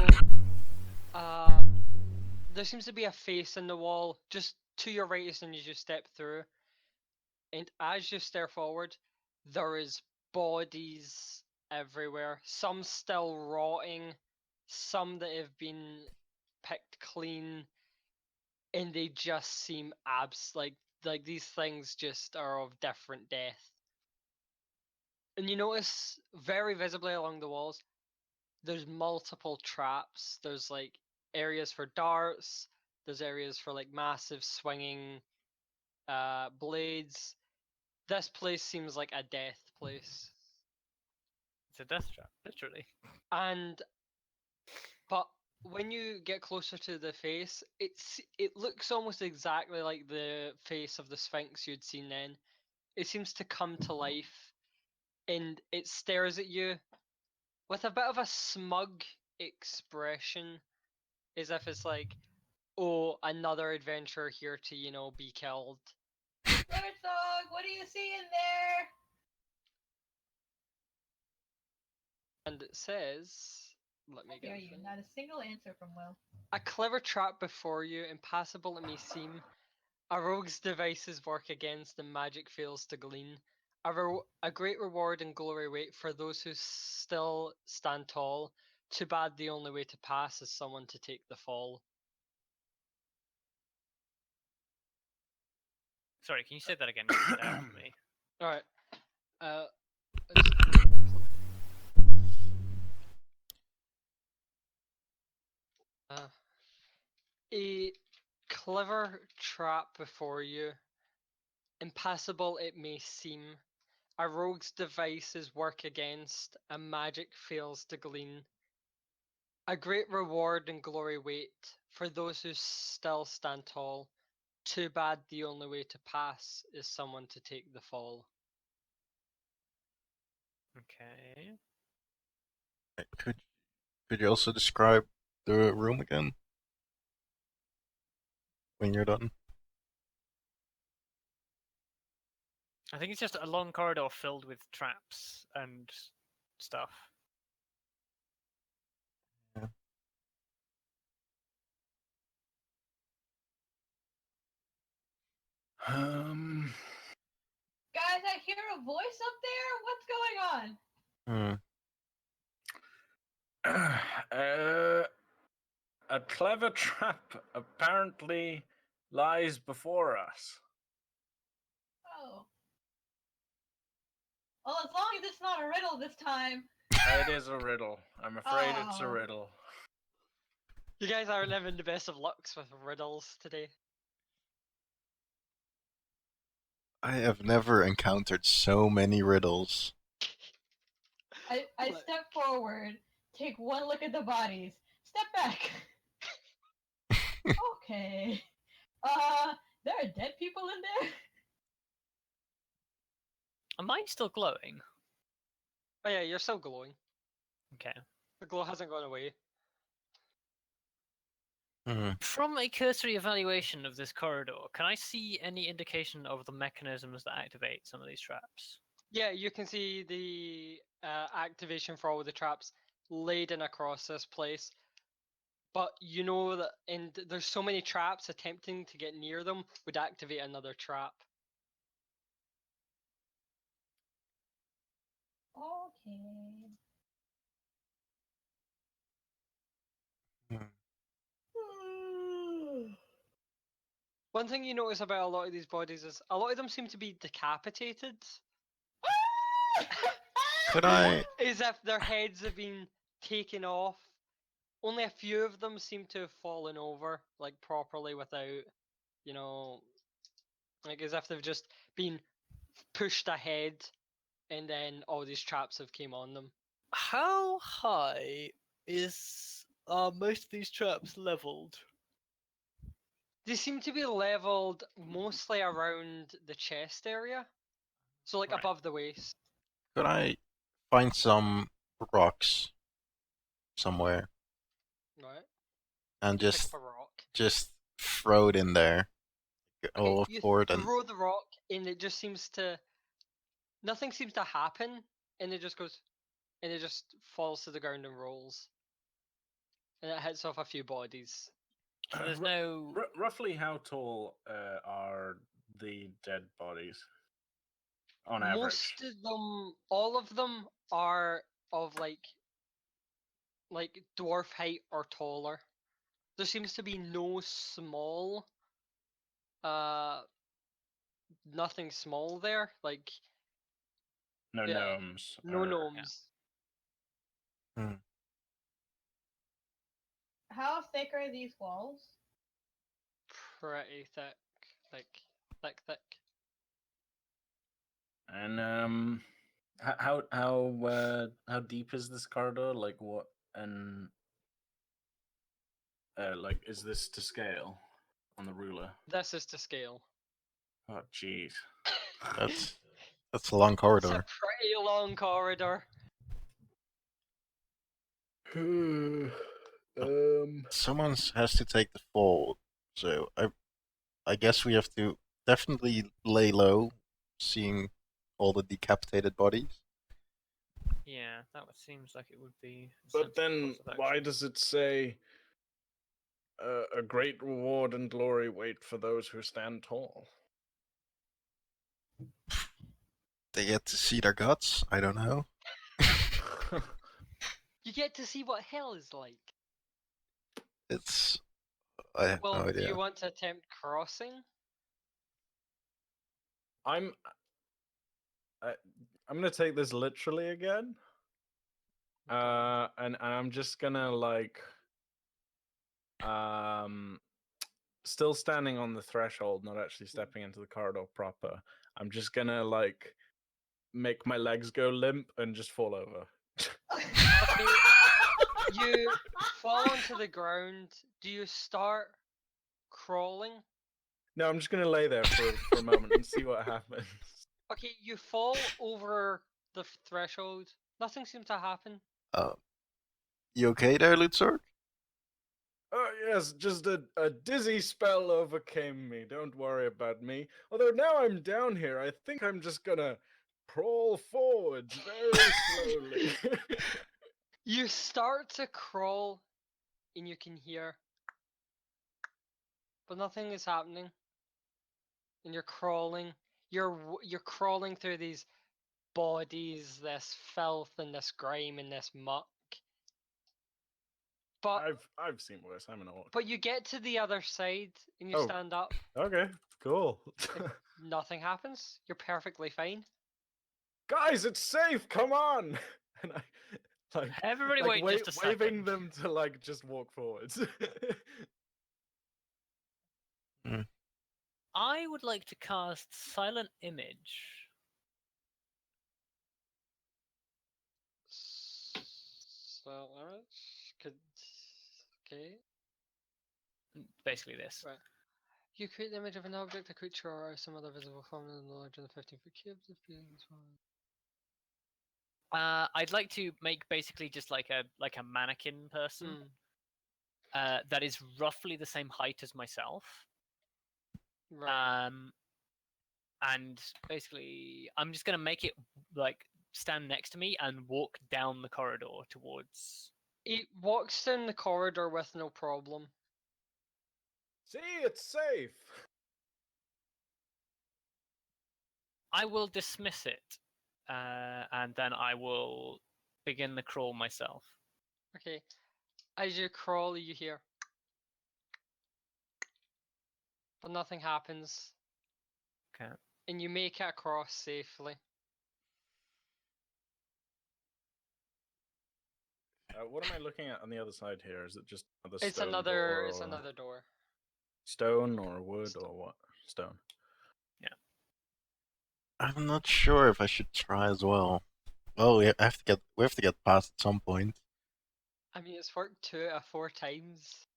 there seems to be a face in the wall just to your right as soon as you step through. And as you stare forward, there is bodies everywhere. Some still rotting, some that have been picked clean, and they just seem like these things just are of different death. And you notice very visibly along the walls, there's multiple traps. There's like areas for darts. There's areas for like massive swinging blades. This place seems like a death place. It's a death trap, literally. But when you get closer to the face, it looks almost exactly like the face of the Sphinx you'd seen then. It seems to come to life, and it stares at you with a bit of a smug expression, as if it's like, oh, another adventurer here to, be killed. Dog, what do you see in there? And it says, let me How dare get you? it. Not a single answer from Will. A clever trap before you, impassable it may seem. A rogue's devices work against and magic fails to glean. A great reward and glory wait for those who still stand tall. Too bad the only way to pass is someone to take the fall. Sorry, can you say that again? Read it out for me. Alright. A clever trap before you. Impassable it may seem. A rogue's devices work against, and magic fails to glean. A great reward and glory wait for those who still stand tall. Too bad the only way to pass is someone to take the fall. Okay. Could you also describe the room again? When you're done. I think it's just a long corridor filled with traps and stuff. Yeah. Guys, I hear a voice up there. What's going on? A clever trap apparently lies before us. Oh. Well, as long as it's not a riddle this time. It is a riddle. I'm afraid it's a riddle. You guys aren't having the best of lucks with riddles today. I have never encountered so many riddles. I step forward, take one look at the bodies, step back. Okay. There are dead people in there? Am I still glowing? Oh yeah, you're still glowing. Okay. The glow hasn't gone away. From a cursory evaluation of this corridor, can I see any indication of the mechanisms that activate some of these traps? Yeah, you can see the activation for all the traps laden across this place. But you know that there's so many traps, attempting to get near them would activate another trap. Okay. One thing you notice about a lot of these bodies is a lot of them seem to be decapitated. Could I? As if their heads have been taken off. Only a few of them seem to have fallen over, like properly without, you know, like as if they've just been pushed ahead and then all these traps have came on them. How high are most of these traps leveled? They seem to be leveled mostly around the chest area. So like Right. above the waist. Could I find some rocks somewhere Right. and You pick up a rock. just throw it in there? Okay, All you forward and throw the rock and it just seems to nothing seems to happen and it just goes and it just falls to the ground and rolls. And it hits off a few bodies. So there's no. Roughly how tall are the dead bodies on Most average? of them, all of them are of like dwarf height or taller. There seems to be no small, nothing small there. Like No yeah, gnomes. no or... gnomes. How thick are these walls? Pretty thick, thick. And how deep is this corridor? Like what and like is this to scale on the ruler? This is to scale. Oh jeez. that's a long It's a corridor. pretty long corridor. Someone has to take the fall, so I guess we have to definitely lay low, seeing all the decapitated bodies. Yeah, that seems like it would be. But then why does it say a great reward and glory wait for those who stand tall? They get to see their guts? I don't know. You get to see what hell is like. I have Well, no do you idea. want to attempt crossing? I'm gonna take this literally again. And I'm just gonna like still standing on the threshold, not actually stepping into the corridor proper. I'm just gonna like make my legs go limp and just fall over. Okay, you fall onto the ground. Do you start crawling? No, I'm just gonna lay there for a moment and see what happens. Okay, you fall over the threshold. Nothing seems to happen. You okay there, Lutzorg? Oh yes, just a dizzy spell overcame me. Don't worry about me. Although now I'm down here, I think I'm just gonna crawl forwards very slowly. You start to crawl, and you can hear, but nothing is happening. And you're crawling. You're crawling through these bodies, this filth and this grime and this muck. But I've seen worse. I'm an orc. but you get to the other side and you Oh. stand up. Okay, cool. Nothing happens. You're perfectly fine. Guys, it's safe. Come on. And I like Everybody like wait just a waving second. them to like just walk forwards. I would like to cast Silent Image. So could okay. Basically this. Right. You create the image of an object, a creature, or some other visible form in the larger than 15-foot cube. I'd like to make basically just like a mannequin person that is roughly the same height as myself. Right. And basically, I'm just gonna make it like stand next to me and walk down the corridor towards. It walks down the corridor with no problem. See, it's safe. I will dismiss it, and then I will begin the crawl myself. Okay. As you crawl, you hear. But nothing happens. Okay. And you make it across safely. What am I looking at on the other side here? Is it just another It's stone another. door? It's Or another door. stone or wood or what? Stone. I'm not sure if I should try as well. Well, we have to get past at some point. I mean, it's worked 2 out of 4 times.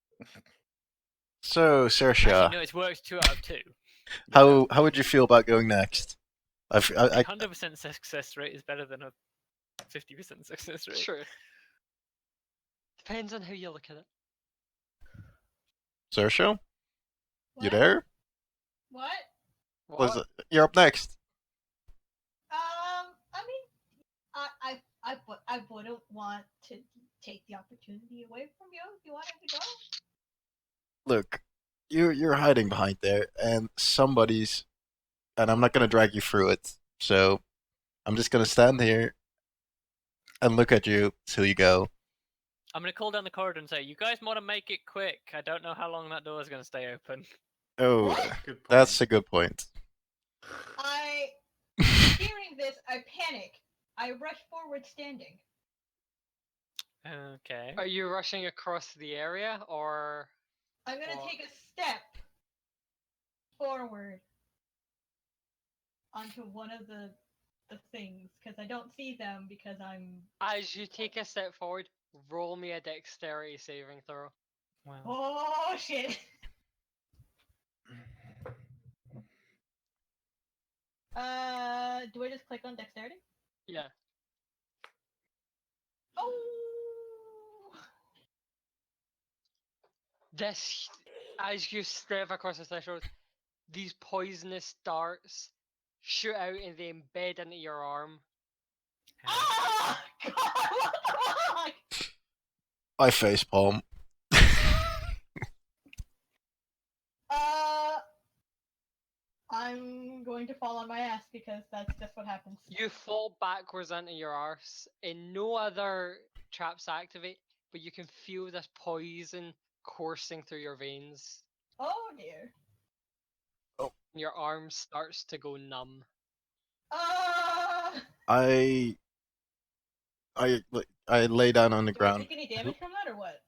So, Actually, Saoirse, no, it's worked 2 out of 2. how would you feel about going next? I 100% success rate is better than a 50% success rate. True. Depends on how you look at it. Saoirse, you What? there? What? Was it? You're up next. I mean, I wouldn't want to take the opportunity away from you if you wanted to go. Look, you're hiding behind there, and and I'm not gonna drag you through it. So I'm just gonna stand here and look at you till you go. I'm gonna call down the corridor and say, "You guys want to make it quick? I don't know how long that door is gonna stay open." Oh, Good point. that's a good point. Hearing this, I panic. I rush forward standing. Okay. Are you rushing across the area, or I'm gonna Well- take a step forward onto one of the things because I don't see them because I'm. as you take a step forward, roll me a dexterity saving throw? Well, Oh shit! Do I just click on dexterity? Yeah. Oh. This, as you step across the threshold, these poisonous darts shoot out and they embed into your arm. Ah! God, what the fuck? I facepalm. I'm going to fall on my ass because that's just what happens. You fall backwards into your arse, and no other traps activate, but you can feel this poison coursing through your veins. Oh dear. Your arm starts to go numb. I lay down on the Do I ground. take any damage from that or what?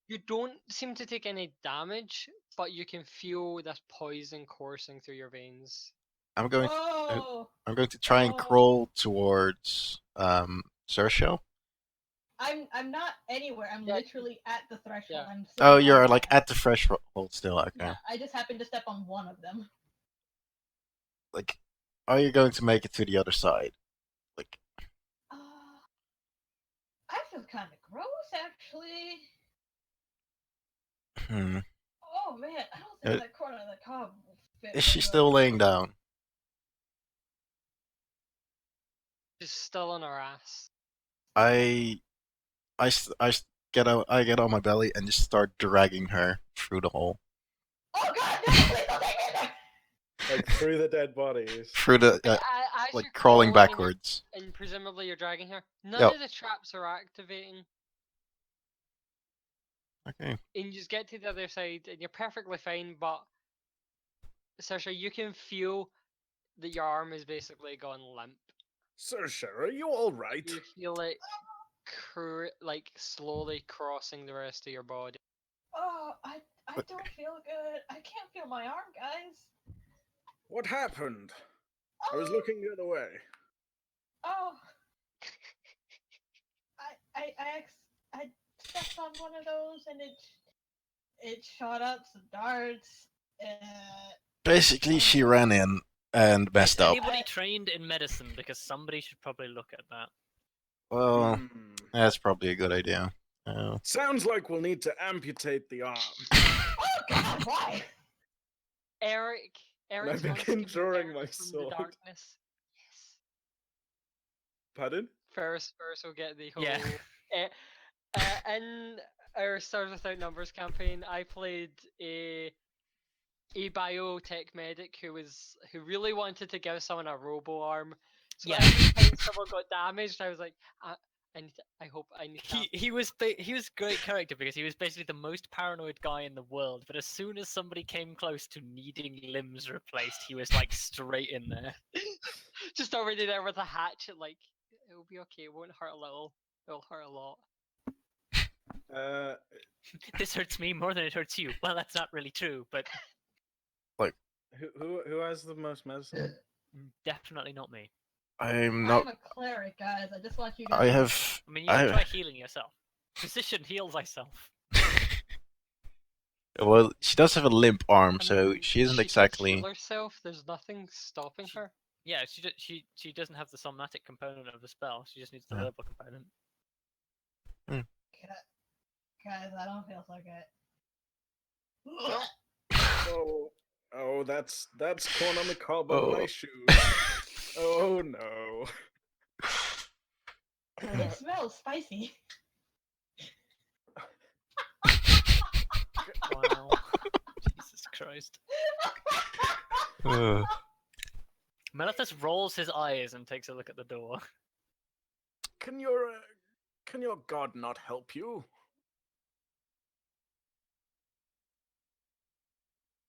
You don't seem to take any damage, but you can feel this poison coursing through your veins. I'm going Oh. I'm going to try and crawl towards Saoirse. I'm not anywhere. I'm Yeah. literally at the threshold. Yeah. I'm Oh, sitting you're on like that. at the threshold still. Okay. Yeah, I just happened to step on one of them. Like, are you going to make it to the other side? Like, I feel kind of gross, actually. hmm. Oh man, I don't think that corner of the cob will fit. Is she very still well. laying down? She's still on her ass. I get on my belly and just start dragging her through the hole. Oh god, no! Please don't take me in there! Like through the dead bodies. Through the As like you're crawling crawling backwards. and presumably you're dragging her. None Yep. of the traps are activating. Okay. And you just get to the other side and you're perfectly fine, but Saoirse, you can feel that your arm is basically gone limp. Saoirse, are you all right? You feel it like slowly crossing the rest of your body. Oh, I don't feel good. I can't feel my arm, guys. What happened? I was Oh. looking the other way. Oh. I stepped on one of those and it shot up some darts. Basically, she ran in and messed Is up. anybody trained in medicine? Because somebody should probably look at that. Well, Hmm. that's probably a good idea. Sounds like we'll need to amputate the arm. Oh God, why? Eric I wants begin to be drawing Eric my from the sword. darkness. Yes. Pardon? First will get the whole. Yeah. In our Stars Without Numbers campaign, I played a biotech medic who really wanted to give someone a robo arm. So Yeah. every time someone got damaged, I was like, I need to. He was a great character because he was basically the most paranoid guy in the world. But as soon as somebody came close to needing limbs replaced, he was like straight in there. Just already there with a hatchet, like it'll be okay. It won't hurt a little. It'll hurt a lot. This hurts me more than it hurts you. Well, that's not really true, but Who has the most medicine? definitely not me. I'm not. I'm a cleric, guys. I just want you guys. I to know. have. I mean, you should try healing yourself. Physician, heal thyself. Well, she does have a limp arm, I so mean, she isn't can exactly. heal herself. There's nothing stopping her. Yeah, she doesn't have the somatic component of the spell. She just needs the Yeah. verbal component. Guys, I don't feel so good. Oh, that's corn on the cob Oh. of my shoe. Oh no. It smells spicy. Wow. Jesus Christ. Malithus rolls his eyes and takes a look at the door. Can your god not help you?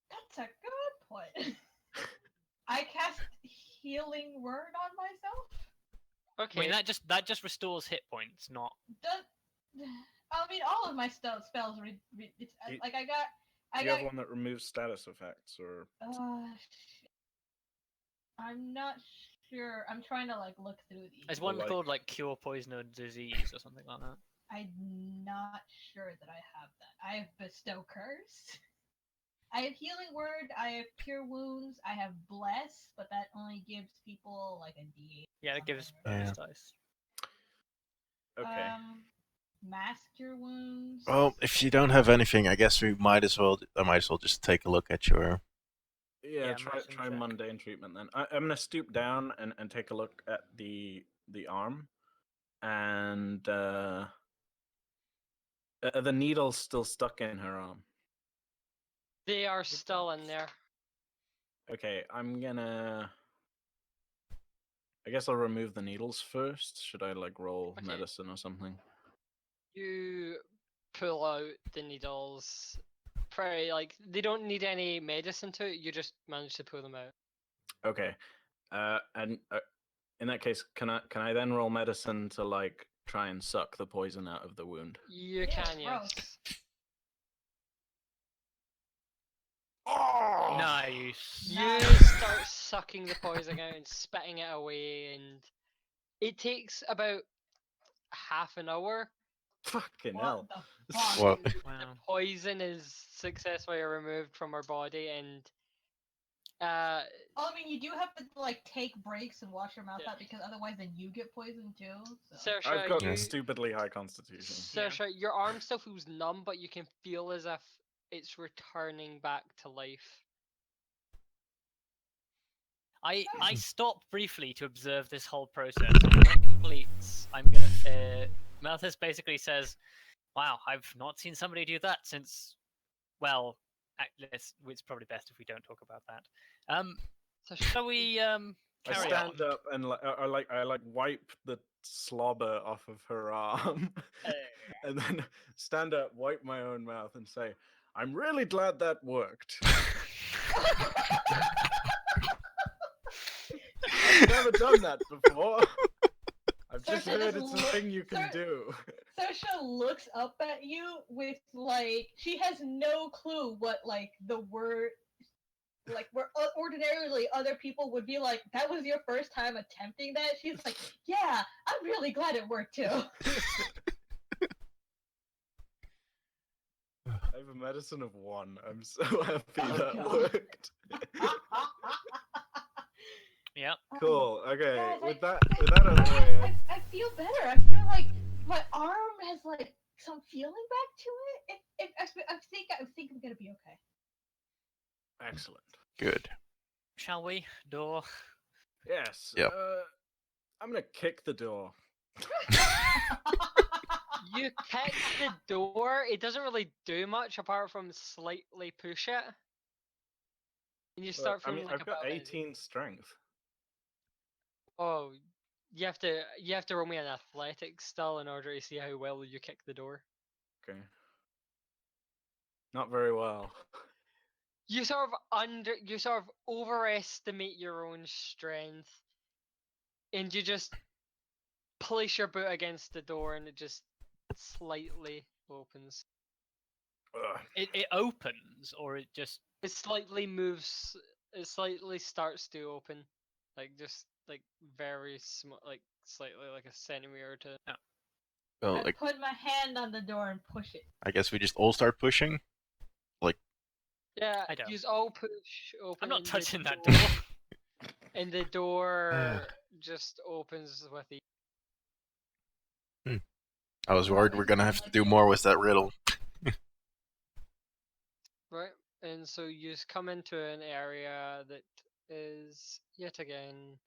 That's a good point. I cast healing word on myself. Okay. I mean, that just restores hit points, not. I mean, all of my spells. It's Do you- like I Do you got. have one that removes status effects, or I'm not sure. I'm trying to like look through these. There's one like- called like cure poison or disease or something like that. I'm not sure that I have that. I have bestow curse. I have healing word. I have cure wounds. I have bless, but that only gives people like a D8. Yeah, it gives something. bonus dice. okay? Mask your wounds. Well, if you don't have anything, I guess we might as well. I might as well just take a look at your. Yeah, medicine try check. mundane treatment then. I'm gonna stoop down and take a look at the arm, and the needle's still stuck in her arm. They are still in there. Okay, I'm gonna. I guess I'll remove the needles first. Should I like roll Okay. medicine or something? You pull out the needles. Pretty like they don't need any medicine to it. You just manage to pull them out. Okay, and in that case, can I then roll medicine to like try and suck the poison out of the wound? You Ew, can, gross. yes. Oh! Nice. You Nice. start sucking the poison out and spitting it away, and it takes about half an hour. Fucking What hell! the fuck? Well, The Wow. poison is successfully removed from her body, and Oh, I mean, you do have to like take breaks and wash your mouth Yeah. out because otherwise, then you get poisoned too. So. Saoirse, I've got you, stupidly high constitution. Saoirse, your arm still feels numb, but you can feel as if it's returning back to life. I stopped briefly to observe this whole process. And when it completes, I'm gonna. Malthus basically says, "Wow, I've not seen somebody do that since." Well, it's probably best if we don't talk about that. So Shall we I carry stand on? up and I wipe the slobber off of her arm, and then stand up, wipe my own mouth, and say, "I'm really glad that worked." I've never done that before. I've just Saoirse heard just it's a thing you can do. Saoirse looks up at you with like she has no clue what like the word like where ordinarily other people would be like, that was your first time attempting that. She's like, yeah, I'm really glad it worked too. I have a medicine of 1. I'm so happy Oh, that God. worked. Yep. Cool. Okay. Guys, With that out of the way. I feel better. I feel like my arm has like some feeling back to it. I think I'm gonna be okay. Excellent. Good. Shall we? Door. Yes. Yep. I'm gonna kick the door. You kick the door. It doesn't really do much apart from slightly push it. And you start from like I've got about 18 strength. Oh, you have to roll me an athletics still in order to see how well you kick the door. Okay. Not very well. You sort of overestimate your own strength, and you just place your boot against the door, and it just slightly opens. Ugh. It opens, or it just. It slightly moves. It slightly starts to open, like just like very small, like slightly like a centimeter or two. Oh. Well, I like, put my hand on the door and push it. I guess we just all start pushing. Yeah, I don't. use all push open. I'm not and the touching that door. And the door just opens with you. I was worried we're gonna have to do more with that riddle. Right, and so you just come into an area that is yet again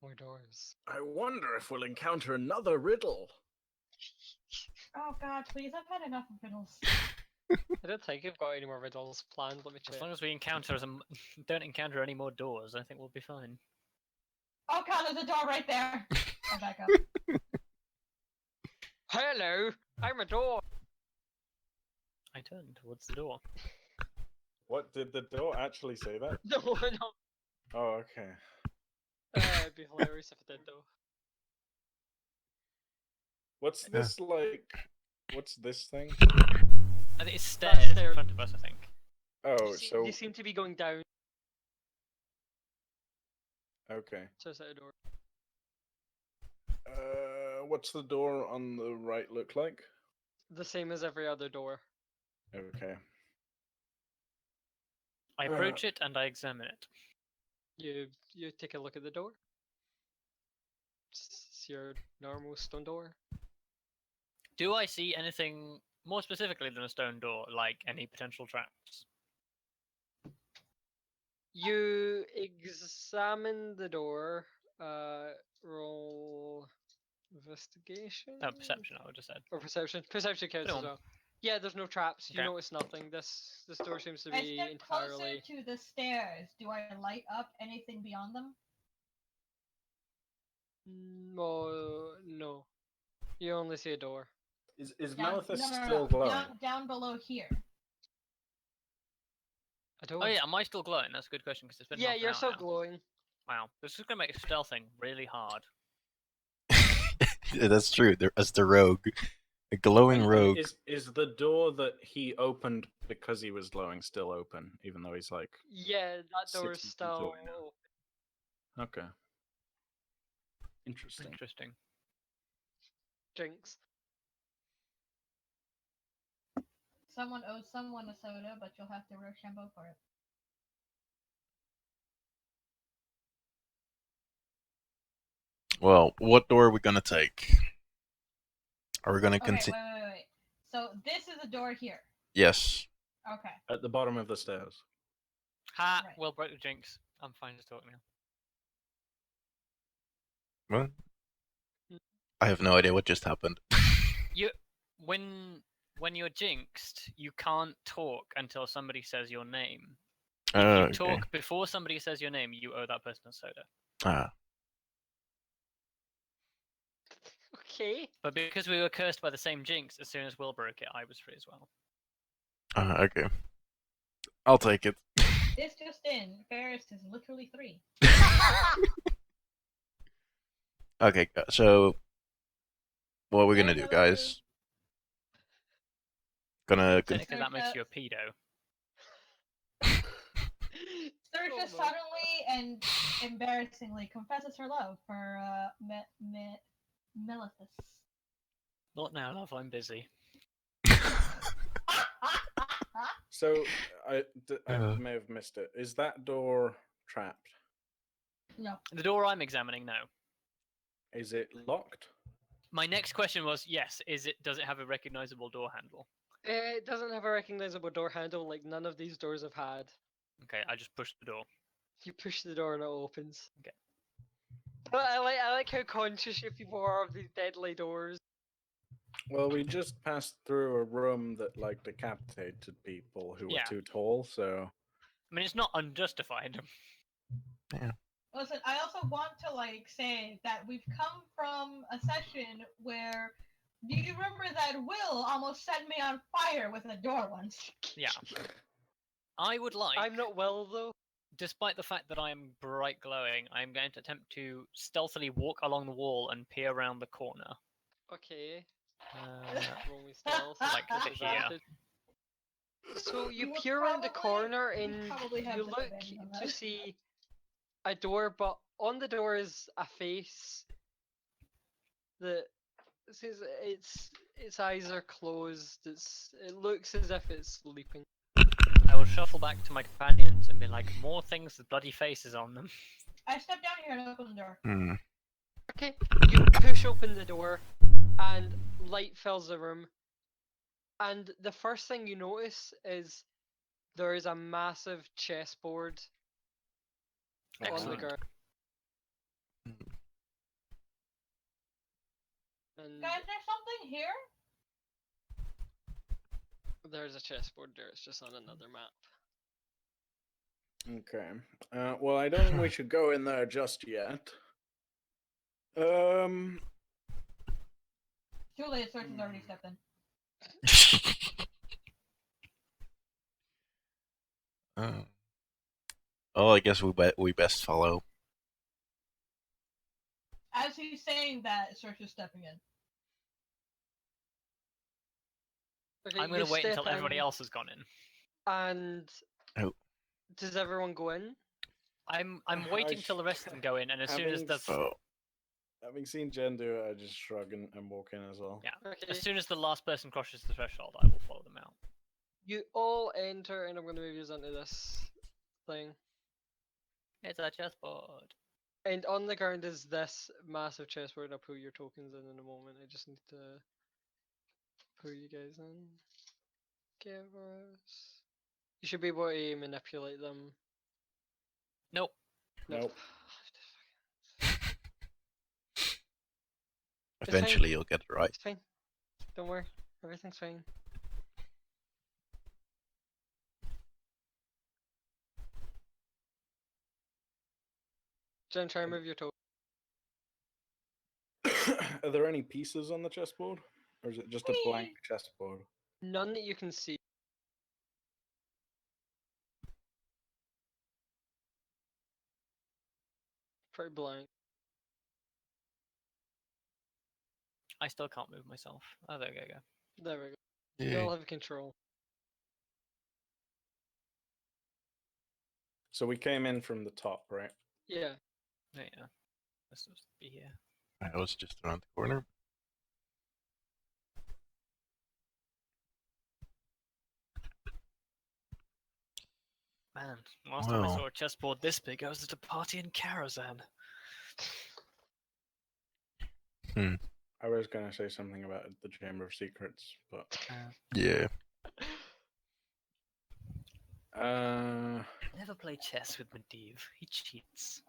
more doors. I wonder if we'll encounter another riddle. Oh God, please! I've had enough of riddles. I don't think I've got any more riddles planned. Let me check. As long as we don't encounter any more doors, I think we'll be fine. Oh God, there's a door right there. I'll back up. Hello, I'm a door. I turn towards the door. What, did the door actually say that? No, no. Oh, okay. It'd be hilarious if it did though. What's this like? What's this thing? I think it's That's stairs in stairs. front of us, I think. Oh, You seem to be going down. okay. So it's at a door. What's the door on the right look like? The same as every other door. Okay. I approach it and I examine it. You take a look at the door. It's your normal stone door. Do I see anything more specifically than a stone door, like any potential traps? You examine the door. Roll investigation. Oh, perception, I would have said. Or perception. Perception counts Put it as on. well. Yeah, there's no traps. You Okay. notice nothing. This door seems to I be step entirely. closer to the stairs. Do I light up anything beyond them? No. You only see a door. Is Down, Malithus no, still glowing? down below here. A door. Oh yeah, am I still glowing? That's a good question because it's been Yeah, half an you're hour still now. glowing. Wow, this is gonna make stealthing really hard. Yeah, that's true. As the rogue, a glowing rogue. Is the door that he opened because he was glowing still open, even though he's like? Yeah, that door is 60 feet still away now. open. Okay. Interesting. Interesting. Jinx. Someone owes someone a soda, but you'll have to Rochambeau for it. Well, what door are we gonna take? Are we gonna Okay, continue? wait. So this is a door here. Yes. Okay. At the bottom of the stairs. Ha! Right. Well, broke the jinx. I'm fine to talk now. What? I have no idea what just happened. When you're jinxed, you can't talk until somebody says your name. Oh, If you okay. talk before somebody says your name, you owe that person a soda. Ah. Okay. But because we were cursed by the same jinx, as soon as Will broke it, I was free as well. Okay. I'll take it. This just in. Ferris is literally 3. Okay, so what are we gonna do, guys? Gonna Technically, that makes you a pedo. Sersha suddenly and embarrassingly confesses her love for Melithus. Not now, love. I'm busy. So I may have missed it. Is that door trapped? No. The door I'm examining now. Is it locked? My next question was, yes, does it have a recognizable door handle? It doesn't have a recognizable door handle like none of these doors have had. Okay, I just pushed the door. You push the door and it opens. Okay. But I like how conscious you people are of these deadly doors. Well, we just passed through a room that like decapitated people who were Yeah. too tall, so I mean, it's not unjustified. Listen, I also want to like say that we've come from a session where do you remember that Will almost set me on fire with a door once? Yeah. I would like, I'm not Will though. despite the fact that I am bright glowing, I am going to attempt to stealthily walk along the wall and peer around the corner. Okay. Roll me stealth. Like with here. advantage. So you You would peer around the probably- corner you'd and probably have you look disadvantage on to that. see a door, but on the door is a face that says its eyes are closed. It looks as if it's sleeping. I will shuffle back to my companions and be like, more things with bloody faces on them. I step down here and open the door. Hmm. Okay, you push open the door, and light fills the room. And the first thing you notice is there is a massive chessboard on the Excellent. ground. And Guys, there's something here? there's a chessboard there, it's just on another map. okay. Well, I don't think we should go in there just yet. Too late, Search has already stepped in. Oh, I guess we best follow. As he's saying that, Search is stepping in. Okay, I'm going you to wait step until everybody in, else has gone in. And Oh. does everyone go in? I'm waiting till the rest of them go in, and as soon as the Oh. Having seen Jen do it, I just shrug and walk in as well. yeah, Okay. as soon as the last person crosses the threshold, I will follow them out. You all enter, and I'm going to move you onto this thing. It's a chessboard. And on the ground is this massive chessboard. I'll put your tokens in a moment. I just need to put you guys in. Give us. You should be able to manipulate them. Nope. Nope. It's Eventually, you'll get it right. It's fine. Don't worry. Everything's fine. Jen, try and move your toe. Are there any pieces on the chessboard? Or is it just a blank chessboard? None that you can see. Pretty blank. I still can't move myself. Oh, there we go. There we go. You Yeah. all have control. So we came in from the top, right? Yeah. Oh, yeah. Let's just be here. I was just around the corner. Man, last time I Well. saw a chessboard this big, I was at a party in Karazhan. I was going to say something about the Chamber of Secrets, but... Yeah. Never play chess with Medivh. He cheats.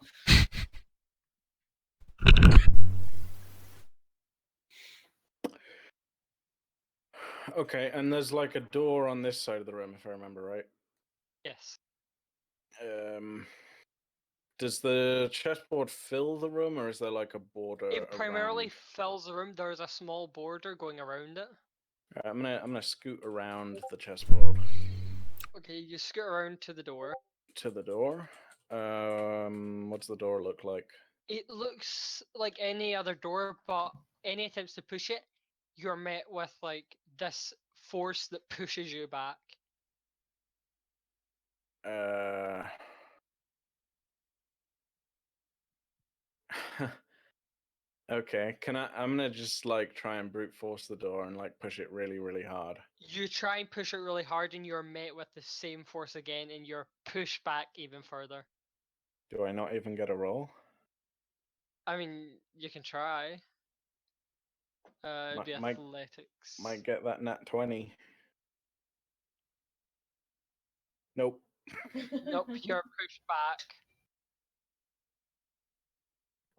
Okay, and there's like a door on this side of the room, if I remember right. Yes. Does the chessboard fill the room, or is there like a border? It primarily around? fills the room. There's a small border going around it. I'm gonna scoot around the chessboard Okay, you scoot around to the door. to the door. What's the door look like? It looks like any other door, but any attempts to push it, you're met with like this force that pushes you back. Okay, I'm gonna just like try and brute force the door and like push it really, really hard. You try and push it really hard, and you're met with the same force again, and you're pushed back even further. Do I not even get a roll? I mean, you can try. It'd be athletics. Might get that nat 20. Nope. Nope, you're pushed back.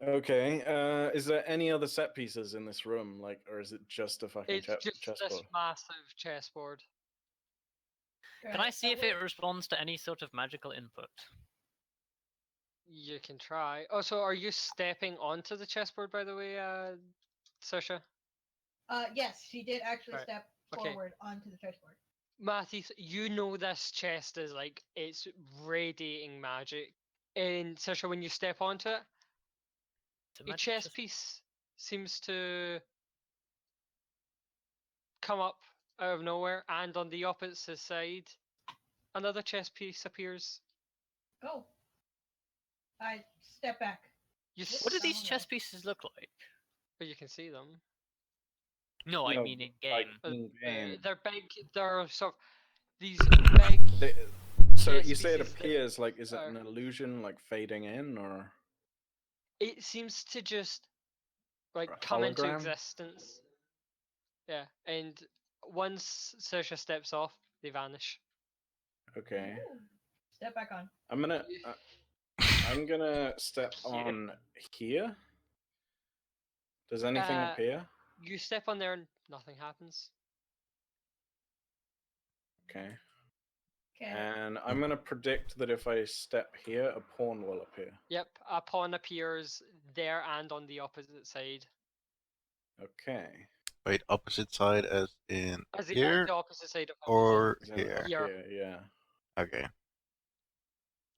Okay. Is there any other set pieces in this room, like, or is it just a fucking It's just chessboard? this massive chessboard. Can I see if it responds to any sort of magical input? You can try. Oh, so are you stepping onto the chessboard, by the way, Sasha? Yes, she did actually Right. step Okay. forward onto the chessboard. Matthews, you know this chest is like, it's radiating magic. And Sasha, when you step onto it, a chess piece seems to come up out of nowhere, and on the opposite side, another chess piece appears. Go. I step back. What do these chess pieces look like? But you can see them. No, I mean in game. They're big. They're sort of these big. So chess you say it pieces that appears, like, is it are- an illusion, like fading in, or It seems to just like a come into hologram? existence. Yeah, and once Saoirse steps off, they vanish. Okay. Ooh. Step back on. I'm gonna step on here. Does anything appear? You step on there and nothing happens. Okay. Okay. And I'm gonna predict that if I step here, a pawn will appear. Yep, a pawn appears there and on the opposite side. Okay. Wait, opposite side as in As here the opposite side of or Is it here? up here, yeah. Okay.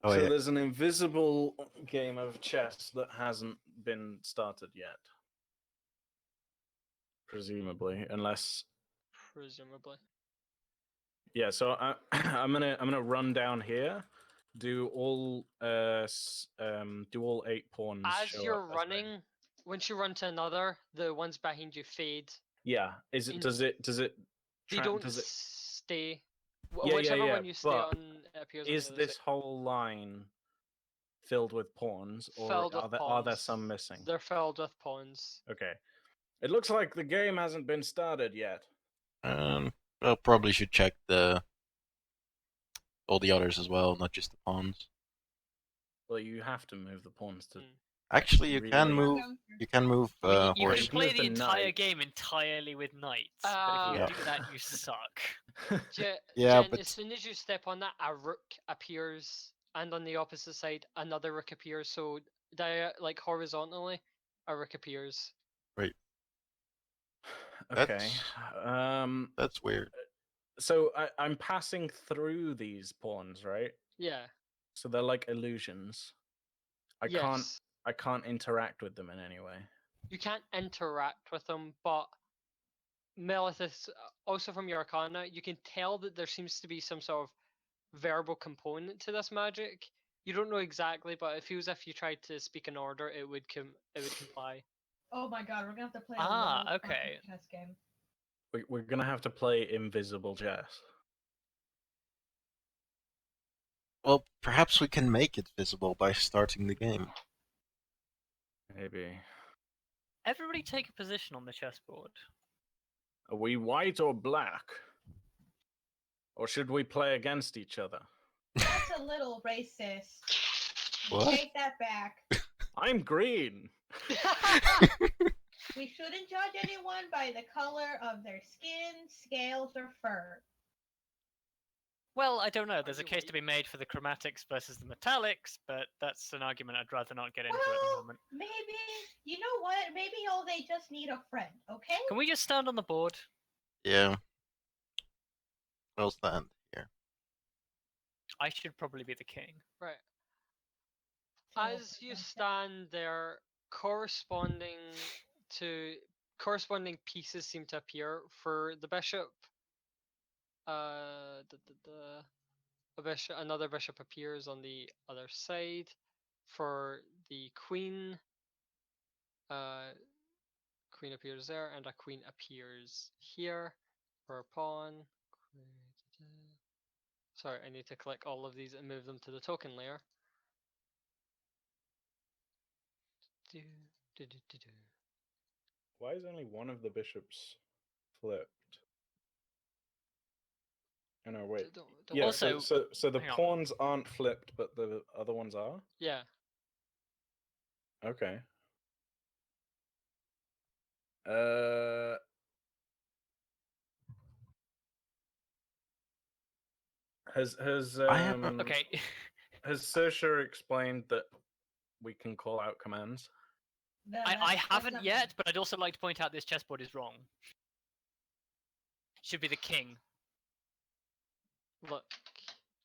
Oh So yeah. there's an invisible game of chess that hasn't been started yet. Presumably, unless. Presumably. Yeah, so I'm gonna run down here, do all 8 pawns. As show you're up running, once you run to another, the ones behind you fade. Yeah, is it? Does it? They don't does it? stay. Yeah, Whichever yeah. one you stay on appears on the Is other this side. whole line filled with pawns, or Filled with are there pawns. some missing? They're filled with pawns. Okay. It looks like the game hasn't been started yet. Well, probably should check all the others as well, not just the pawns. Well, you have to move the pawns to. Actually, you really- can move. You can move You can horses. play move the the entire knights. game entirely with knights, but if you do that, you suck. Yeah, Yeah, Jen, but as soon as you step on that, a rook appears, and on the opposite side, another rook appears. So, like horizontally, a rook appears. Right. Okay. That's weird. So I'm passing through these pawns, right? Yeah. So they're like illusions. I can't interact with them in any way. You can't interact with them, but Melithus, also from your Arcana, you can tell that there seems to be some sort of verbal component to this magic. You don't know exactly, but it feels if you tried to speak an order, it would comply. Oh my god, we're gonna have to play a okay. chess game. We're gonna have to play invisible chess. Well, perhaps we can make it visible by starting the game. Maybe. Everybody take a position on the chessboard. Are we white or black? Or should we play against each other? That's a little racist. What? Take that back. I'm green. We shouldn't judge anyone by the color of their skin, scales, or fur. Well, I don't know. There's a you case to be made for the chromatics versus the metallics, but that's an argument I'd rather not get into at the moment. Maybe, you know what? Maybe they just need a friend, okay? Can we just stand on the board? Yeah. I'll stand here. I should probably be the king. Right. As you stand there, corresponding pieces seem to appear for the bishop. Another bishop appears on the other side. For the queen, queen appears there, and a queen appears here. For a pawn. Sorry, I need to click all of these and move them to the token layer. Do, do, do, do, do. Why is only one of the bishops flipped? Oh, no, wait. Don't Yeah, worry. Also- so the hang on. pawns aren't flipped, but the other ones are? Yeah. Okay. Uh... Has I have a- Okay. has Saoirse explained that we can call out commands? I That's haven't not- yet, but I'd also like to point out this chessboard is wrong. Should be the king. Look.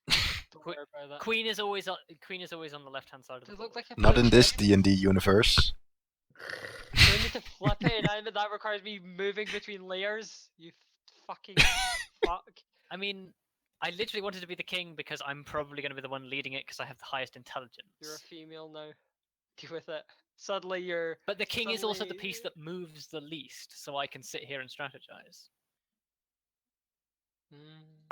Don't Qu- worry about that. Queen is always on the left-hand side of the They board. look like a Not in this chicken. D&D universe. Do I need to flip it, and that requires me moving between layers? You fucking fuck. I mean, I literally wanted to be the king because I'm probably going to be the one leading it because I have the highest intelligence. You're a female now. Deal with it. Suddenly you're. But the king is also the suddenly- piece that moves the least, so I can sit here and strategize.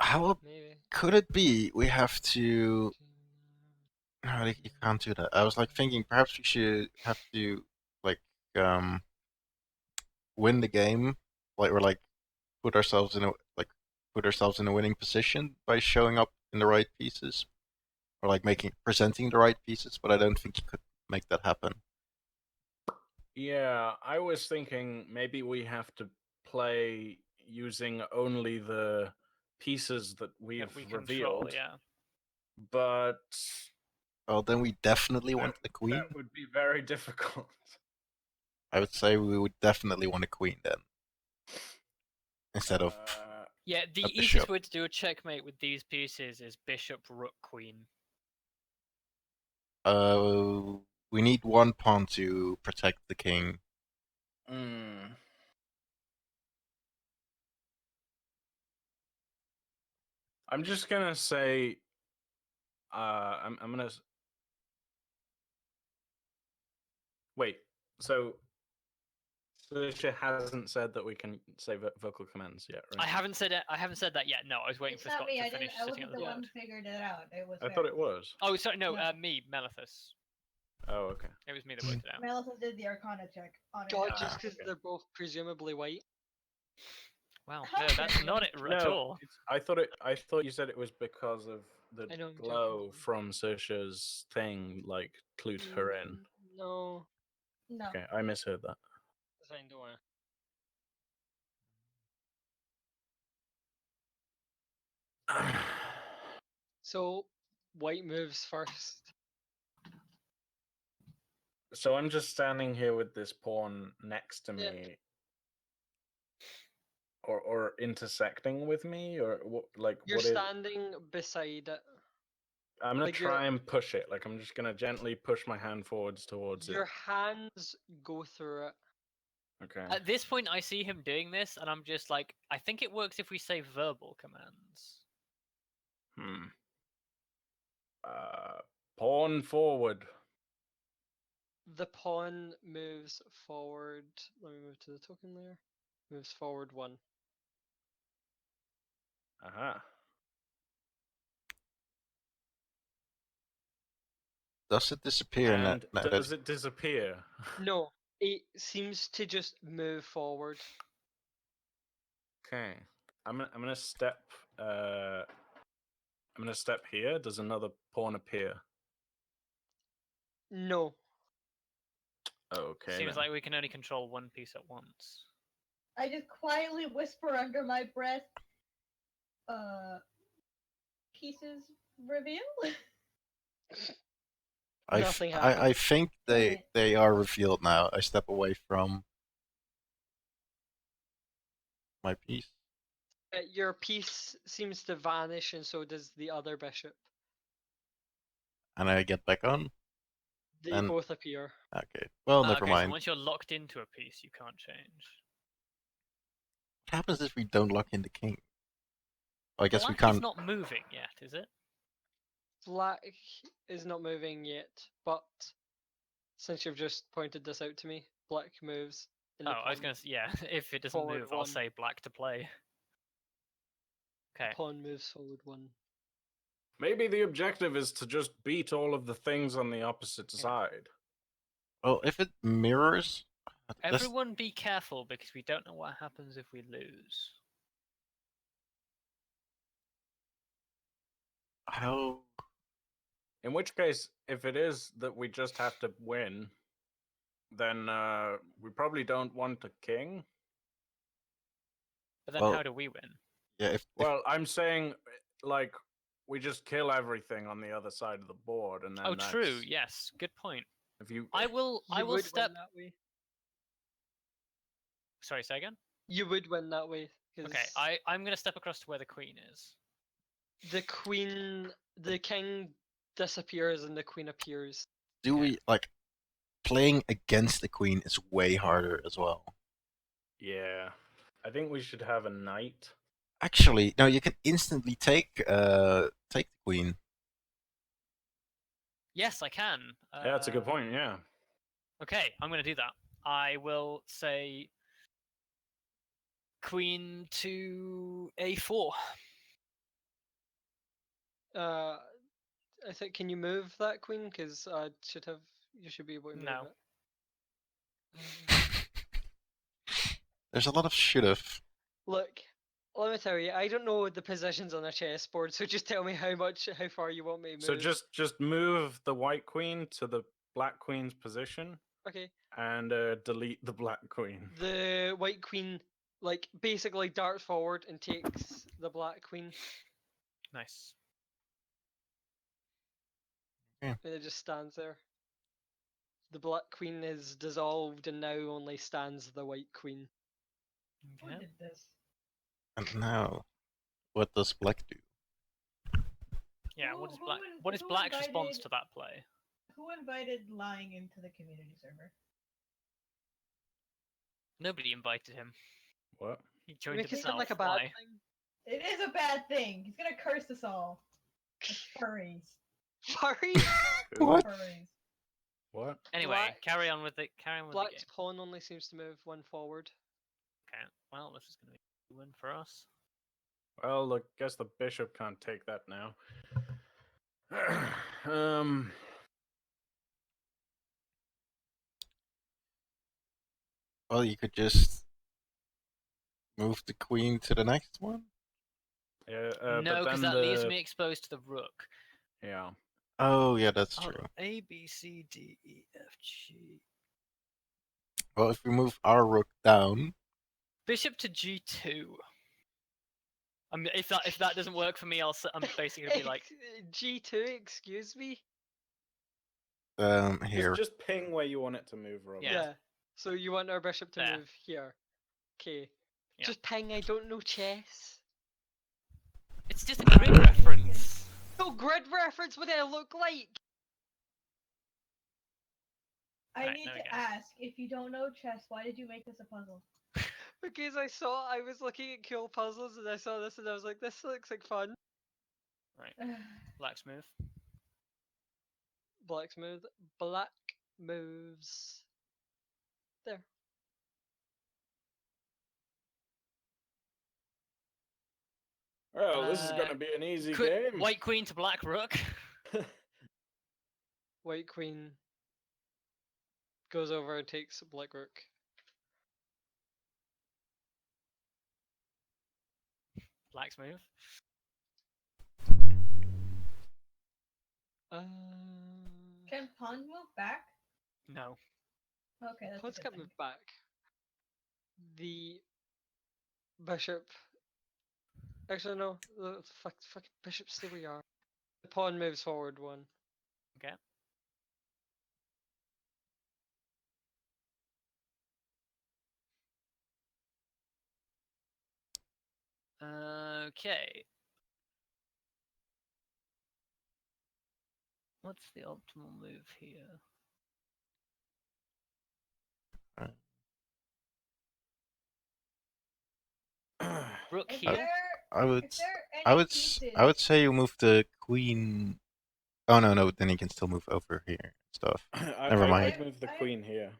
How Maybe. could it be we have to... No, you can't do that. I was like thinking perhaps we should have to like win the game, or like put ourselves in a winning position by showing up in the right pieces, or like presenting the right pieces. But I don't think you could make that happen. Yeah, I was thinking maybe we have to play using only the pieces that we've That we revealed. control, yeah. But Well, then we definitely want the queen. that would be very difficult. I would say we would definitely want a queen then, instead of Yeah, the a easiest bishop. way to do a checkmate with these pieces is bishop, rook, queen. we need one pawn to protect the king. I'm just gonna say, I'm gonna wait. So Felicia hasn't said that we can say vocal commands yet, right? I haven't said it. I haven't said that yet. No, I was waiting It's for not Scott me. to I finish didn't. I sitting at wasn't the the board. one who figured it out. It was. I thought it was. Oh, sorry, no, No. me, Melithus. Oh, okay. It was me that worked it out. Melissa did the Arcana check on it. God, Ah, just because okay. they're both presumably white. Wow, How no, that's dare not you. it at No, all. I thought you said it was because of the I know, I'm glow joking. from Saoirse's thing, like clued her in. No. No. Okay, I misheard that. It's fine, don't worry. So, white moves first. So I'm just standing here with this pawn next to Yeah. me, or intersecting with me, or what? Like You're what is? standing beside it. I'm gonna like you're- try and push it. Like I'm just gonna gently push my hand forwards towards Your it. hands go through it. Okay. At this point, I see him doing this, and I'm just like, I think it works if we say verbal commands. Pawn forward. The pawn moves forward. Let me move to the token layer. Moves forward 1. Aha. Does it disappear? And does it disappear? No, it seems to just move forward. Okay. I'm gonna step. I'm gonna step here. Does another pawn appear? No. Okay. Seems then. like we can only control one piece at once. I just quietly whisper under my breath. Pieces reveal. Nothing happened. I think they are revealed now. I step away from my piece. Your piece seems to vanish, and so does the other bishop. And I get back on. They And- both appear. Okay. Well, never Okay, mind. so once you're locked into a piece, you can't change. What happens if we don't lock in the king? I guess we Black can't. is not moving yet, is it? Black is not moving yet, but since you've just pointed this out to me, black moves. In Oh, the I was pawn. gonna say, yeah, if it doesn't Forward move, I'll 1. say black to play. Okay. Pawn moves forward 1. Maybe the objective is to just beat all of the things on the opposite side. Well, if it mirrors, Everyone be careful because we don't know what happens if we lose. how? In which case, if it is that we just have to win, then we probably don't want a king. But then Well, how do we win? Yeah. If Well, I'm saying, like, we just kill everything on the other side of the board, and then Oh, that's... true. Yes, good point. If you, I will would step. win that way. Sorry, say again. You would win that way. Okay, I'm gonna step across to where the queen is. The king disappears and the queen appears. do we like playing against the queen is way harder as well. yeah, I think we should have a knight. Actually, no, you can instantly take the queen. Yes, I can. Yeah, that's a good point. Yeah. Okay, I'm gonna do that. I will say queen to a4. I think, can you move that queen? Because you should be able to move No. it. There's a lot of should've. Look, let me tell you, I don't know the positions on a chessboard, so just tell me how far you want me to move. So just move the white queen to the black queen's position. Okay. And delete the black queen. The white queen, like, basically darts forward and takes the black queen. Nice. Yeah. And it just stands there. The black queen is dissolved and now only stands the white queen. Who Okay. did this? And now, what does black do? Yeah. Who- What is who black? in- What is who black's response invited- to that play? Who invited lying into the community server? Nobody invited him. What? He joined Make it himself. sound like a bad Why? thing. It is a bad thing. He's gonna curse us all. Like furries. Sorry. What? Furries. What? Anyway, Black- carry on with the game. Black's pawn only seems to move one forward. Okay. Well, this is gonna be a win for us. Well, look, guess the bishop can't take that now. Well, you could just move the queen to the next one. Yeah. No, because that leaves me exposed to the rook. Yeah. Oh, yeah, that's Hold true. on. A, B, C, D, E, F, G. Well, if we move our rook down, Bishop to G2. I mean, if that doesn't work for me, I'm basically gonna be like, G2, excuse me? here. Just ping where you want it to move, Rob. Yeah. So you want our bishop to There. move here. Okay. Yeah. Just ping, I don't know chess. it's just a grid reference. No grid reference, what do I look like? I Right, need there we to go. ask, if you don't know chess, why did you make this a puzzle? Because I was looking at cool puzzles and I saw this and I was like, this looks like fun. Black's move. Black moves. There. Well, this is gonna be an easy Qu- game. White queen to black rook. White queen goes over and takes black rook. Black's move. Can pawn move back? No. Okay, that's Pawns a good can't thing. move back. The bishop. Actually, no. The fucking bishop, stay where you are. The pawn moves forward one. Okay. Okay. What's the optimal move here? Rook Is here. there, I would, is there any I would, pieces? I would say you move the queen. Oh no, then he can still move over here and stuff. Never mind. I'd move the queen here.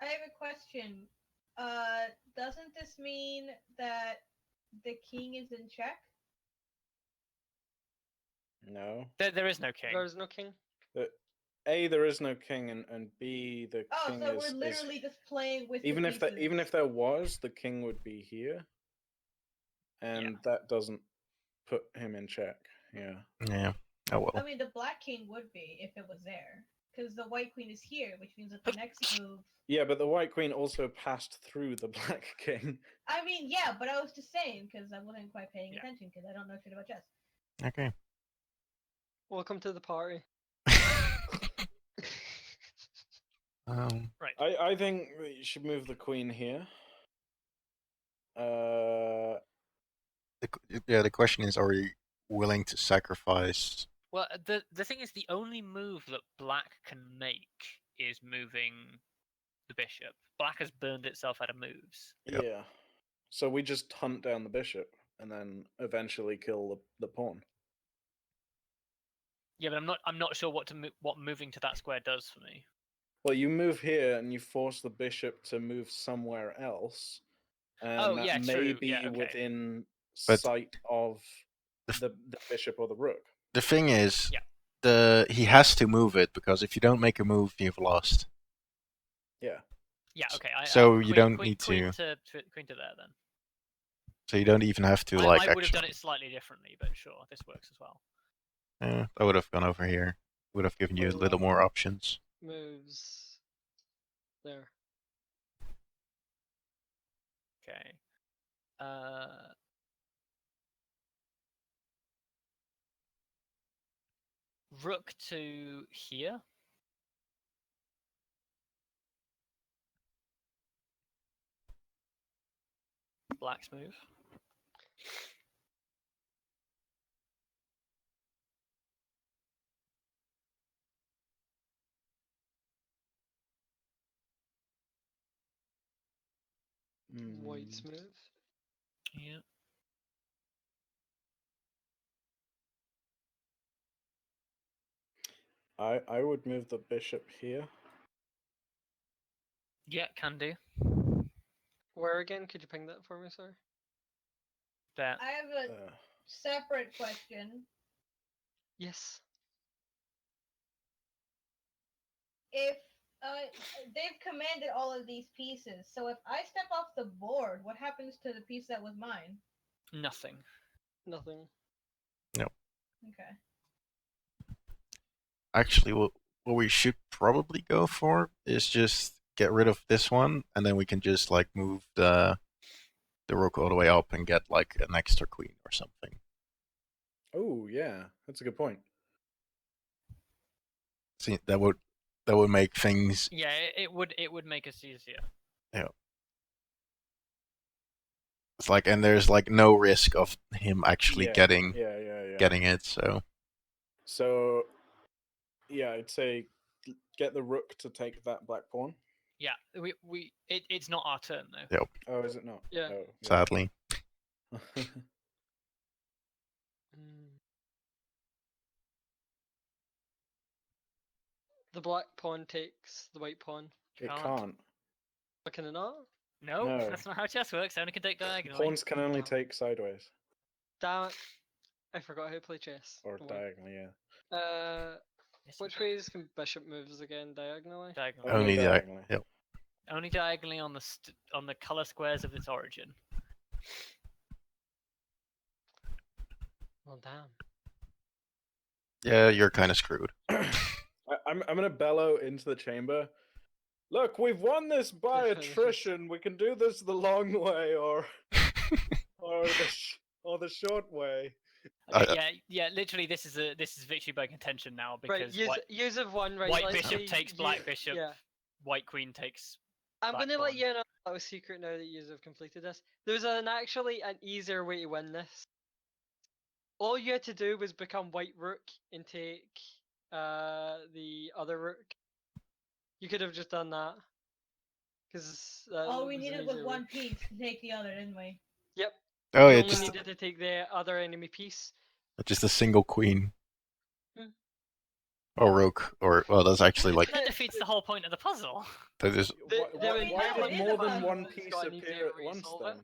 I have a question. Doesn't this mean that the king is in check? No. There is no king. There's no king. A, there is no king, and B, the Oh, king so is we're literally just playing with even the if that even pieces. if there was, the king would be here, and that doesn't put him in check. Yeah. Yeah. Oh well. I mean, the black king would be if it was there, because the white queen is here, which means that the next move. Yeah, but the white queen also passed through the black king. I mean, yeah, but I was just saying because I wasn't quite paying attention because I don't know shit about chess. Okay. Welcome to the party. Right. I think you should move the queen here. The question is, are we willing to sacrifice? Well, the thing is, the only move that black can make is moving the bishop. Black has burned itself out of moves. Yep. Yeah. So we just hunt down the bishop and then eventually kill the pawn. Yeah, but I'm not sure what what moving to that square does for me. Well, you move here and you force the bishop to move somewhere else, and that may true. be Yeah, okay. within But sight of the bishop or the rook. The thing is, Yeah. he has to move it, because if you don't make a move, you've lost. Yeah. Yeah, okay. So you don't queen, need queen to there then. So you don't even have to I like. I would have done it slightly differently, but sure, this works as well. I would have gone over here. Would have given you a little more options. Moves. There. Okay. Rook to here. Black's move. White's move. Yeah. I would move the bishop here. Yeah, can do. Where again? Could you ping that for me, sir? There. I have a separate question. Yes. If they've commanded all of these pieces, so if I step off the board, what happens to the piece that was mine? Nothing. Nothing. No. Okay. Actually, what we should probably go for is just get rid of this one, and then we can just like move the rook all the way up and get like an extra queen or something. Oh yeah, that's a good point. See, that would make things. Yeah, it would make us easier. Yeah. It's like, and there's like no risk of him actually getting it. So, yeah, I'd say get the rook to take that black pawn. Yeah, it's not our turn though. Yep. Oh, is it not? Yeah. Oh, Sadly. The black pawn takes the white pawn. It can't. But can it not? No, No. that's not how chess works. It only can take diagonally. Pawns can only take sideways. Damn it. I forgot how to play chess. Or Don't worry. diagonally, yeah. Which ways can bishop moves again? Diagonally? Diagonally. Only diagonally. Yep. Only diagonally on the color squares of its origin. Well, damn. Yeah, you're kind of screwed. I'm gonna bellow into the chamber. Look, we've won this by attrition. We can do this the long way, or the short way. Okay, yeah. Literally, this is victory by contention now because right, use of one. Right, white bishop takes black bishop. Yeah. White queen takes. I'm black gonna let pawn. you know a little secret now that you have completed this. There's actually an easier way to win this. All you had to do was become white rook and take the other rook. You could have just done that. Because all we needed was one piece to take the other, didn't we? Yep. Oh, you yeah, only needed to take the other enemy piece. Just a single queen. Hmm. Or rook, or well, that's actually like. That defeats the whole point of the puzzle. That is. Why did more than one piece appear at once then?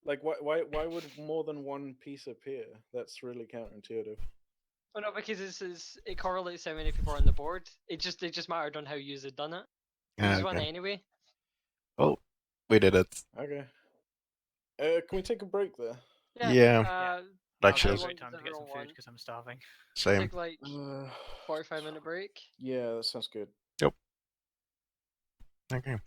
Like, why would more than one piece appear? That's really counterintuitive. Oh no, because it correlates how many people are on the board. It just mattered on how you had done it. You just won Okay. anyway. Oh, we did it. Okay. Can we take a break there? Yeah. How Actually, Now's a long great time does to get some everyone food because I'm starving. same. take like 45-minute break? Yeah, that sounds good. Yep. Okay.